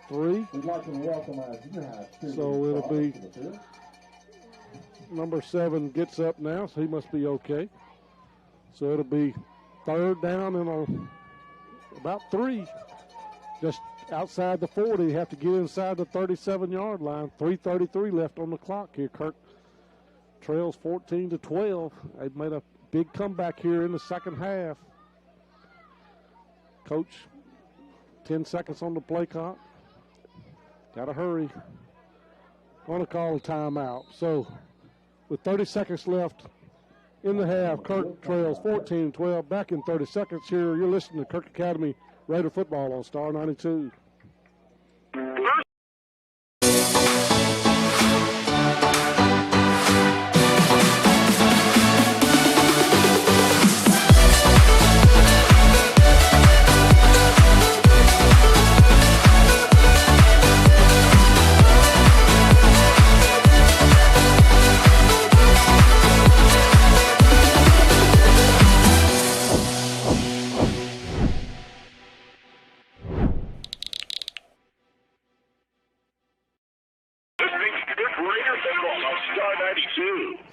3. We'd like to welcome our junior high students. So it'll be number 7 gets up now, so he must be okay. So it'll be 3rd down and about 3. Just outside the 40. You have to get inside the 37-yard line. 3:33 left on the clock here. Kirk trails 14-12. They've made a big comeback here in the second half. Coach, 10 seconds on the play clock. Got to hurry. Going to call a timeout. So with 30 seconds left in the half, Kirk trails 14-12. Back in 30 seconds here. You're listening to Kirk Academy Raider football on Star 92.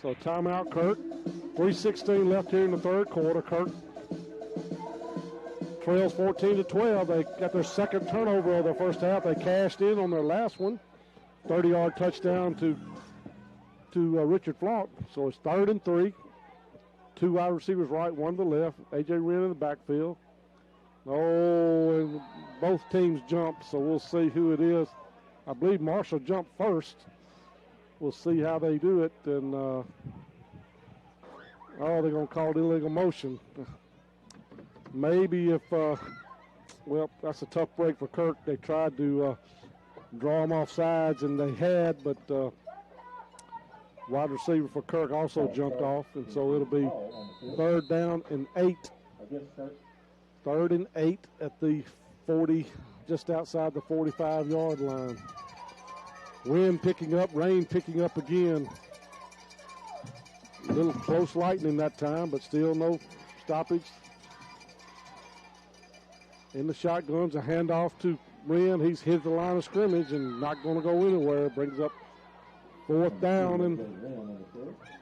So timeout, Kirk. 3:16 left here in the third quarter. Kirk trails 14-12. They got their second turnover of the first half. They cashed in on their last one. 30-yard touchdown to Richard Flaunt. So it's 3rd and 3. 2 wide receivers right, 1 to the left. A.J. Wren in the backfield. And both teams jumped, so we'll see who it is. I believe Marshall jumped first. We'll see how they do it. And, they're going to call it illegal motion. Maybe if, that's a tough break for Kirk. They tried to draw him off sides, and they had, but wide receiver for Kirk also jumped off. And so it'll be 3rd down and 8. 3rd and 8 at the 40, just outside the 45-yard line. Wind picking up, rain picking up again. A little close lightning that time, but still no stoppage. In the shotguns, a handoff to Wren. He's hit the line of scrimmage and not going to go anywhere. Brings up 4th down and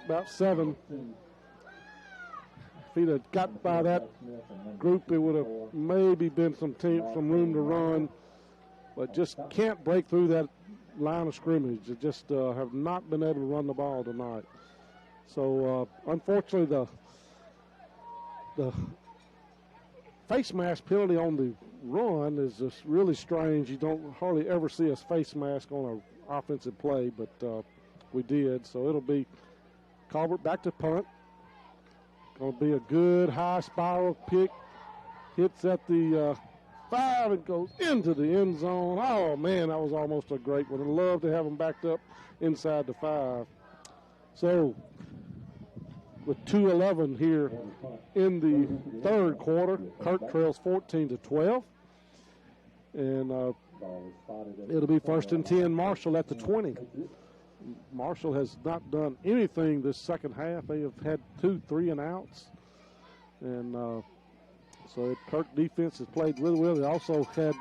about 7. If he'd have got by that group, it would have maybe been some room to run, but just can't break through that line of scrimmage. They just have not been able to run the ball tonight. So unfortunately, the face mask penalty on the run is just really strange. You don't hardly ever see a face mask on an offensive play, but we did. So it'll be Colbert back to punt. Going to be a good high spiral pick. Hits at the 5 and goes into the end zone. Oh, man, that was almost a great one. I'd love to have them backed up inside the 5. So, with 2:11 here in the third quarter, Kirk trails 14-12. And it'll be 1st and 10, Marshall at the 20. Marshall has not done anything this second half. They have had 2 3-and-outs. And so the Kirk defense has played really well. They also had,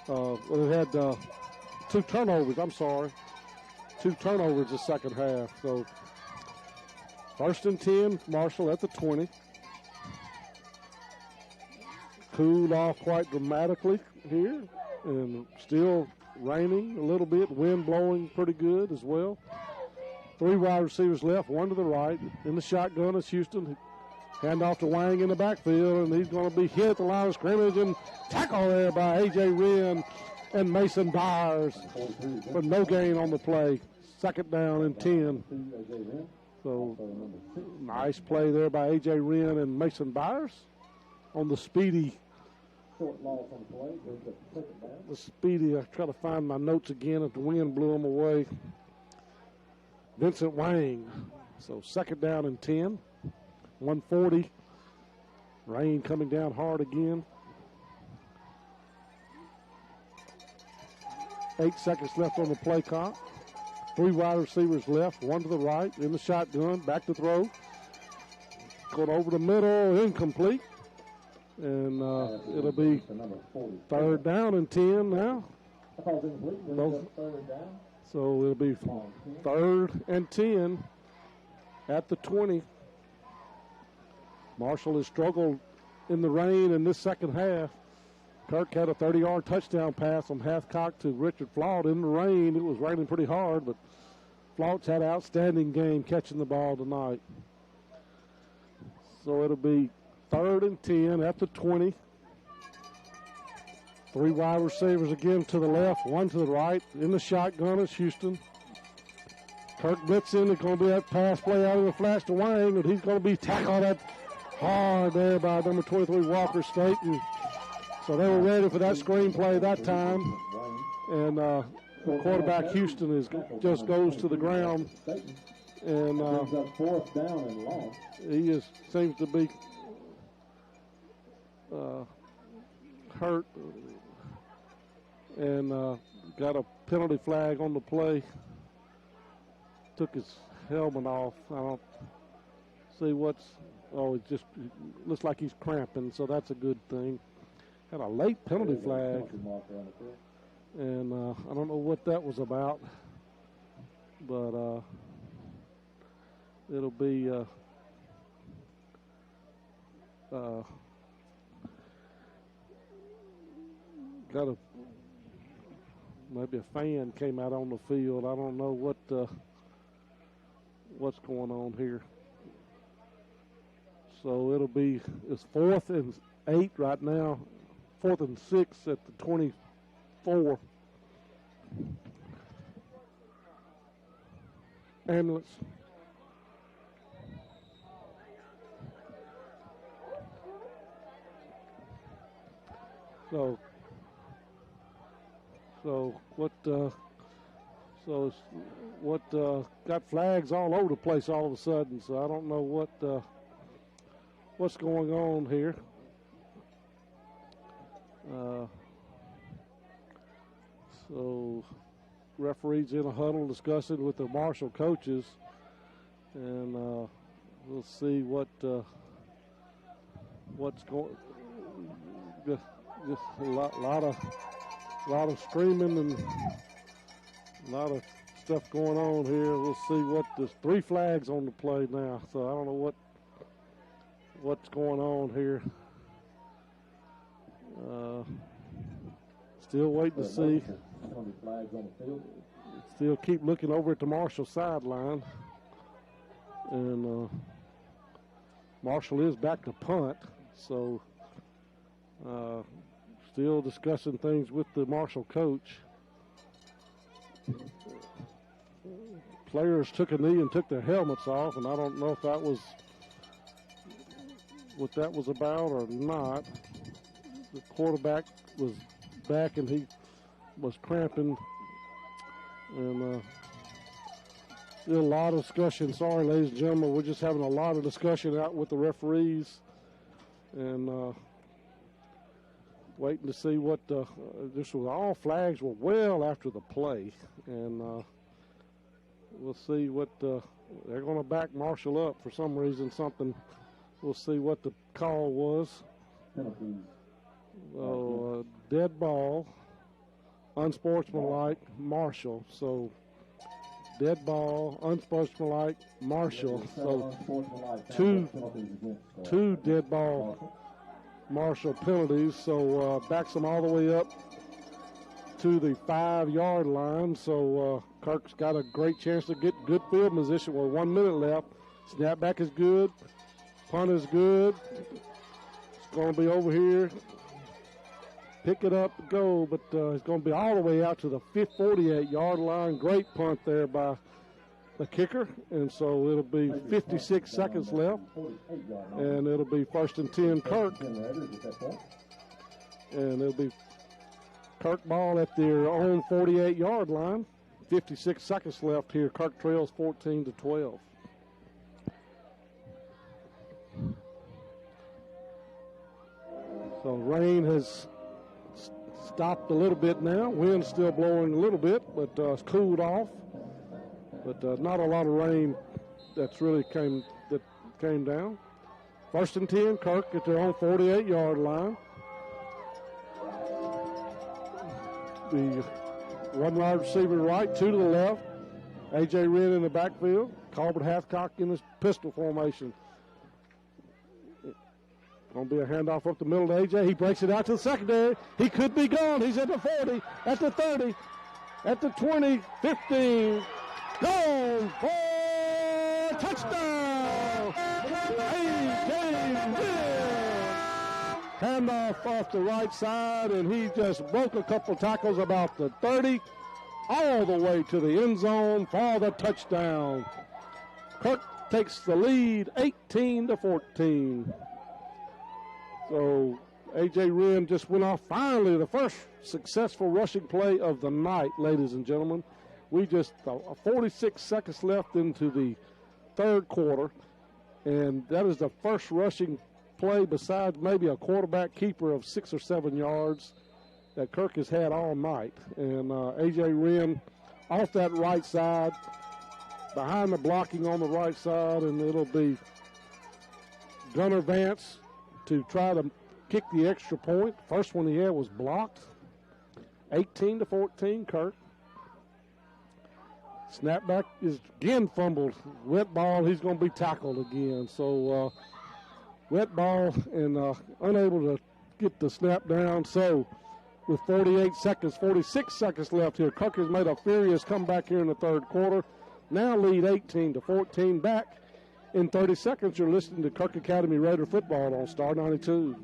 2 turnovers. I'm sorry. 2 turnovers the second half. So 1st and 10, Marshall at the 20. Cooled off quite dramatically here, and still raining a little bit, wind blowing pretty good as well. 3 wide receivers left, 1 to the right. In the shotgun is Houston. Hand off to Wang in the backfield, and he's going to be hit at the line of scrimmage and tackle there by A.J. Wren and Mason Byers, but no gain on the play. 2nd down and 10. So nice play there by A.J. Wren and Mason Byers on the speedy. The speedy, I try to find my notes again if the wind blew them away. Vincent Wang. So 2nd down and 10. 140. Rain coming down hard again. 8 seconds left on the play clock. 3 wide receivers left, 1 to the right, in the shotgun, back to throw. Going over the middle, incomplete. And it'll be 3rd down and 10 now. So it'll be 3rd and 10 at the 20. Marshall has struggled in the rain in this second half. Kirk had a 30-yard touchdown pass from Hathcock to Richard Flaut in the rain. It was raining pretty hard, but Flaut's had an outstanding game catching the ball tonight. So it'll be 3rd and 10 at the 20. 3 wide receivers again to the left, 1 to the right. In the shotgun is Houston. Kirk blitzing. It's going to be that pass play out of the flash to Wang, and he's going to be tackled at hard there by number 23 Walker State. And so they were ready for that screenplay that time. And the quarterback Houston just goes to the ground. And he seems to be hurt and got a penalty flag on the play. Took his helmet off. I don't see what's. Oh, it just looks like he's cramping, so that's a good thing. Had a late penalty flag, and I don't know what that was about, but it'll be maybe a fan came out on the field. I don't know what's going on here. So it's 4th and 8 right now. 4th and 6 at the 24. Ambulance. So got flags all over the place all of a sudden. So I don't know what's going on here. So referees in a huddle discussing with the Marshall coaches, and we'll see what's going. Just a lot of screaming and a lot of stuff going on here. We'll see what there's 3 flags on the play now, so I don't know what's going on here. Still waiting to see. Still keep looking over at the Marshall sideline. And Marshall is back to punt. So still discussing things with the Marshall coach. players took a knee and took their helmets off, and I don't know if that was what that was about or not. The quarterback was back and he was cramping, and there's a lot of discussion. Sorry, ladies and gentlemen, we're just having a lot of discussion out with the referees, and waiting to see what this was. All flags were well after the play, and we'll see what they're going to back Marshall up for some reason. Something. We'll see what the call was. Dead ball, unsportsmanlike, Marshall. So dead ball, unsportsmanlike, Marshall. So two dead ball Marshall penalties. So backs them all the way up to the 5-yard line. So Kirk's got a great chance to get good field position with 1 minute left. Snapback is good. Punt is good. It's going to be over here. Pick it up, go, but it's going to be all the way out to the 48-yard line. Great punt there by the kicker, and so it'll be 56 seconds left, and it'll be 1st and 10 Kirk. And it'll be Kirk ball at their own 48-yard line. 56 seconds left here. Kirk trails 14-12. So rain has stopped a little bit now. Wind's still blowing a little bit, but it's cooled off. But not a lot of rain that's really came down. 1st and 10, Kirk at their own 48-yard line. The one wide receiver right, 2 to the left. A.J. Wren in the backfield. Colbert Hathcock in his pistol formation. Going to be a handoff up the middle to A.J. He breaks it out to the secondary. He could be gone. He's at the 40, at the 30, at the 20, 15. Gone for touchdown. A.J. Wren. Handoff off the right side, and he just broke a couple tackles about the 30, all the way to the end zone for the touchdown. Kirk takes the lead 18-14. So A.J. Wren just went off finally, the first successful rushing play of the night, ladies and gentlemen. We just 46 seconds left into the third quarter, and that is the first rushing play besides maybe a quarterback keeper of 6 or 7 yards that Kirk has had all night. And A.J. Wren off that right side, behind the blocking on the right side, and it'll be Gunnar Vance to try to kick the extra point. First one he had was blocked. 18-14, Kirk. Snapback is again fumbled. Wet ball, he's going to be tackled again. So wet ball and unable to get the snap down. So with 46 seconds left here, Kirk has made a furious comeback here in the third quarter. Now lead 18-14 back. In 30 seconds, you're listening to Kirk Academy Raider football on Star 92.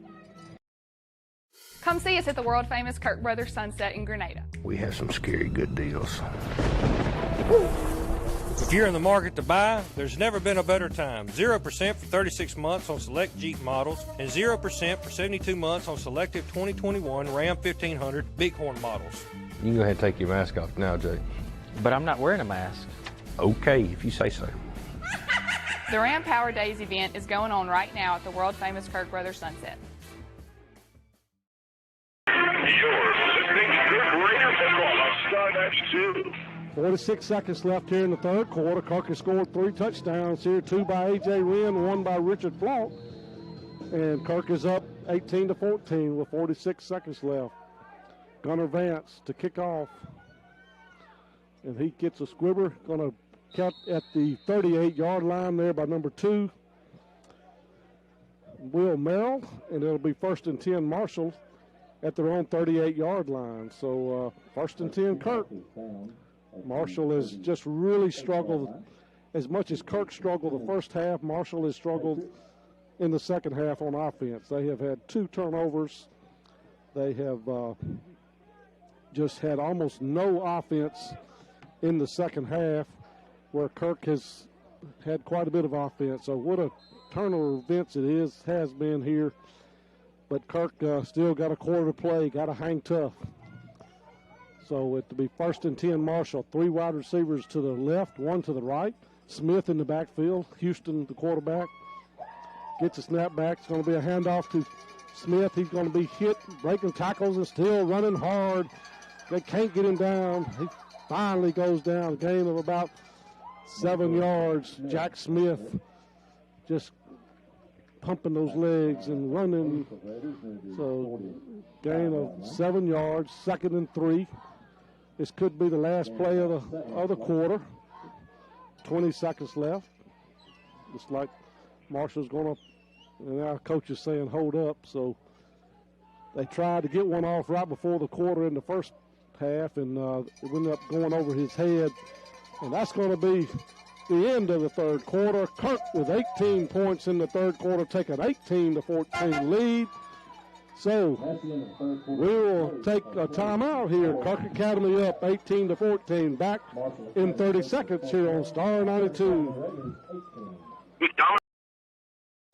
Come see us at the world-famous Kirk Brothers Sunset in Grenada. We have some scary good deals. If you're in the market to buy, there's never been a better time. 0% for 36 months on select Jeep models and 0% for 72 months on selected 2021 Ram 1500 Bighorn models. You can go ahead and take your mask off now, Jay. But I'm not wearing a mask. Okay, if you say so. The Ram Power Days event is going on right now at the world-famous Kirk Brothers Sunset. You're listening to Kirk Raider football on Star 92. 46 seconds left here in the third quarter. Kirk has scored 3 touchdowns here, 2 by A.J. Wren, 1 by Richard Flaught. And Kirk is up 18-14 with 46 seconds left. Gunnar Vance to kick off. And he gets a squibber, going to cut at the 38-yard line there by number 2, Will Merrill, and it'll be 1st and 10 Marshall at their own 38-yard line. So 1st and 10 Kirk. Marshall has just really struggled. As much as Kirk struggled the first half, Marshall has struggled in the second half on offense. They have had 2 turnovers. They have just had almost no offense in the second half. where Kirk has had quite a bit of offense. So what a turn of events it has been here. But Kirk still got a quarter to play, got to hang tough. So it'll be 1st and 10 Marshall. 3 wide receivers to the left, 1 to the right. Smith in the backfield. Houston, the quarterback, gets a snap back. It's going to be a handoff to Smith. He's going to be hit, breaking tackles, and still running hard. They can't get him down. He finally goes down. A gain of about 7 yards. Jack Smith just pumping those legs and running. So gain of 7 yards, 2nd and 3. This could be the last play of the quarter. 20 seconds left. Looks like Marshall's going to, and our coach is saying hold up. So they tried to get one off right before the quarter in the first half, and it ended up going over his head. And that's going to be the end of the third quarter. Kirk with 18 points in the third quarter, taking 18-14 lead. So we will take a timeout here. Kirk Academy up 18-14. Back in 30 seconds here on Star 92.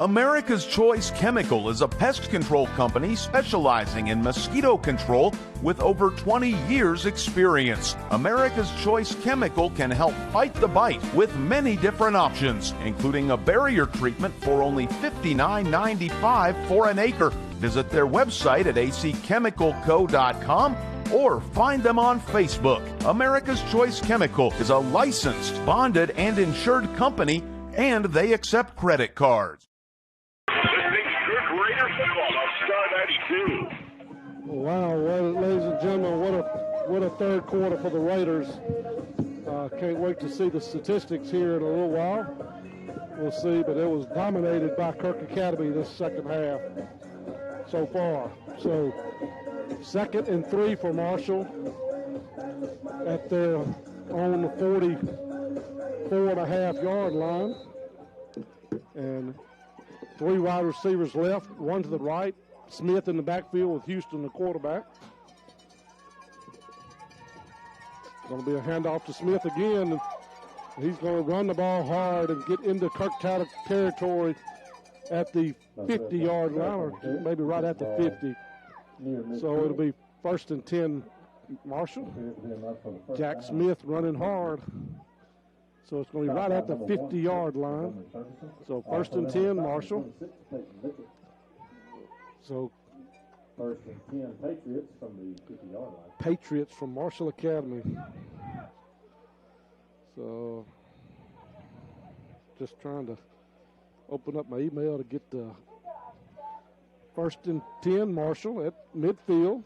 America's Choice Chemical is a pest control company specializing in mosquito control with over 20 years experience. America's Choice Chemical can help fight the bite with many different options, including a barrier treatment for only $59.95 for an acre. Visit their website at acchemicalco.com or find them on Facebook. America's Choice Chemical is a licensed, bonded, and insured company, and they accept credit cards. Wow, well, ladies and gentlemen, what a third quarter for the Raiders. Can't wait to see the statistics here in a little while. We'll see, but it was dominated by Kirk Academy this second half so far. So 2nd and 3 for Marshall at their own 44.5-yard line. And 3 wide receivers left, 1 to the right. Smith in the backfield with Houston, the quarterback. Going to be a handoff to Smith again. He's going to run the ball hard and get into Kirk territory at the 50-yard line, or maybe right at the 50. So it'll be 1st and 10 Marshall. Jack Smith running hard. So it's going to be right at the 50-yard line. So 1st and 10 Marshall. So 1st and 10 Patriots from the 50-yard line. Patriots from Marshall Academy. So just trying to open up my email to get the 1st and 10 Marshall at midfield.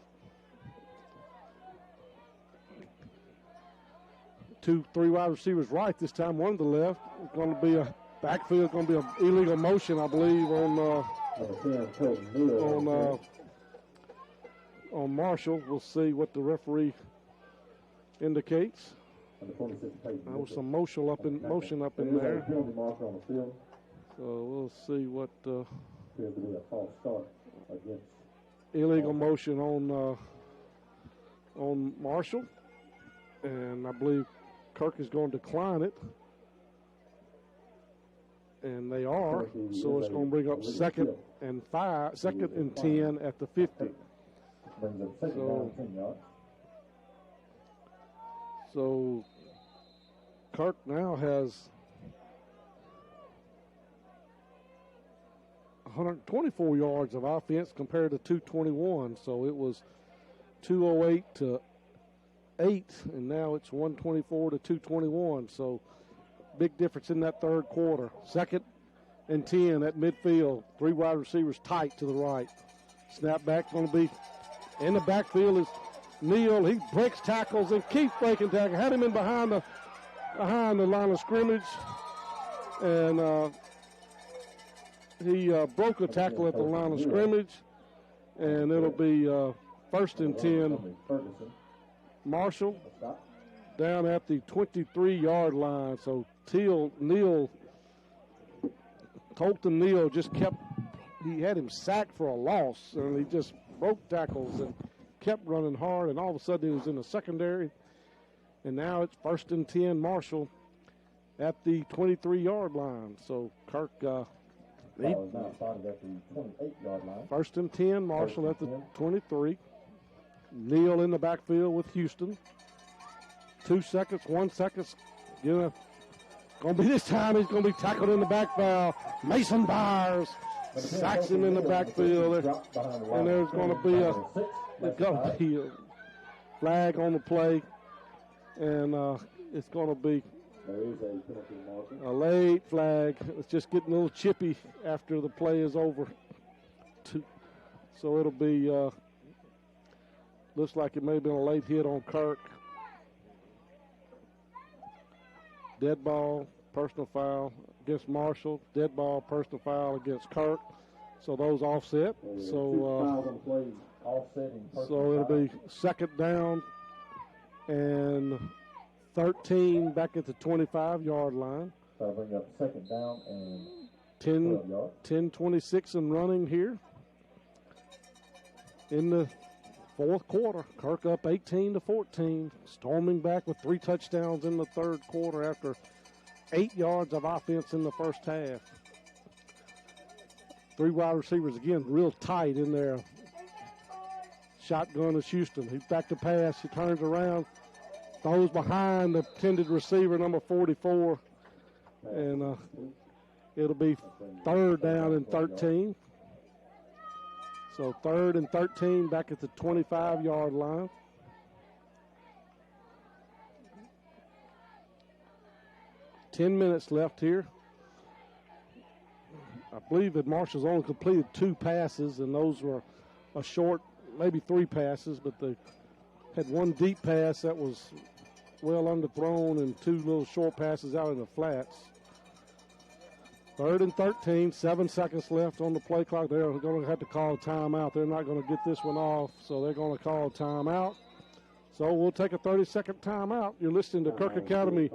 2-3 wide receivers right this time, 1 to the left. It's going to be a backfield, going to be an illegal motion, I believe, on Marshall. We'll see what the referee indicates. There was some motion up in there. So we'll see what illegal motion on Marshall, and I believe Kirk is going to decline it. And they are, so it's going to bring up 2nd and 10 at the 50. So Kirk now has 124 yards of offense compared to 221. So it was 208 to 8, and now it's 124 to 221. So big difference in that third quarter. 2nd and 10 at midfield. 3 wide receivers tight to the right. Snap back going to be in the backfield is Neal. He breaks tackles and keeps breaking tackles. Had him in behind the line of scrimmage, and he broke a tackle at the line of scrimmage, and it'll be 1st and 10 Marshall down at the 23-yard line. So Colton Neal just he had him sacked for a loss, and he just broke tackles and kept running hard, and all of a sudden he was in the secondary. And now it's 1st and 10 Marshall at the 23-yard line. So Kirk Ball is now spotted at the 28-yard line. 1st and 10, Marshall at the 23. Neal in the backfield with Houston. 2 seconds, 1 second. Going to be this time, he's going to be tackled in the backfield. Mason Byers sacks him in the backfield. And there's going to be a flag on the play. And it's going to be a late flag. It's just getting a little chippy after the play is over. So it'll be, looks like it may have been a late hit on Kirk. Dead ball, personal foul against Marshall. Dead ball, personal foul against Kirk. So those offset. So it'll be 2nd down and 13 back at the 25-yard line. That'll bring up 2nd down and 10:26 and running here in the 4th quarter. Kirk up 18-14, storming back with 3 touchdowns in the 3rd quarter after 8 yards of offense in the first half. 3 wide receivers again, real tight in there. Shotgun is Houston. He's back to pass. He turns around, throws behind the intended receiver, number 44, and it'll be 3rd down and 13. So 3rd and 13 back at the 25-yard line. Ten minutes left here. I believe that Marshall's only completed 2 passes, and those were a short, maybe 3 passes, but they had 1 deep pass that was well underthrown and 2 little short passes out in the flats. 3rd and 13, 7 seconds left on the play clock. They're going to have to call a timeout. They're not going to get this one off, so they're going to call a timeout. So we'll take a 30-second timeout. You're listening to Kirk Academy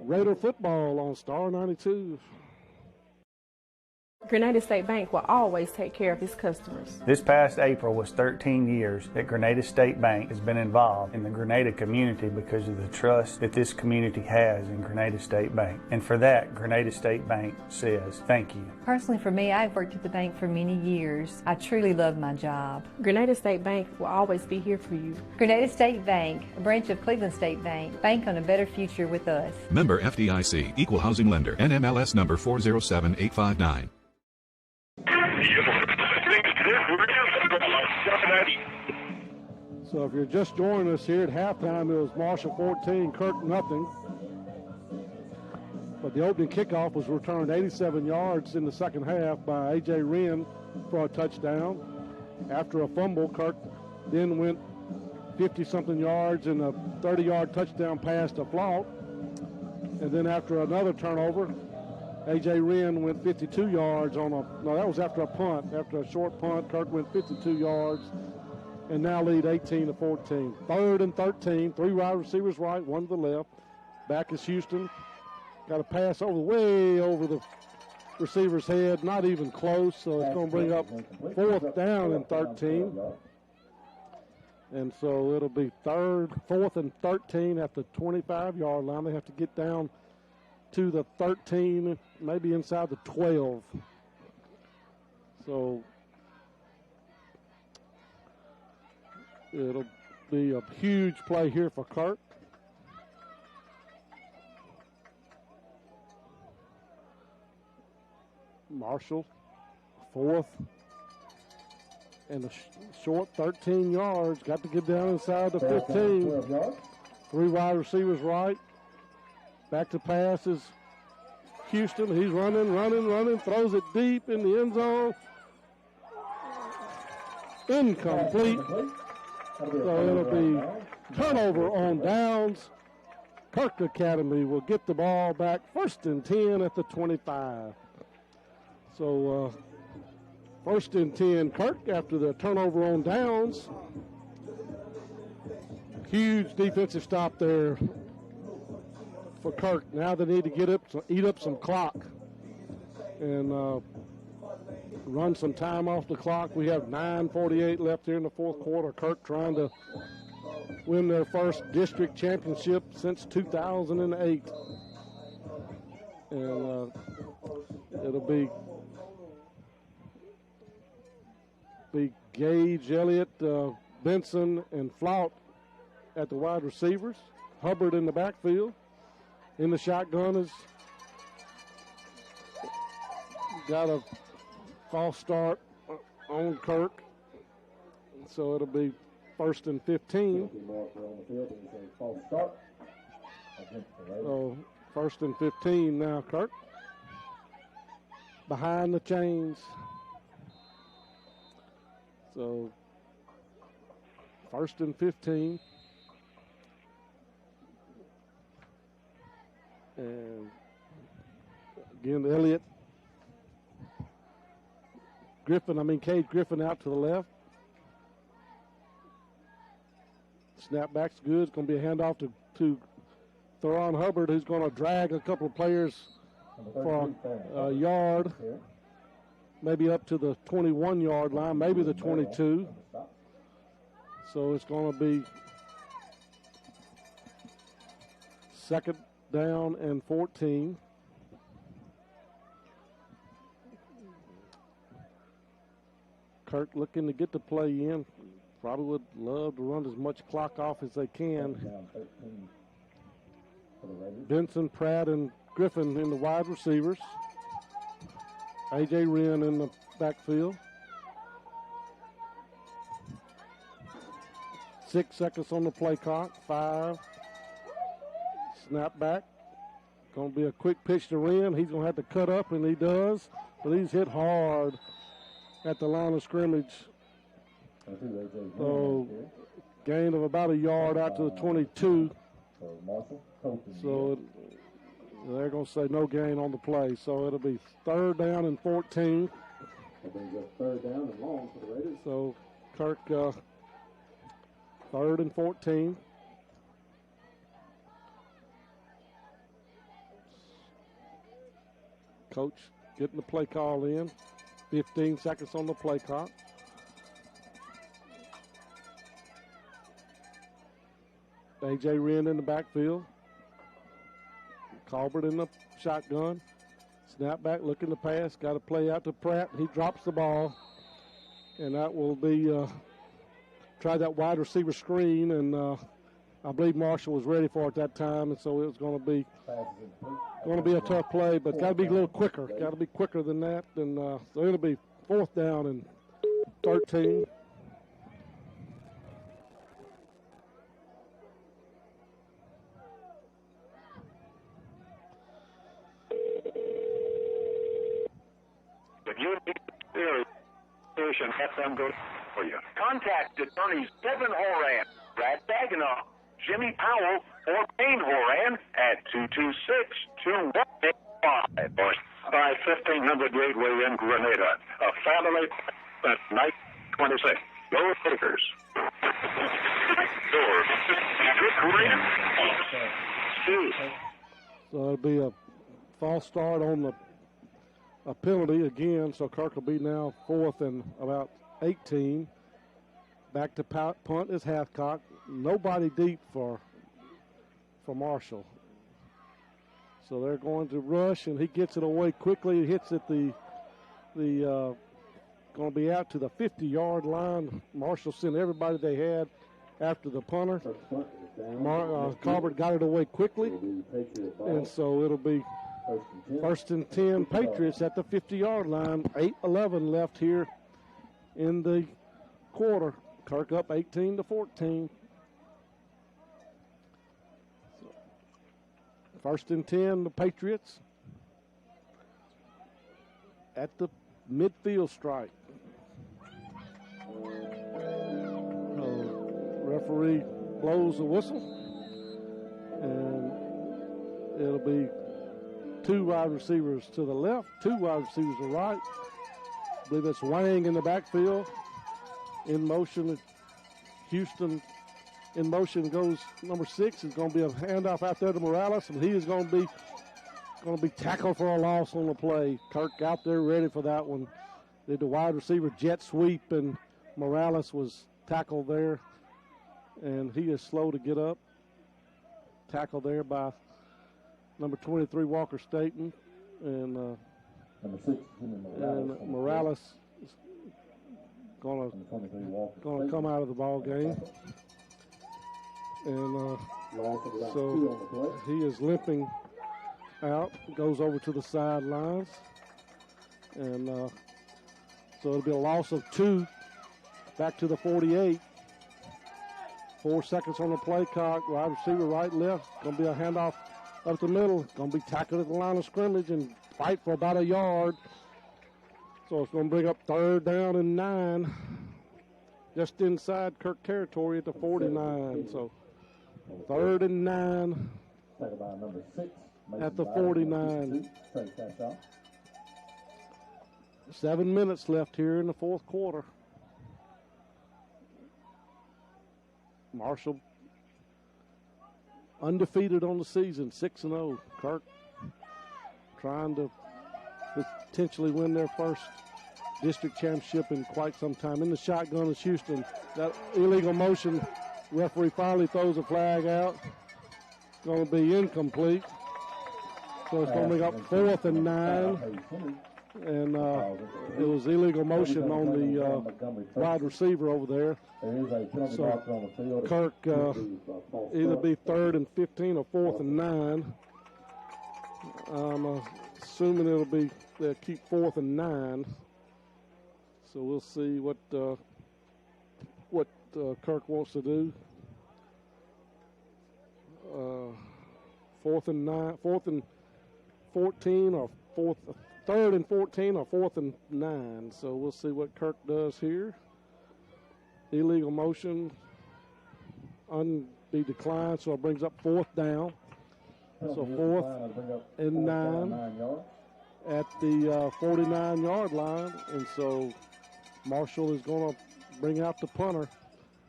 Raider football on Star 92. Grenada State Bank will always take care of its customers. This past April was 13 years that Grenada State Bank has been involved in the Grenada community because of the trust that this community has in Grenada State Bank. And for that, Grenada State Bank says thank you. Personally, for me, I've worked at the bank for many years. I truly love my job. Grenada State Bank will always be here for you. Grenada State Bank, a branch of Cleveland State Bank. Bank on a better future with us. Member FDIC, Equal Housing Lender, NMLS number 407859. So if you're just joining us here at halftime, it was Marshall 14, Kirk nothing. But the opening kickoff was returned 87 yards in the second half by A.J. Wren for a touchdown. After a fumble, Kirk then went 50-something yards in a 30-yard touchdown pass to Flout. And then after another turnover, A.J. Wren went 52 yards on that was after a punt. After a short punt, Kirk went 52 yards and now lead 18-14. 3rd and 13, 3 wide receivers right, 1 to the left. Back is Houston. Got a pass way over the receiver's head, not even close, so it's going to bring up 4th down and 13. And so it'll be 4th and 13 at the 25-yard line. They have to get down to the 13, maybe inside the 12. So it'll be a huge play here for Kirk. Marshall, 4th, and a short 13 yards. Got to get down inside the 15. 3 wide receivers right. Back to passes. Houston, he's running, throws it deep in the end zone. Incomplete. So it'll be turnover on downs. Kirk Academy will get the ball back 1st and 10 at the 25. So 1st and 10 Kirk after the turnover on downs. Huge defensive stop there for Kirk. Now they need to eat up some clock and run some time off the clock. We have 9:48 left here in the 4th quarter. Kirk trying to win their first district championship since 2008. And it'll be Gage, Elliott, Benson, and Flout at the wide receivers. Hubbard in the backfield. In the shotgun is got a false start on Kirk. So it'll be 1st and 15. So 1st and 15 now, Kirk. Behind the chains. So 1st and 15. And again, Elliott. Cade Griffin out to the left. Snapback's good. It's going to be a handoff to Theron Hubbard, who's going to drag a couple of players for a yard, maybe up to the 21-yard line, maybe the 22. So it's going to be 2nd down and 14. Kirk looking to get the play in. Probably would love to run as much clock off as they can. Benson, Pratt, and Griffin in the wide receivers. A.J. Wren in the backfield. 6 seconds on the play clock. 5. Snap back. Going to be a quick pitch to Wren. He's going to have to cut up, and he does. But he's hit hard at the line of scrimmage. So gain of about a yard out to the 22. So they're going to say no gain on the play. So it'll be 3rd down and 14. So Kirk, 3rd and 14. Coach getting the play call in. 15 seconds on the play clock. A.J. Wren in the backfield. Colbert in the shotgun. Snap back, looking to pass. Got to play out to Pratt. He drops the ball. And that will be, try that wide receiver screen. And I believe Marshall was ready for it that time. And so it was going to be a tough play. But got to be a little quicker. Got to be quicker than that. And so it'll be 4th down and 13. If you need station, let them go for you. Contact attorneys Kevin Horan, Brad Saginaw, Jimmy Powell, or Payne Horan at 226-2185 or by 1500 Gateway in Grenada. A family at night 26. Go Takers. So it'll be a false start on a penalty again. So Kirk will be now 4th and about 18. Back to punt is Hathcock. Nobody deep for Marshall. So they're going to rush, and he gets it away quickly. He hits it going to be out to the 50-yard line. Marshall sent everybody they had after the punter. Colbert got it away quickly, and so it'll be 1st and 10 Patriots at the 50-yard line. 8:11 left here in the quarter. Kirk up 18-14. 1st and 10, the Patriots at the midfield stripe. Referee blows the whistle, and it'll be 2 wide receivers to the left, 2 wide receivers to the right. I believe it's Wang in the backfield. In motion, Houston in motion goes number 6. Is going to be a handoff out there to Morales, and he is going to be tackled for a loss on the play. Kirk out there ready for that one. Did the wide receiver jet sweep, and Morales was tackled there, and he is slow to get up. Tackled there by number 23 Walker Staten, and Number 6, Morales is gonna come out of the ball game, and so he is limping out, goes over to the sidelines, and so it'll be a loss of 2 back to the 48. 4 seconds on the play clock. Wide receiver right, left. Going to be a handoff up the middle. Going to be tackled at the line of scrimmage and fight for about a yard. So it's going to bring up 3rd down and 9. Just inside Kirk territory at the 49. So 3rd and 9 at the 49. 7 minutes left here in the 4th quarter. Marshall undefeated on the season, 6-0. Kirk trying to potentially win their first district championship in quite some time. In the shotgun is Houston. That illegal motion, referee finally throws a flag out. It's going to be incomplete. So it's going to bring up 4th and 9. And it was illegal motion on the wide receiver over there. So Kirk either be 3rd and 15 or 4th and 9. I'm assuming it'll be they'll keep 4th and 9. So we'll see what Kirk wants to do. 4th and 9, 4th and 14 or 3rd and 14 or 4th and 9. So we'll see what Kirk does here. Illegal motion be declined, so it brings up 4th down. So 4th and 9 at the 49-yard line. And so Marshall is going to bring out the punter,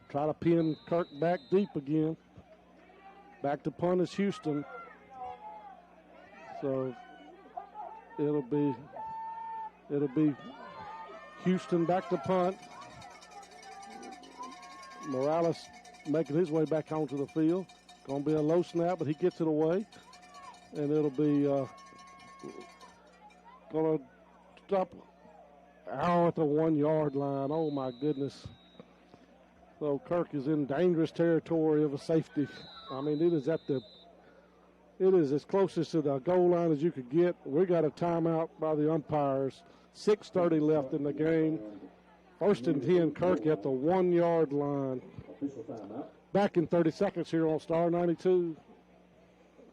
try to pin Kirk back deep again. Back to punt is Houston. So it'll be Houston back to punt. Morales making his way back onto the field. Going to be a low snap, but he gets it away. And it'll be going to stop at the 1-yard line. Oh, my goodness. So Kirk is in dangerous territory of a safety. I mean, it is as closest to the goal line as you could get. We got a timeout by the umpires. 6:30 left in the game. 1st and 10, Kirk at the 1-yard line. Back in 30 seconds here on Star 92.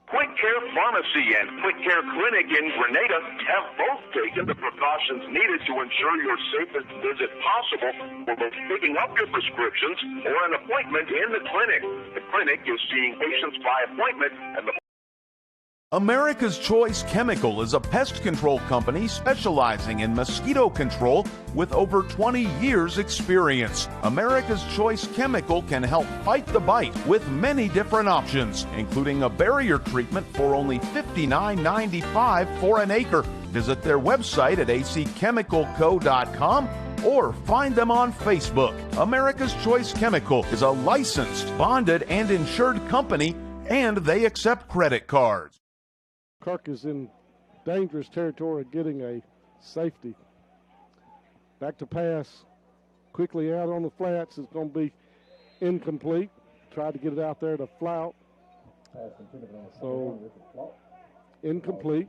Quick Care Pharmacy and Quick Care Clinic in Grenada have both taken the precautions needed to ensure your safest visit possible for both picking up your prescriptions or an appointment in the clinic. The clinic is seeing patients by appointment, and the America's Choice Chemical is a pest control company specializing in mosquito control with over 20 years experience. America's Choice Chemical can help fight the bite with many different options, including a barrier treatment for only $59.95 for an acre. Visit their website at acchemicalco.com or find them on Facebook. America's Choice Chemical is a licensed, bonded, and insured company, and they accept credit cards. Kirk is in dangerous territory of getting a safety. Back to pass. Quickly out on the flats. It's going to be incomplete. Tried to get it out there to Flout. So, incomplete.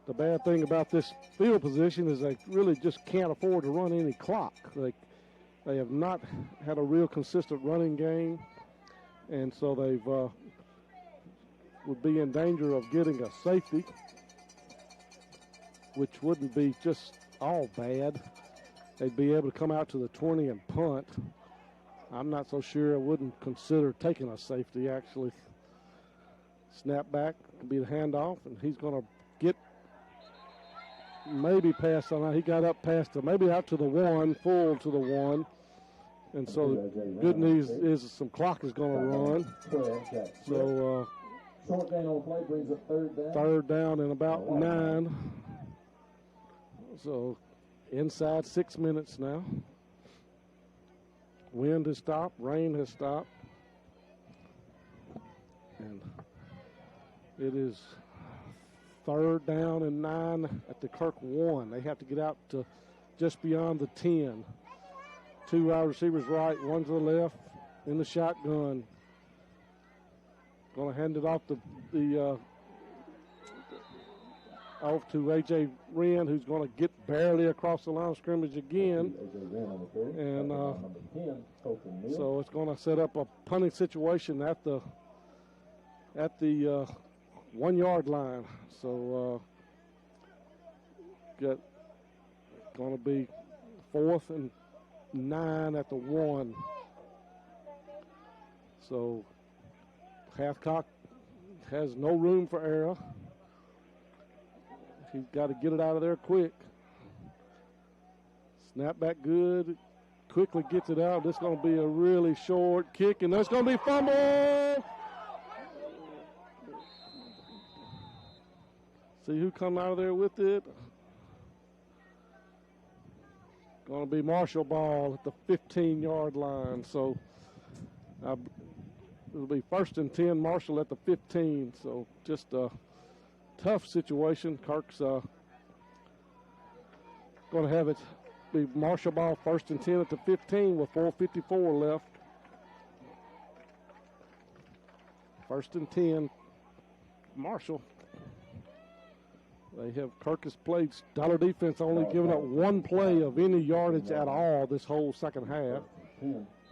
The bad thing about this field position is they really just can't afford to run any clock. They have not had a real consistent running game, and so they've would be in danger of getting a safety, which wouldn't be just all bad. They'd be able to come out to the 20 and punt. I'm not so sure I wouldn't consider taking a safety, actually. Snap back could be the handoff, and he's going to get maybe past on. He got up past the, maybe out to the 1, full to the 1. And so the good news is some clock is going to run. So short gain on play brings up 3rd down. 3rd down and about 9. So inside 6 minutes now. Wind has stopped. Rain has stopped. And It is 3rd down and 9 at the Kirk 1. They have to get out to just beyond the 10. 2 wide receivers right, 1 to the left in the shotgun. Going to hand it off off to A.J. Wren, who's going to get barely across the line of scrimmage again. And so it's going to set up a punting situation at the 1 yard line. So going to be 4th and 9 at the 1. So Hathcock has no room for error. He's got to get it out of there quick. Snap back good. Quickly gets it out. This is going to be a really short kick, and that's going to be fumble. See who come out of there with it. Going to be Marshall ball at the 15-yard line. So it'll be 1st and 10, Marshall at the 15. So just a tough situation. Kirk's going to have it be Marshall ball 1st and 10 at the 15 with 4:54 left. 1st and 10, Marshall. Kirk has played stellar defense, only giving up 1 play of any yardage at all this whole second half.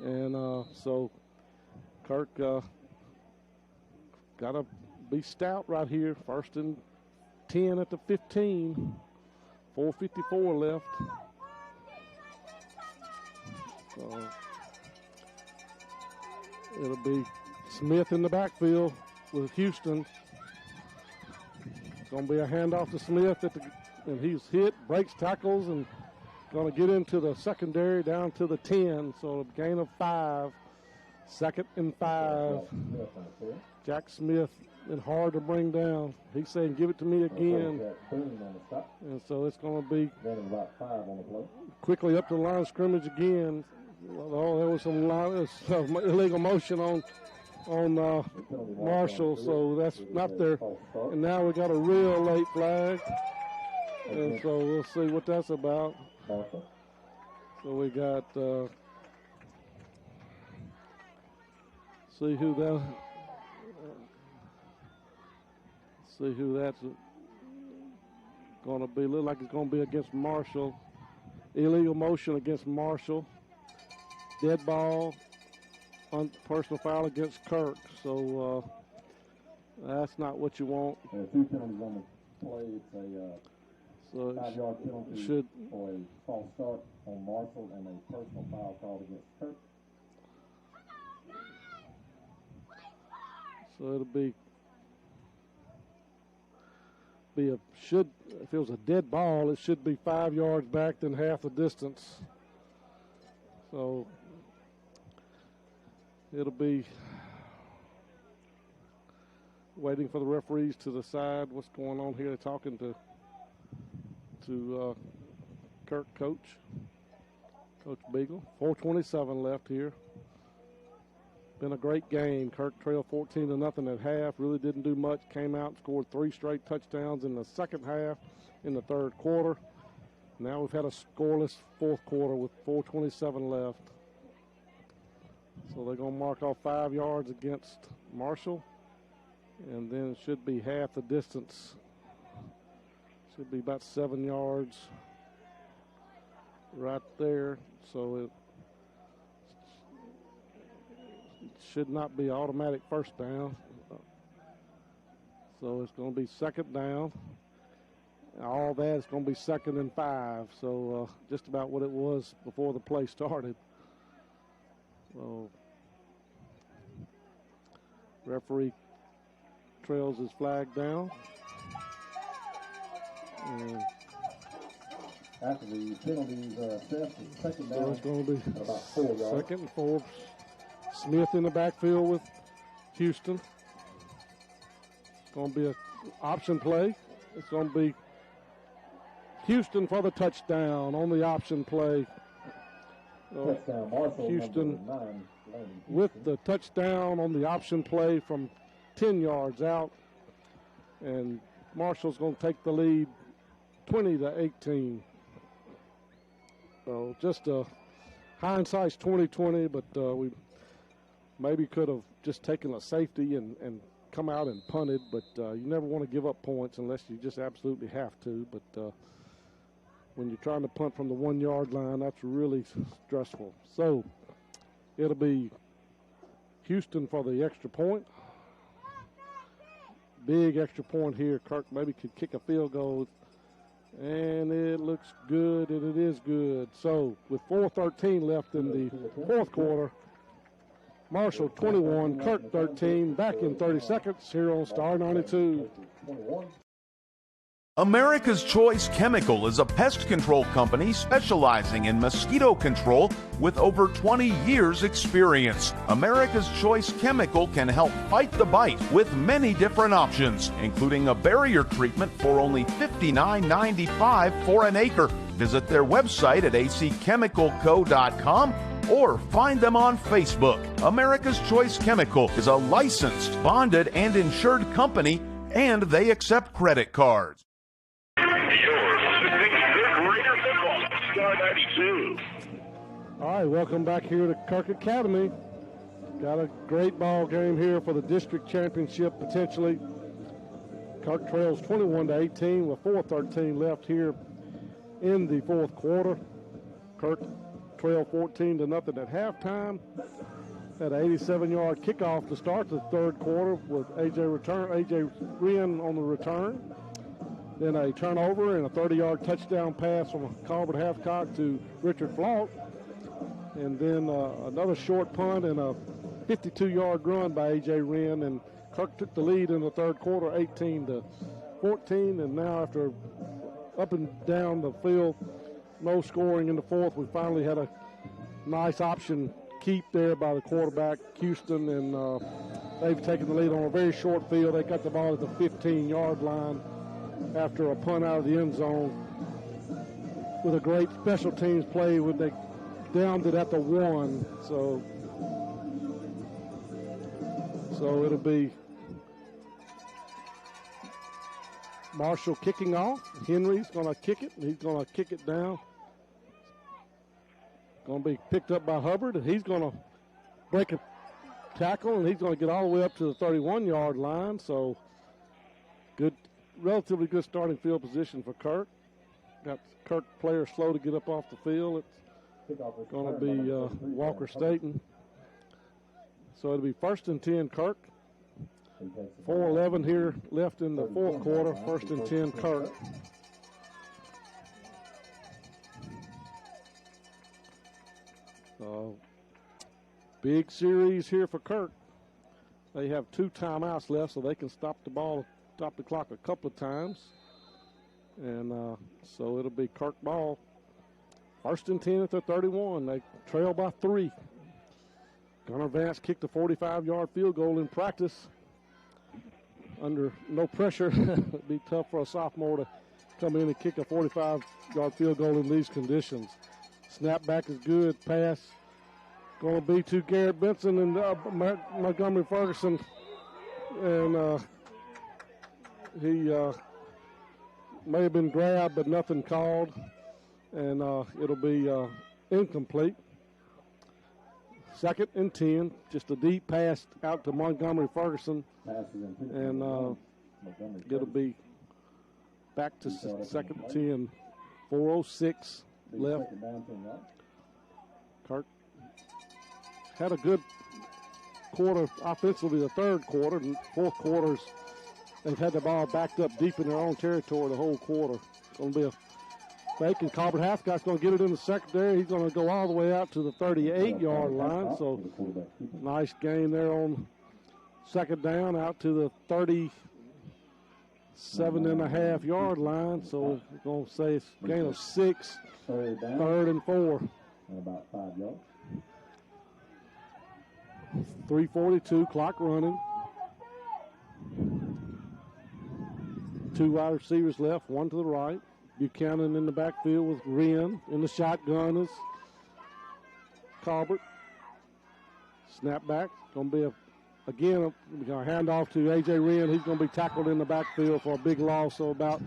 And so Kirk got to be stout right here. 1st and 10 at the 15. 4:54 left. So it'll be Smith in the backfield with Houston. It's going to be a handoff to Smith, and he's hit, breaks tackles, and going to get into the secondary down to the 10. So a gain of 5. 2nd and 5. Jack Smith, and hard to bring down. He's saying, give it to me again. And so it's going to be quickly up to the line of scrimmage again. Oh, there was some illegal motion on Marshall, so that's not there. And now we got a real late flag. And so we'll see what that's about. So we got, see who that's going to be. Look like it's going to be against Marshall. Illegal motion against Marshall. Dead ball. Personal foul against Kirk. So that's not what you want. 2 penalties on the play. It's a 5-yard penalty for a false start on Marshall and a personal foul called against Kirk. So it'll be if it was a dead ball, it should be 5 yards back, then half the distance. So it'll be waiting for the referees to decide what's going on here. They're talking to Kirk Coach Beagle. 4:27 left here. Been a great game. Kirk trailed 14-0 at half. Really didn't do much. Came out and scored 3 straight touchdowns in the second half in the third quarter. Now we've had a scoreless fourth quarter with 4:27 left. So they're going to mark off 5 yards against Marshall. And then it should be half the distance. Should be about 7 yards right there. So it should not be automatic first down. So it's going to be second down. All that is going to be 2nd and 5. So just about what it was before the play started. So referee trails his flag down. And after the penalties are assessed, second down. So it's going to be about 4 yards. 2nd and 4. Smith in the backfield with Houston. It's going to be an option play. It's going to be Houston for the touchdown on the option play. Touchdown, Marshall, Houston number 9, with the touchdown on the option play from 10 yards out. And Marshall's going to take the lead 20-18. So just hindsight's 20/20, but we maybe could have just taken a safety and come out and punted, but you never want to give up points unless you just absolutely have to. But when you're trying to punt from the 1 yard line, that's really stressful. So it'll be Houston for the extra point. Big extra point here. Kirk maybe could kick a field goal, and it looks good, and it is good. So with 4:13 left in the fourth quarter, Marshall 21, Kirk 13, back in 30 seconds here on Star 92. America's Choice Chemical is a pest control company specializing in mosquito control with over 20 years experience. America's Choice Chemical can help fight the bite with many different options, including a barrier treatment for only $59.95 for an acre. Visit their website at acchemicalco.com or find them on Facebook. America's Choice Chemical is a licensed, bonded, and insured company, and they accept credit cards. All right, welcome back here to Kirk Academy. Got a great ball game here for the district championship potentially. Kirk trails 21-18 with 4:13 left here in the fourth quarter. Kirk trailed 14-0 at halftime. Had an 87-yard kickoff to start the third quarter with A.J. Wren on the return. Then a turnover and a 30-yard touchdown pass from Colbert Hathcock to Richard Flaught. And then another short punt and a 52-yard run by A.J. Wren. And Kirk took the lead in the third quarter, 18-14. And now after up and down the field, no scoring in the fourth, we finally had a nice option keep there by the quarterback, Houston. And they've taken the lead on a very short field. They got the ball at the 15-yard line after a punt out of the end zone with a great special teams play when they downed it at the 1. So it'll be Marshall kicking off. Henry's going to kick it, and he's going to kick it down. Going to be picked up by Hubbard, and he's going to break a tackle, and he's going to get all the way up to the 31-yard line. So good. Relatively good starting field position for Kirk. Got Kirk players slow to get up off the field. It's going to be Walker Staten. So it'll be 1st and 10 Kirk. 4:11 here left in the fourth quarter. 1st and 10 Kirk. Big series here for Kirk. They have 2 timeouts left, so they can stop the clock a couple of times. And so it'll be Kirk ball. 1st and 10 at the 31. They trail by 3. Gunnar Vance kicked a 45-yard field goal in practice under no pressure. It'd be tough for a sophomore to come in and kick a 45-yard field goal in these conditions. Snap back is good. Pass going to be to Garrett Benson and Montgomery Ferguson. And he may have been grabbed, but nothing called. And it'll be incomplete. 2nd and 10. Just a deep pass out to Montgomery Ferguson. And it'll be back to 2nd and 10. 4:06 left. Kirk had a good quarter offensively, the third quarter. And fourth quarters, they've had the ball backed up deep in their own territory the whole quarter. It's going to be a fake, and Colbert Hathcock's going to get it in the secondary. He's going to go all the way out to the 38-yard line. So nice gain there on 2nd down out to the 37.5-yard line. So we're going to say it's a gain of 6, 3rd and 4. About 5 yards. 3:42, clock running. 2 wide receivers left, 1 to the right. Buchanan in the backfield with Wren. In the shotgun is Colbert. Snap back. Going to be a again, we're going to hand off to A.J. Wren. He's going to be tackled in the backfield for a big loss of about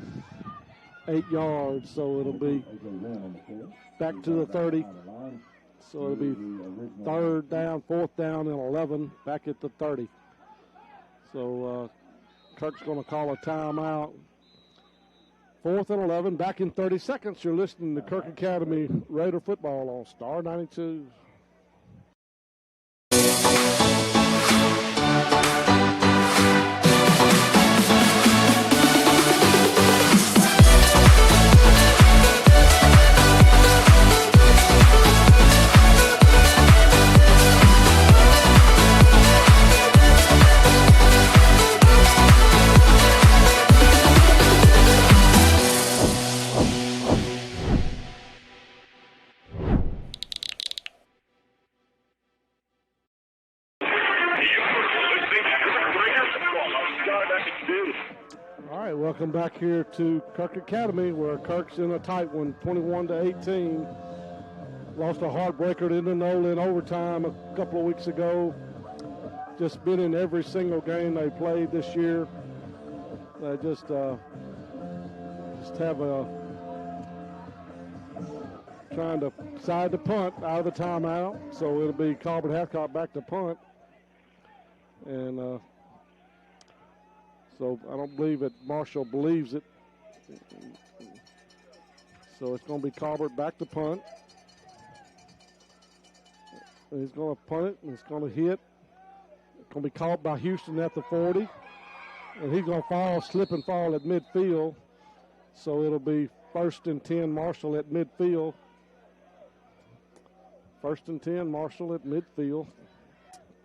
8 yards. So it'll be back to the 30. So it'll be 3rd down, 4th down, and 11 back at the 30. So Kirk's going to call a timeout. 4th and 11, back in 30 seconds. You're listening to Kirk Academy Raider football on Star 92. Welcome back here to Kirk Academy, where Kirk's in a tight one, 21-18. Lost a heartbreaker to Nolan in overtime a couple of weeks ago. Just been in every single game they played this year. They just have a trying to side the punt out of the timeout. So it'll be Colbert Hathcock back to punt, and. So I don't believe that Marshall believes it. So it's going to be Colbert back to punt. And he's going to punt it, and it's going to hit. It's going to be caught by Houston at the 40. And he's going to slip and fall at midfield. So it'll be 1st and 10 Marshall at midfield. 1st and 10 Marshall at midfield.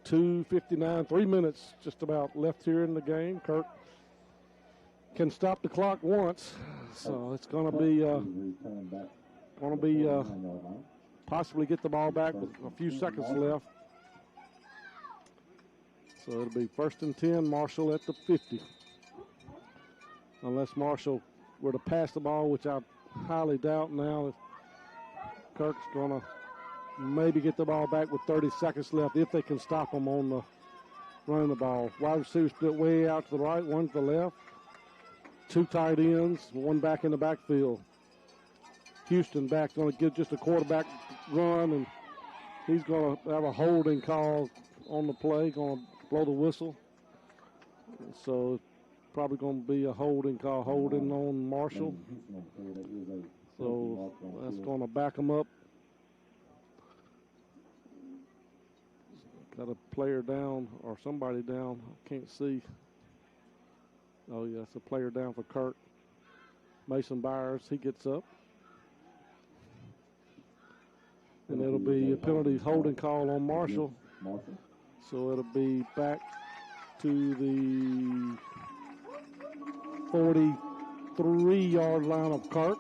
2:59, 3 minutes just about left here in the game. Kirk can stop the clock once, so it's going to be possibly get the ball back with a few seconds left. So it'll be 1st and 10, Marshall at the 50. Unless Marshall were to pass the ball, which I highly doubt now. Kirk's going to maybe get the ball back with 30 seconds left if they can stop them on the running the ball. Wide receivers split way out to the right, one to the left. 2 tight ends, 1 back in the backfield. Houston back, going to get just a quarterback run, and he's going to have a holding call on the play, going to blow the whistle. So it's probably going to be a holding call, holding on Marshall. So that's going to back him up. Got a player down or somebody down. I can't see. Oh, yeah, it's a player down for Kirk. Mason Byers, he gets up. And it'll be a penalty holding call on Marshall. So it'll be back to the 43-yard line of Kirk.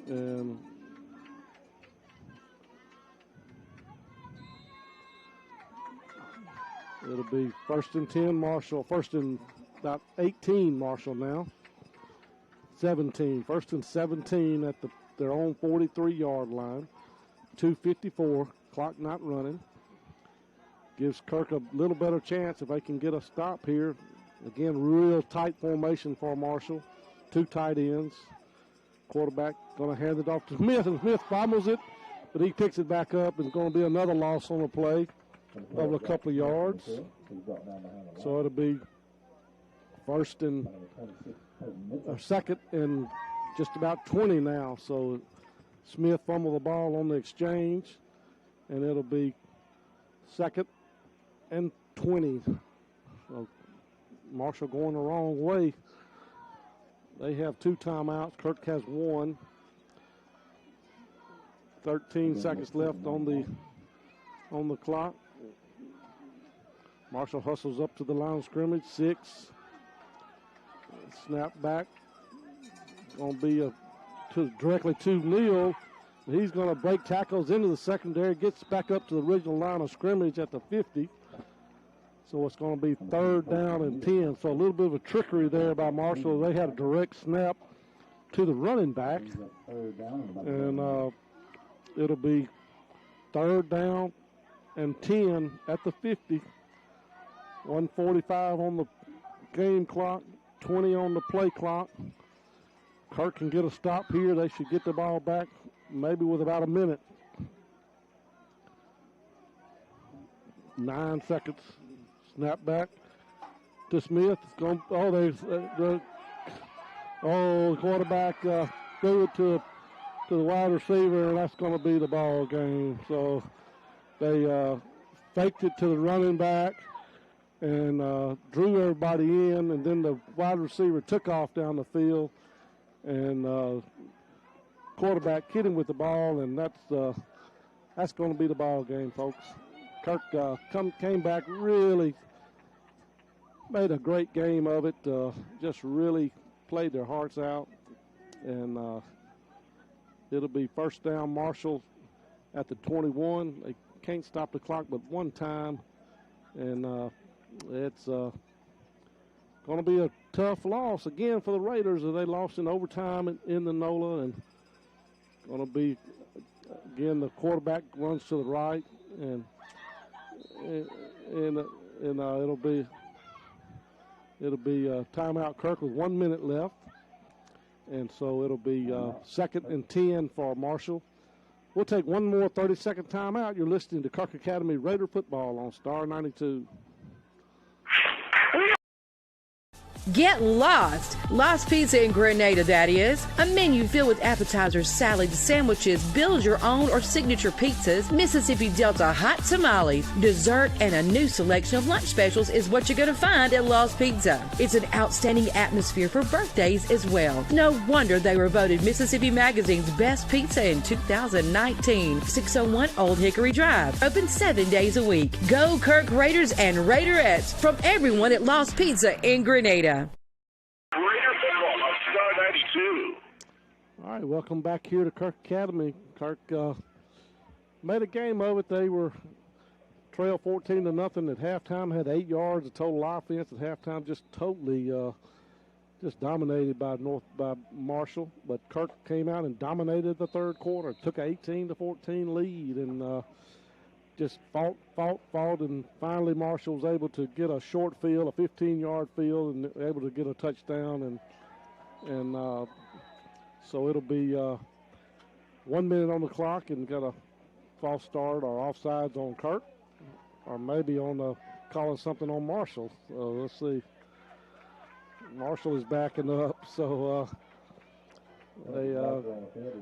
And it'll be 1st and 10 Marshall, 1st and about 18 Marshall now. 17, 1st and 17 at their own 43-yard line. 2:54, clock not running. Gives Kirk a little better chance if they can get a stop here. Again, real tight formation for Marshall. 2 tight ends. Quarterback going to hand it off to Smith, and Smith fumbles it, but he picks it back up. It's going to be another loss on the play of a couple of yards. So it'll be 1st and 2nd and just about 20 now. So Smith fumbled the ball on the exchange, and it'll be 2nd and 20. So Marshall going the wrong way. They have 2 timeouts. Kirk has 1. 13 seconds left on the clock. Marshall hustles up to the line of scrimmage. 6. Snap back. Going to be directly to Neal. He's going to break tackles into the secondary. Gets back up to the original line of scrimmage at the 50. So it's going to be 3rd down and 10. So a little bit of a trickery there by Marshall. They had a direct snap to the running back. And it'll be 3rd down and 10 at the 50. 1:45 on the game clock, 20 on the play clock. Kirk can get a stop here. They should get the ball back maybe with about a minute. 9 seconds. Snap back to Smith. It's going. Oh, the quarterback threw it to the wide receiver, and that's going to be the ball game. So they faked it to the running back and drew everybody in, and then the wide receiver took off down the field, and quarterback hit him with the ball, and that's going to be the ball game, folks. Kirk came back, really made a great game of it, just really played their hearts out, and it'll be first down Marshall at the 21. They can't stop the clock but one time, and it's going to be a tough loss again for the Raiders. They lost in overtime in the NOLA, and going to be, again, the quarterback runs to the right, and it'll be timeout Kirk with 1 minute left, and so it'll be 2nd and 10 for Marshall. We'll take one more 30-second timeout. You're listening to Kirk Academy Raider football on Star 92. Get lost. Lost Pizza in Grenada, that is. A menu filled with appetizers, salads, sandwiches, build your own or signature pizzas, Mississippi Delta hot tamales, dessert, and a new selection of lunch specials is what you're going to find at Lost Pizza. It's an outstanding atmosphere for birthdays as well. No wonder they were voted Mississippi Magazine's best pizza in 2019. 601 Old Hickory Drive. Open 7 days a week. Go Kirk Raiders and Raiderettes from everyone at Lost Pizza in Grenada. All right, welcome back here to Kirk Academy. Kirk made a game of it. They were trail 14-0 at halftime, had 8 yards of total offense at halftime, just totally just dominated by Marshall. But Kirk came out and dominated the third quarter, took an 18-14 lead, and just fought, and finally Marshall was able to get a short field, a 15-yard field, and able to get a touchdown, and so it'll be 1 minute on the clock, and got a false start or offsides on Kirk, or maybe on calling something on Marshall. So let's see. Marshall is backing up, so they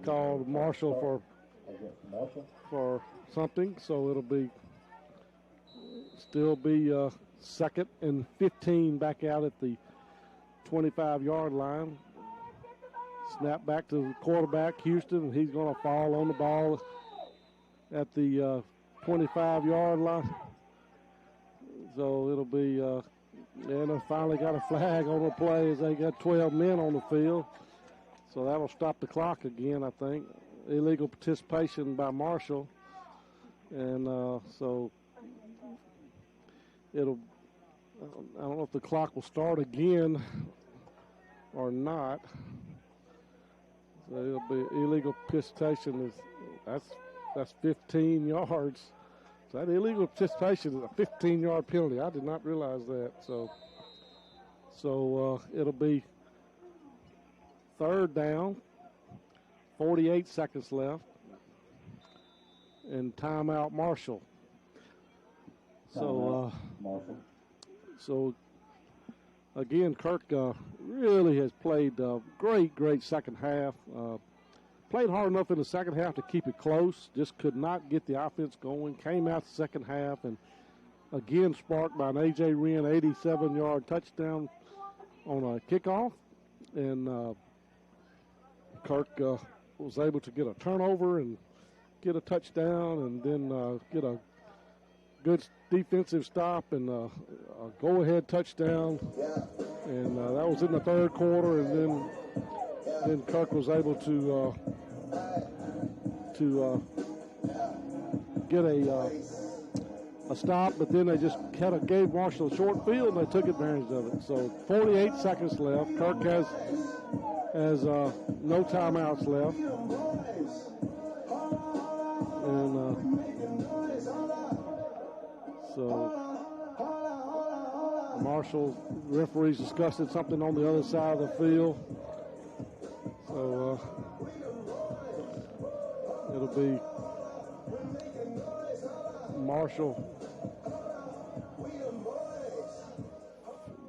called Marshall for something, so it'll be still be 2nd and 15 back out at the 25-yard line. Snap back to the quarterback, Houston, and he's going to fall on the ball at the 25-yard line. So it'll be, and they finally got a flag on the play as they got 12 men on the field. So that'll stop the clock again, I think. Illegal participation by Marshall. And so it'll, I don't know if the clock will start again or not. So it'll be illegal participation that's 15 yards. So that illegal participation is a 15-yard penalty. I did not realize that. So it'll be 3rd down, 48 seconds left, and timeout Marshall. So again, Kirk really has played great second half. Played hard enough in the second half to keep it close. Just could not get the offense going. Came out the second half, and again sparked by an A.J. Wren 87-yard touchdown on a kickoff. And Kirk was able to get a turnover and get a touchdown, and then get a good defensive stop and a go-ahead touchdown. And that was in the third quarter, and then Kirk was able to get a stop, but then they just kind of gave Marshall a short field, and they took advantage of it. So 48 seconds left. Kirk has no timeouts left. And So Marshall referees discussing something on the other side of the field. So it'll be Marshall.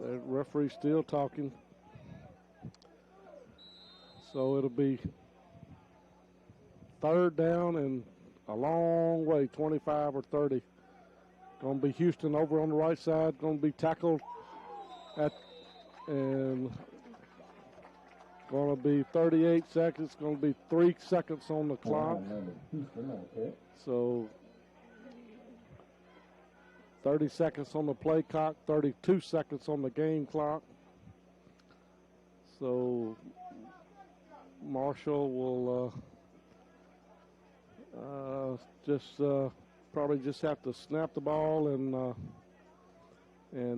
The referee still talking. So it'll be third down and a long way, 25 or 30. Going to be Houston over on the right side. Going to be tackled and going to be 38 seconds. Going to be 3 seconds on the clock. So 30 seconds on the play clock, 32 seconds on the game clock. So Marshall will probably just have to snap the ball, and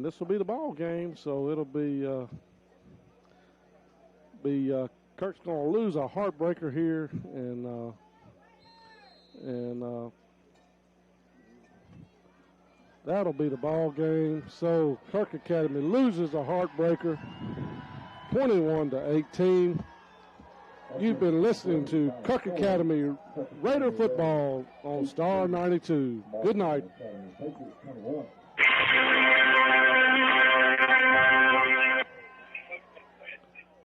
this will be the ball game. So it'll be Kirk's going to lose a heartbreaker here, and that'll be the ball game. So Kirk Academy loses a heartbreaker, 21-18. You've been listening to Kirk Academy Raider football on Star 92. Good night.